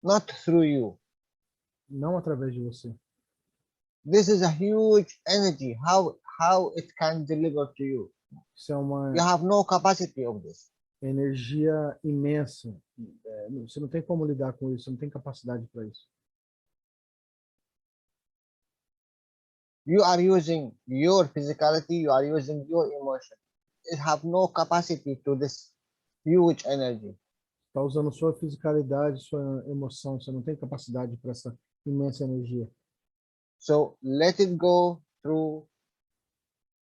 Not through you. Não através de você. This is a huge energy. How it can deliver to you? Isso é uma You have no capacity of this. energia imensa. Você não tem como lidar com isso, você não tem capacidade para isso. You are using your physicality, you are using your emotion. You have no capacity to this huge energy. Está usando sua fisicalidade, sua emoção, você não tem capacidade para essa imensa energia. So let it go through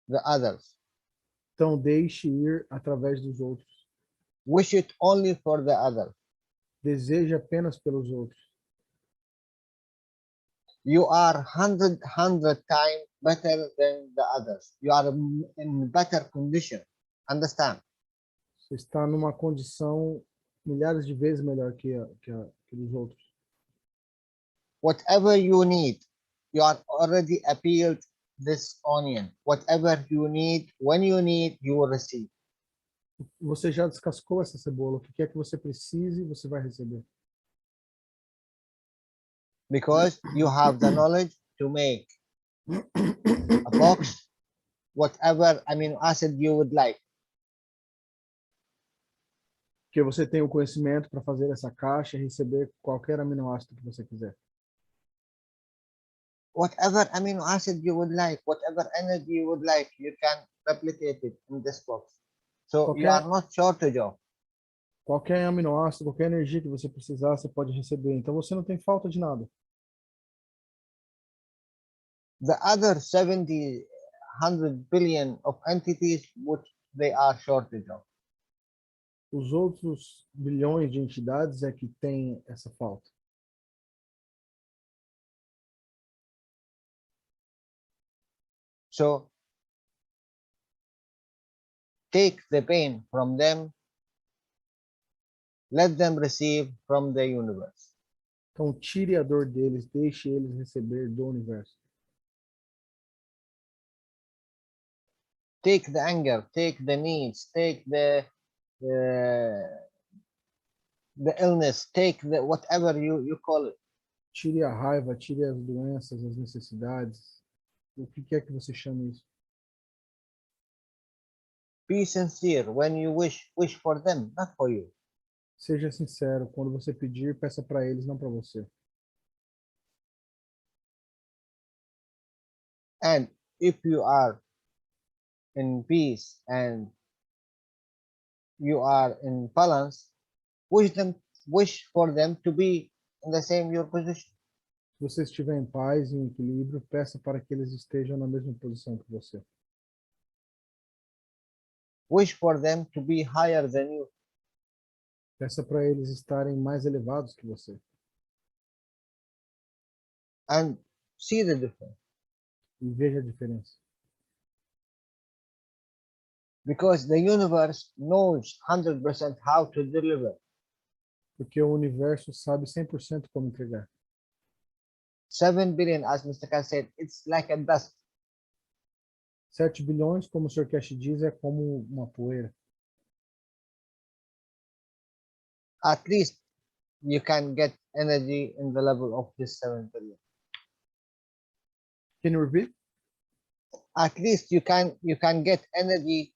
the others. Então deixe ir através dos outros. Wish it only for the others. Deseje apenas pelos outros. You are 100 times better than the others. You are in better condition. Understand? Você está numa condição milhares de vezes melhor que os outros. Whatever you need, you are already appealed this onion. Whatever you need, when you need, you will receive. Você já descascou essa cebola. O que quer que você precise, você vai receber. Because you have the knowledge to make a box, whatever amino acid you would like. Porque você tem o conhecimento para fazer essa caixa e receber qualquer aminoácido que você quiser. Whatever amino acid you would like, whatever energy you would like, you can replicate it in this box. So you are not shortage of. Qualquer aminoácido, qualquer energia que você precisar, você pode receber. Então você não tem falta de nada. The other 70, 100 billion of entities, which they are shortage of. Os outros bilhões de entidades é que têm essa falta. So take the pain from them, let them receive from the universe. Então tire a dor deles, deixe eles receber do universo. Take the anger, take the needs, take the illness, take the whatever you call it. Tire a raiva, tire as doenças, as necessidades. O que quer que você chame isso? Be sincere when you wish for them, not for you. Seja sincero. Quando você pedir, peça para eles, não para você. And if you are in peace and you are in balance, wish for them to be in the same your position. Se você estiver em paz e em equilíbrio, peça para que eles estejam na mesma posição que você. Wish for them to be higher than you. Peça para eles estarem mais elevados que você. And see the difference. E veja a diferença. Because the universe knows 100% how to deliver. Porque o universo sabe 100% como entregar. 7 billion, as Mr. Khan said, it's like a dust. 7 bilhões, como o Sr. Cash diz, é como uma poeira. At least you can get energy in the level of this 7 billion. Can you repeat? At least you can get energy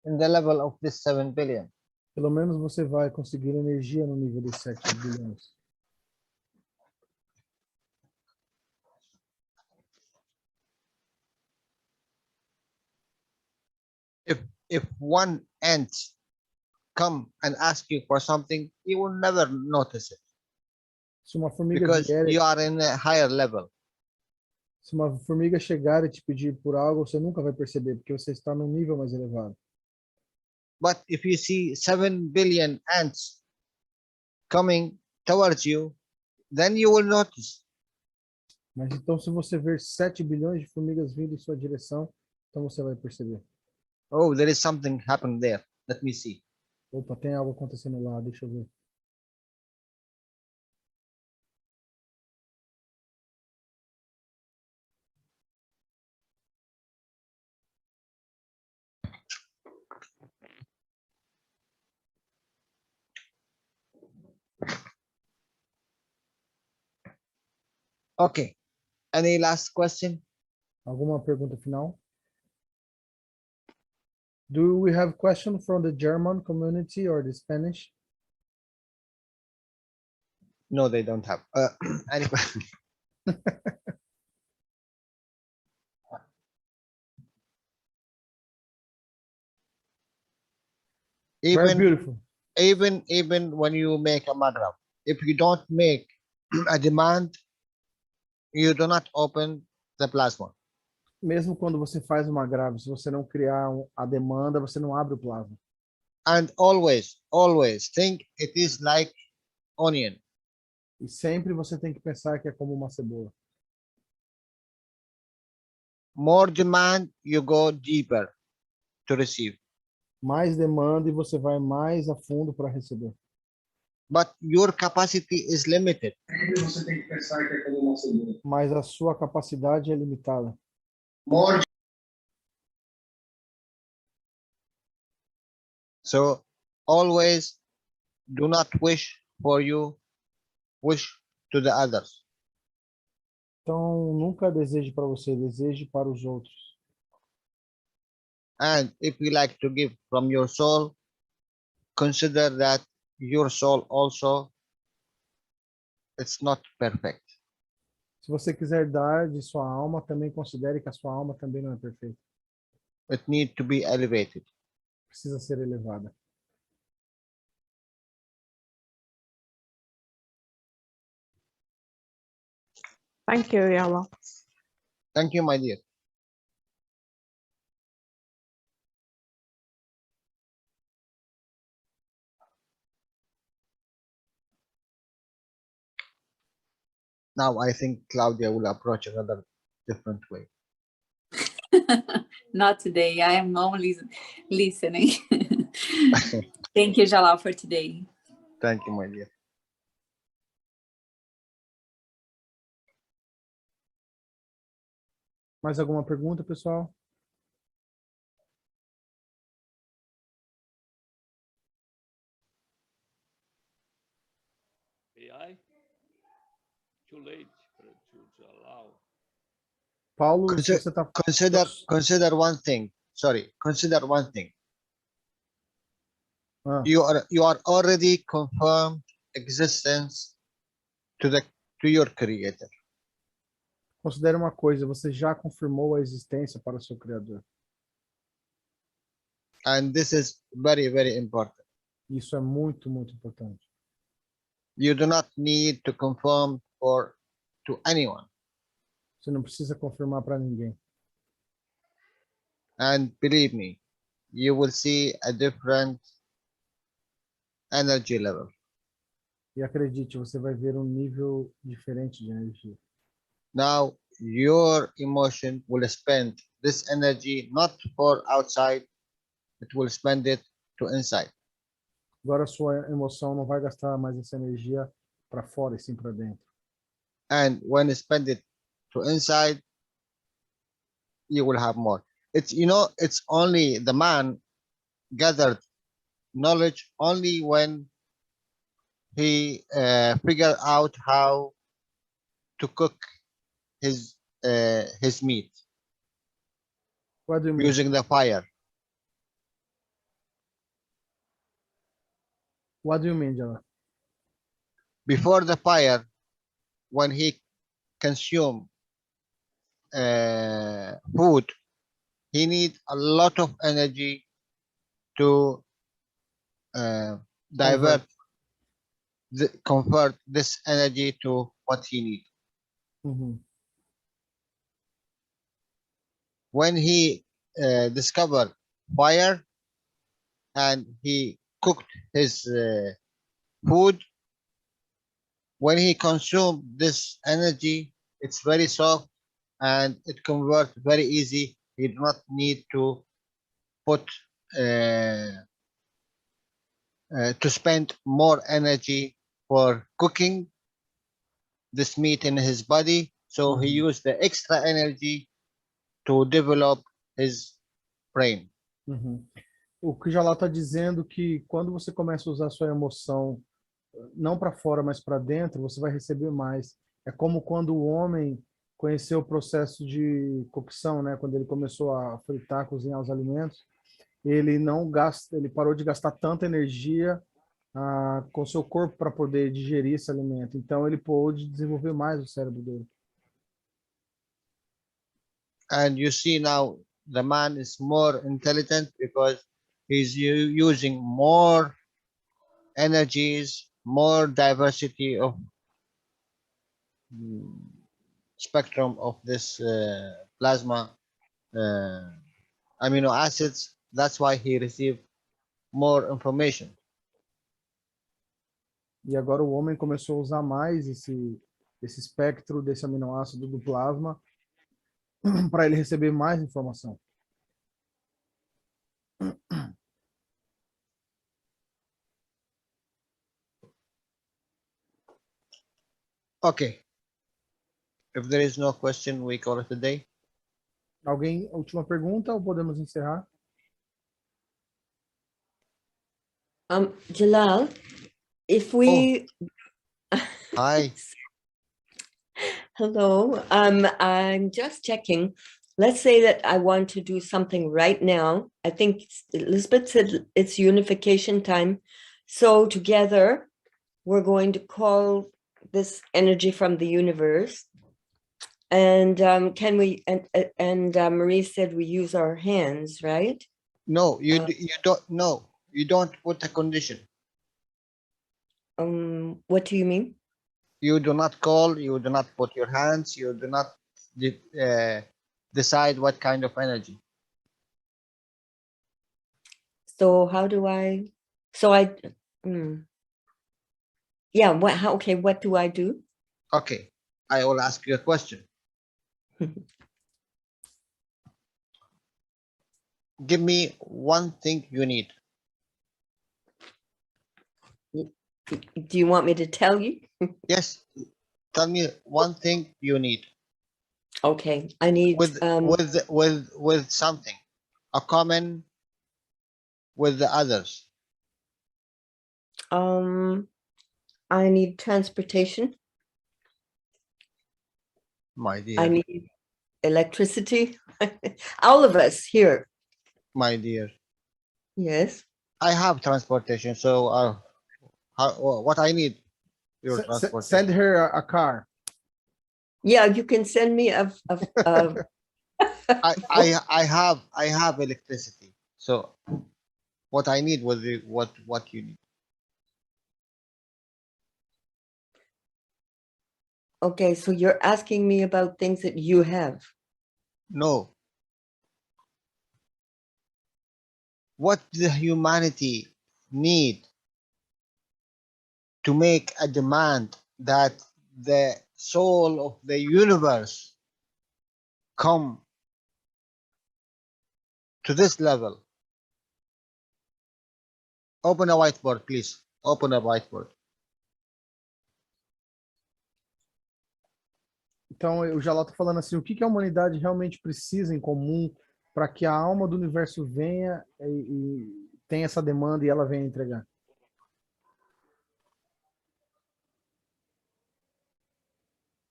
in the level of this 7 billion. Pelo menos você vai conseguir energia no nível dos 7 bilhões. If one ant come and ask you for something, you will never notice it Se uma formiga because vier, you are in a higher level. se uma formiga chegar e te pedir por algo, você nunca vai perceber, porque você está num nível mais elevado. But if you see 7 billion ants coming towards you, then you will notice. Mas então, se você ver 7 bilhões de formigas vindo em sua direção, então você vai perceber. Oh, there is something happened there. Let me see. Opa, tem algo acontecendo lá, deixa eu ver. Okay. Any last question? Alguma pergunta final? Do we have question from the German community or the Spanish? No, they don't have. Any question? Very beautiful. even when you make a madram, if you don't make a demand, you do not open the plasma. Mesmo quando você faz uma grave, se você não criar a demanda, você não abre o plasma. And always think it is like onion. E sempre você tem que pensar que é como uma cebola. More demand, you go deeper to receive. Mais demanda e você vai mais a fundo para receber. But your capacity is limited. Você tem que pensar que é como uma cebola. Mas a sua capacidade é limitada. More. So always do not wish for you, wish to the others. Então, nunca deseje para você, deseje para os outros. And if you like to give from your soul, consider that your soul also, it's not perfect. Se você quiser dar de sua alma, também considere que a sua alma também não é perfeita. It needs to be elevated. Precisa ser elevada. Thank you, Jalal. Thank you, my dear. Now I think Claudia will approach another different way. Not today. I am only listening. Thank you, Jalal, for today. Thank you, my dear. Mais alguma pergunta, pessoal? AI? Too late to allow. Paulo, se Consider, você tá... consider one thing. Sorry, consider one thing. Ah, You are already confirmed existence to your creator. Considere uma coisa, você já confirmou a existência para o seu Criador. And this is very, very important. Isso é muito, muito importante. You do not need to confirm to anyone. Você não precisa confirmar para ninguém. And believe me, you will see a different energy level. E acredite, você vai ver um nível diferente de energia. Now, your emotion will spend this energy not for outside, it will spend it to inside. Agora a sua emoção não vai gastar mais essa energia para fora e sim para dentro. And when you spend it to inside, you will have more. It's only the man gathered knowledge only when he figured out how to cook his meat What do you mean? using the fire. What do you mean, Jalal? Before the fire, when he consumed food, he needs a lot of energy to convert this energy to what he needs. Uhum. When he discovered fire and he cooked his food, when he consumed this energy, it's very soft and it converts very easy. He do not need to put to spend more energy for cooking this meat in his body. So he used the extra energy to develop his brain. Uhum. O que o Jalal está dizendo que quando você começa a usar sua emoção não para fora, mas para dentro, você vai receber mais. É como quando o homem conheceu o processo de cocção, né? Quando ele começou a fritar, cozinhar os alimentos, ele não gasta, ele parou de gastar tanta energia com seu corpo para poder digerir esse alimento. Então ele pôde desenvolver mais o cérebro dele. And you see now the man is more intelligent because he's using more energies, more diversity of spectrum of this plasma amino acids. That's why he received more information. E agora o homem começou a usar mais esse espectro desse aminoácido do plasma para ele receber mais informação. Okay. If there is no question, we call it a day. Alguém, última pergunta ou podemos encerrar? Jalal, if we... Hi. Hello, I'm just checking. Let's say that I want to do something right now. I think Elizabeth said it's unification time. So together, we're going to call this energy from the universe. And can we, and Marie said we use our hands, right? No, you don't. No, you don't put a condition. What do you mean? You do not call. You do not put your hands. You do not decide what kind of energy. So how do I? So I. Yeah. What? How? Okay. What do I do? Okay, I will ask you a question. Give me one thing you need. Do you want me to tell you? Yes, tell me one thing you need. Okay, I need with something, a common with the others. I need transportation. My dear. I need electricity. All of us here. My dear. Yes. I have transportation, so what I need? Your transportation. Send her a car. Yeah, you can send me a I have electricity. So what I need was what you need. Okay, so you're asking me about things that you have. No. What the humanity need to make a demand that the soul of the universe come to this level. Open a whiteboard, please. Open a whiteboard. Então, o Jalal está falando assim, o que a humanidade realmente precisa em comum para que a alma do universo venha e tenha essa demanda e ela venha entregar?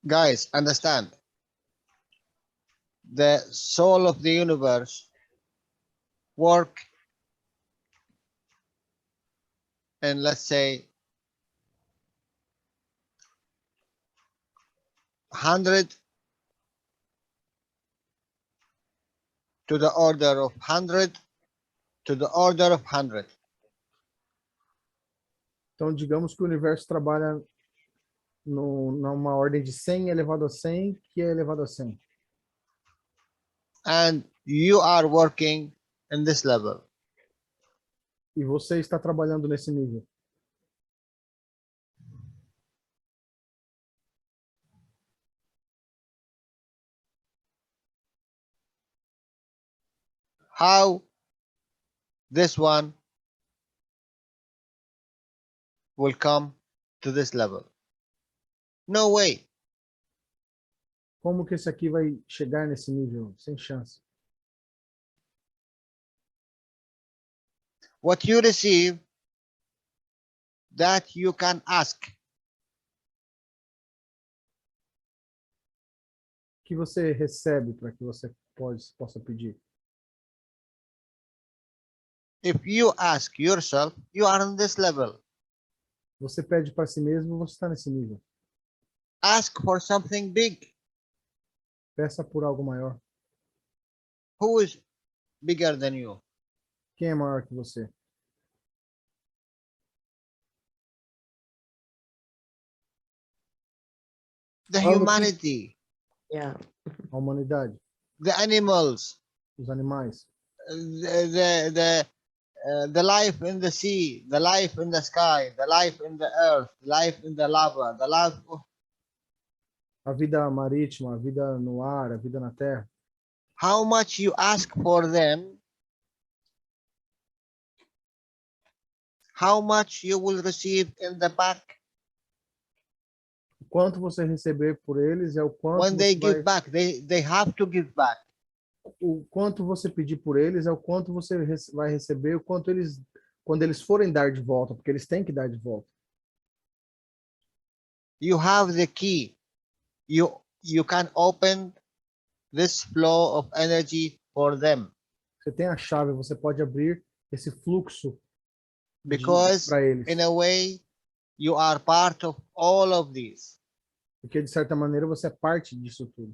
Guys, understand. The soul of the universe work in, let's say, 100 to the order of 100 to the order of 100. Então, digamos que o universo trabalha numa ordem de 100 elevado a 100, que é elevado a 100. And you are working in this level. E você está trabalhando nesse nível. How this one will come to this level? No way. Como que esse aqui vai chegar nesse nível? Sem chance. What you receive, that you can ask. O que você recebe para que você possa pedir? If you ask yourself, you are on this level. Você pede para si mesmo, você está nesse nível. Ask for something big. Peça por algo maior. Who is bigger than you? Quem é maior que você? The All the humanity, Yeah. A humanidade, the animals, os animais, the life in the sea, the life in the sky, the life in the earth, the life in the lava, the life. a vida marítima, a vida no ar, a vida na terra. How much you ask for them, how much you will receive in the back O quanto você receber por eles é o quanto when they você give back. They have to give back. o quanto você pedir por eles é o quanto você vai receber, o quanto eles, quando eles forem dar de volta, porque eles têm que dar de volta. You have the key. You can open this flow of energy for them Você tem a chave, você pode abrir esse fluxo because para eles. in a way you are part of all of these. Porque de certa maneira você é parte disso tudo.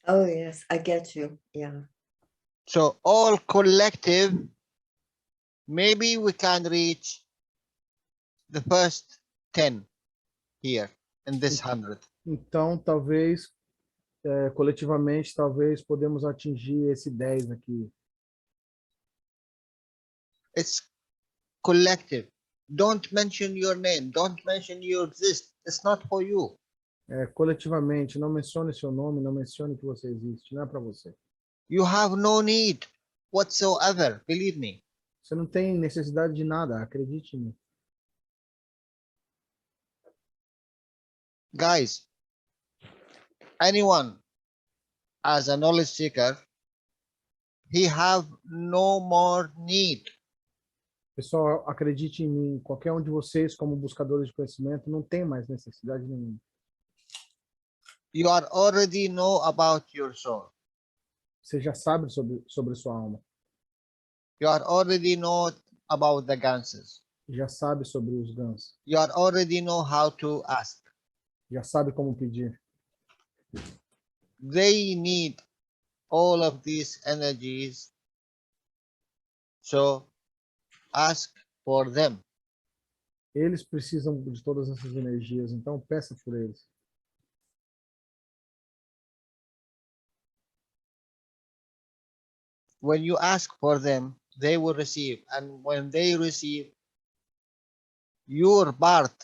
Oh, yes, I get you. Yeah. So all collective, maybe we can reach the first 10 here in this 100. Então, talvez, coletivamente, talvez podemos atingir esse 10 aqui. It's collective. Don't mention your name. Don't mention you exist. It's not for you. Coletivamente, não mencione seu nome, não mencione que você existe, não é para você. You have no need whatsoever, believe me. Você não tem necessidade de nada, acredite em mim. Guys, anyone as a knowledge seeker, he have no more need. Pessoal, acredite em mim, qualquer um de vocês, como buscadores de conhecimento, não tem mais necessidade nenhuma. You are already know about your soul. Você já sabe sobre sua alma. You are already know about the ganses. Já sabe sobre os gansos. You are already know how to ask. Já sabe como pedir. They need all of these energies. So ask for them. Eles precisam de todas essas energias, então peça por eles. When you ask for them, they will receive. And when they receive, your part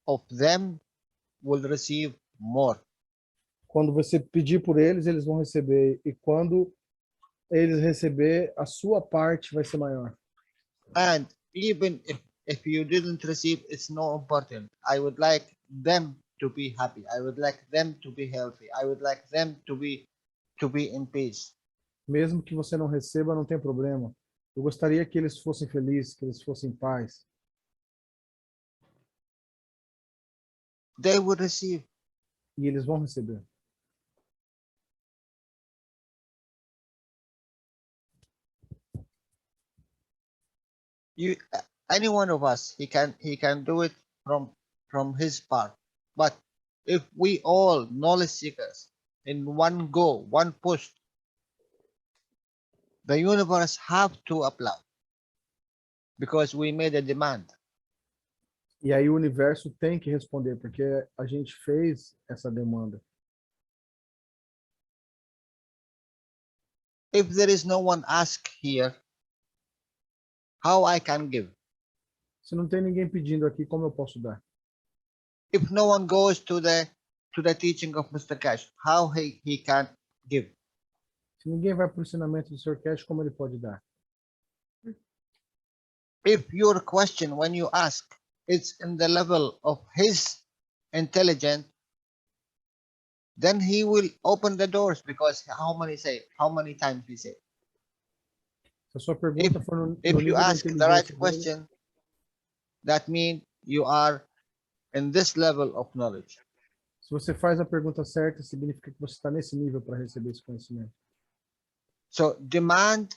of them will receive more. Quando você pedir por eles, eles vão receber. E quando eles receber, a sua parte vai ser maior. And even if you didn't receive, it's no important. I would like them to be happy. I would like them to be healthy. I would like them to be in peace. Mesmo que você não receba, não tem problema. Eu gostaria que eles fossem felizes, que eles fossem em paz. They will receive. E eles vão receber. Any one of us, he can do it from his part. But if we all knowledge seekers in one go, one push, the universe have to applaud because we made a demand. E aí o universo tem que responder, porque a gente fez essa demanda. If there is no one ask here, how I can give? Se não tem ninguém pedindo aqui, como eu posso dar? If no one goes to the teaching of Mr. Cash, how he can give? Se ninguém vai para o ensinamento do Sr. Cash, como ele pode dar? If your question, when you ask, it's in the level of his intelligence, then he will open the doors, because how many times we say? Se a sua pergunta for no If you nível da ask the inteligência right dele, question, that means you are in this level of knowledge. se você faz a pergunta certa, significa que você está nesse nível para receber esse conhecimento. So demand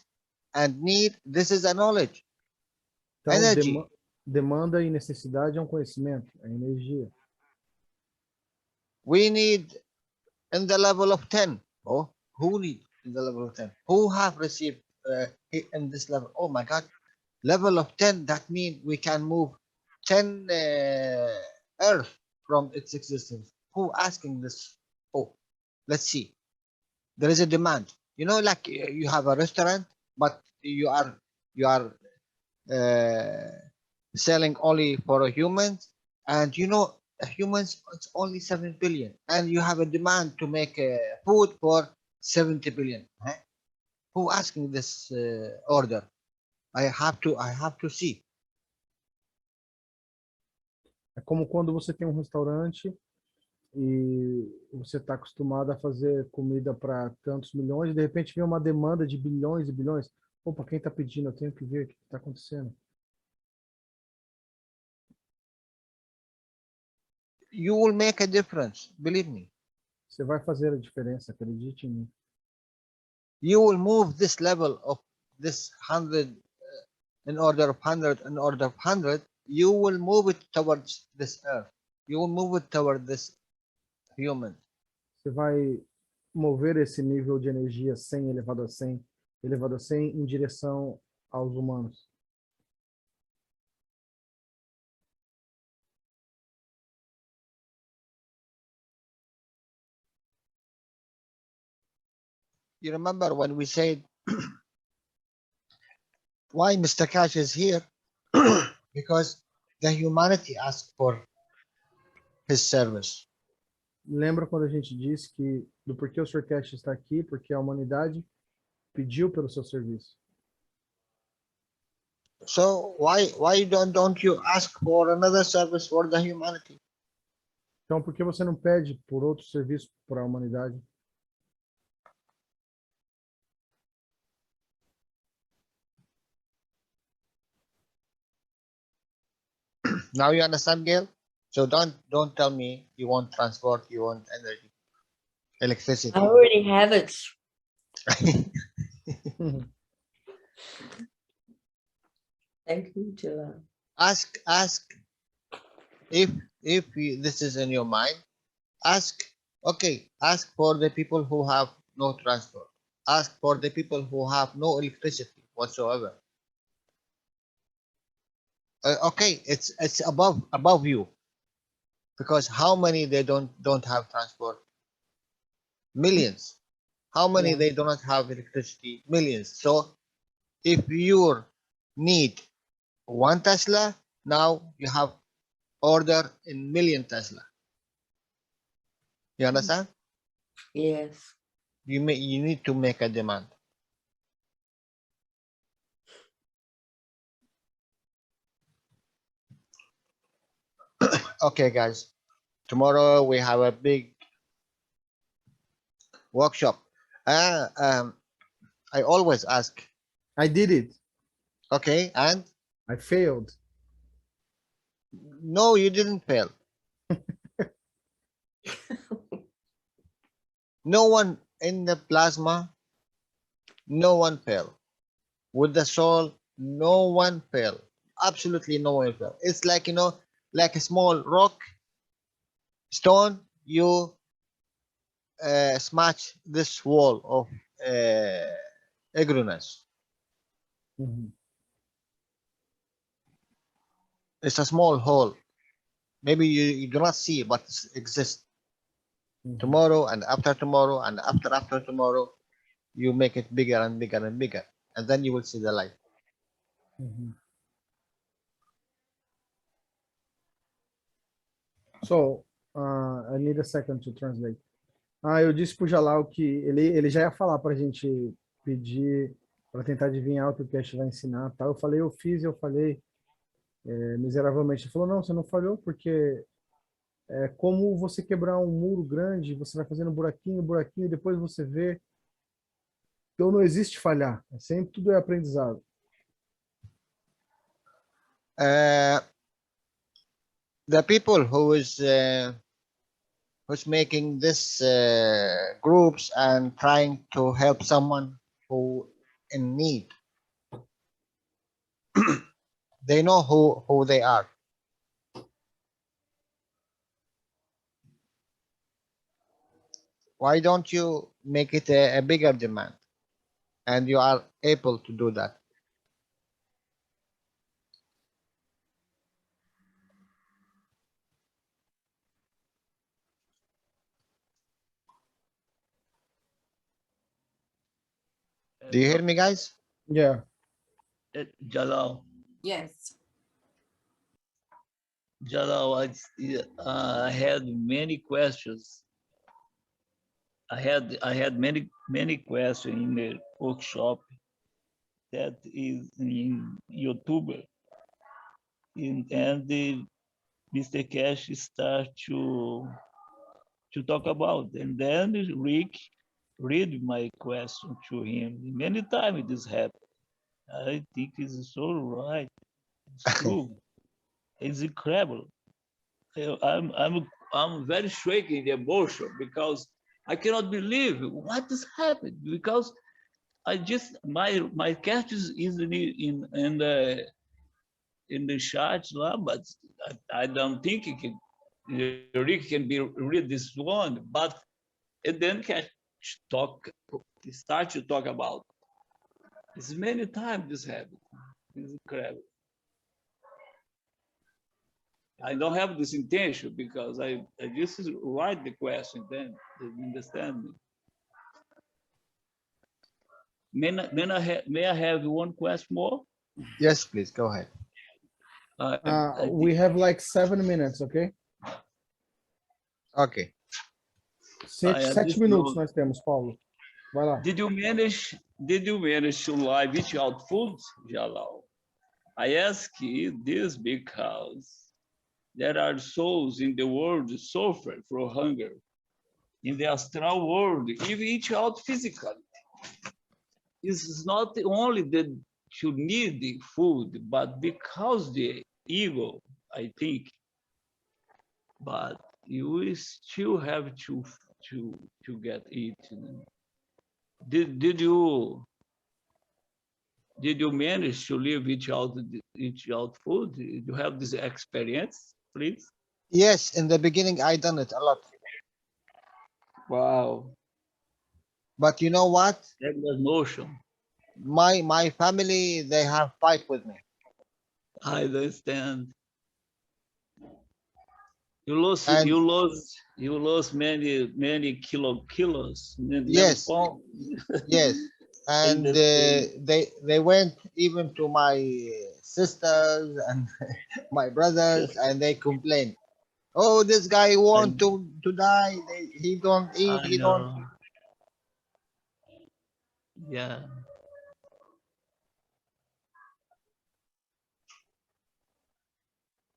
and need, this is a knowledge. Então, Energy. demanda e necessidade é um conhecimento, é energia. We need in the level of 10. Oh, who need in the level of 10? Who have received in this level? Oh my God, level of 10, that means we can move 10 Earth from its existence. Who asking this? Oh, let's see. There is a demand. You know, like you have a restaurant, but you are selling only for humans, and you know humans it's only 7 billion, and you have a demand to make food for 70 billion. Who asking this order? I have to see. É como quando você tem um restaurante e você está acostumado a fazer comida para tantos milhões, e de repente vem uma demanda de bilhões e bilhões. Opa, quem está pedindo? Eu tenho que ver o que está acontecendo. You will make a difference, believe me. Você vai fazer a diferença, acredite em mim. You will move this level of this 100 in order of 100 in order of 100. You will move it towards this earth. You will move it toward this human. Você vai mover esse nível de energia 100 elevado a 100, elevado a 100 em direção aos humanos. You remember when we said why Mr. Cash is here? Because the humanity asked for his service. Lembra quando a gente disse que do porquê o Sr. Cash está aqui? Porque a humanidade pediu pelo seu serviço. So why don't you ask for another service for the humanity? Então, por que você não pede por outro serviço para a humanidade? Now you understand, Gail? So don't tell me you want transport, you want energy, electricity. I already have it. Thank you, Jalal. Ask if this is in your mind. Ask, okay, ask for the people who have no transport. Ask for the people who have no electricity whatsoever. Okay, it's above you, because how many they don't have transport? Millions. How many Yeah. they do not have electricity? Millions. So if you need one Tesla, now you have order in million Tesla. You understand? Yes. You need to make a demand. Okay, guys. Tomorrow we have a big workshop. I always ask. I did it. Okay, and I failed. no, you didn't fail. No one in the plasma, no one failed. With the soul, no one failed. Absolutely no one failed. It's like, like a small rock, stone, you smash this wall of ignorance. Mhm. It's a small hole. Maybe you do not see, but it exists. Mhm. Tomorrow and after tomorrow and after tomorrow, you make it bigger and bigger and bigger, and then you will see the light. Mhm. So, I need a second to translate. Eu disse pro Jalal que ele já ia falar para a gente pedir para tentar adivinhar o que o Cash vai ensinar, tá? Eu falei, eu falei miseravelmente. Ele falou, não, você não falhou porque é como você quebrar um muro grande, você vai fazendo buraquinho, buraquinho, depois você vê. Então não existe falhar, sempre tudo é aprendizado. The people who's making this groups and trying to help someone who in need, they know who they are. Why don't you make it a bigger demand? And you are able to do that. Do you hear me, guys? Yeah. Jalal, Yes. Jalal, I had many questions. I had many questions in the workshop that is in YouTube, and Mr. Cash start to talk about, and then Rick read my question to him. Many times this happened. I think it's so right. It's true. It's incredible. I'm very shaken in the emotion because I cannot believe what has happened, because I just my cat is in the chat lá, but I don't think it can, Rick can be read this one, but and then can start to talk about. It's many times this happened. It's incredible. I don't have this intention because I just write the question, then they understand me. May I have one question more? Yes, please go ahead. We have like 7 minutes, ok? Okay. 7 minutos nós temos, Paulo. Vai lá. Did you manage to live eat out food, Jalal? I ask you this because there are souls in the world suffer from hunger. In the astral world, even eat out physically. It's not only that you need the food, but because the ego, I think. But you still have to get it. Did you manage to live each out food? Do you have this experience, please? Yes, in the beginning I done it a lot. Wow. But you know what? Endless motion. My family, they have fight with me. I understand. You And lost many kilos, many yes, pounds. yes. In And the same. they went even to my sisters and my brothers, and they complained. Oh, this guy I, want to die. He don't eat. I He don't. know. Yeah.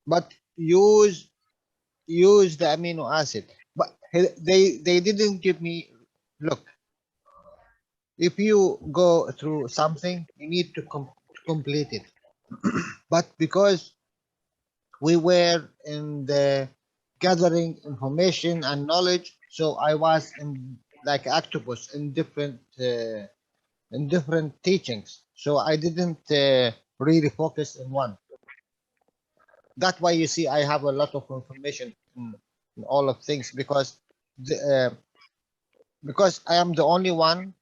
But use the amino acid. But they didn't give me. Look, if you go through something, you need to complete it. But because we were in the gathering information and knowledge, so I was in like octopus in different teachings. So I didn't really focus in one. That's why you see I have a lot of information in all of things, because I am the only one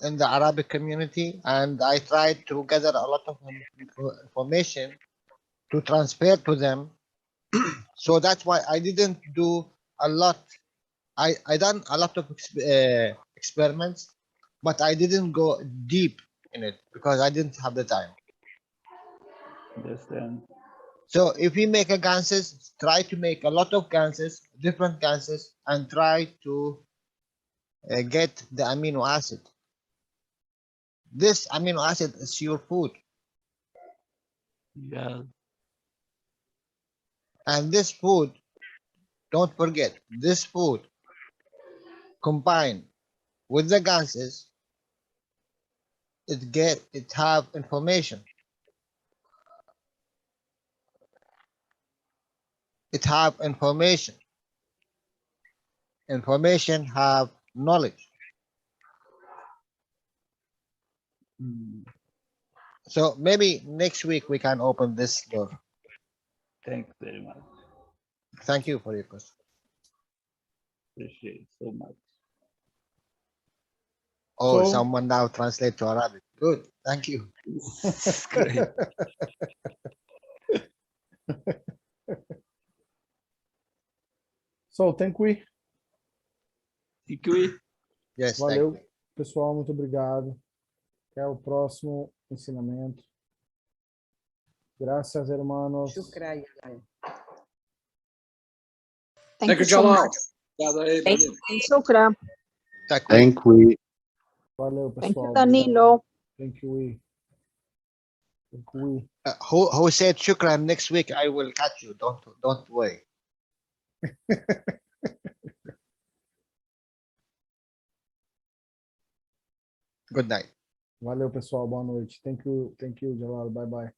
in the Arabic community, and I tried to gather a lot of information to transfer to them. So that's why I didn't do a lot. I done a lot of experiments, but I didn't go deep in it because I didn't have the time. Understand. So if we make a ganses, try to make a lot of ganses, different ganses, and try to get the amino acid. This amino acid is your food, Yeah. and this food, don't forget, this food combined with the ganses, it have information. It have information. Information have knowledge. Mm. So maybe next week we can open this door. Thanks very much. Thank you for your question. Appreciate it so much. Oh, So- someone now translate to Arabic. Good. Thank you. Great. So, thank we. Ikui. Yes, Valeu, thank you. pessoal, muito obrigado. Até o próximo ensinamento. Gracias, hermanos. Thank Thank you, you so Jalal. much. Obrigado aí, Thank Danilo. Shukran. Thank you. Thank we. Valeu, Thank you, pessoal. Danilo. Thank you, we. Thank you, we. Who said shukran? Next week I will catch you. Don't worry. Good night. Valeu, pessoal. Boa noite. Thank you, Jalal. Bye, bye.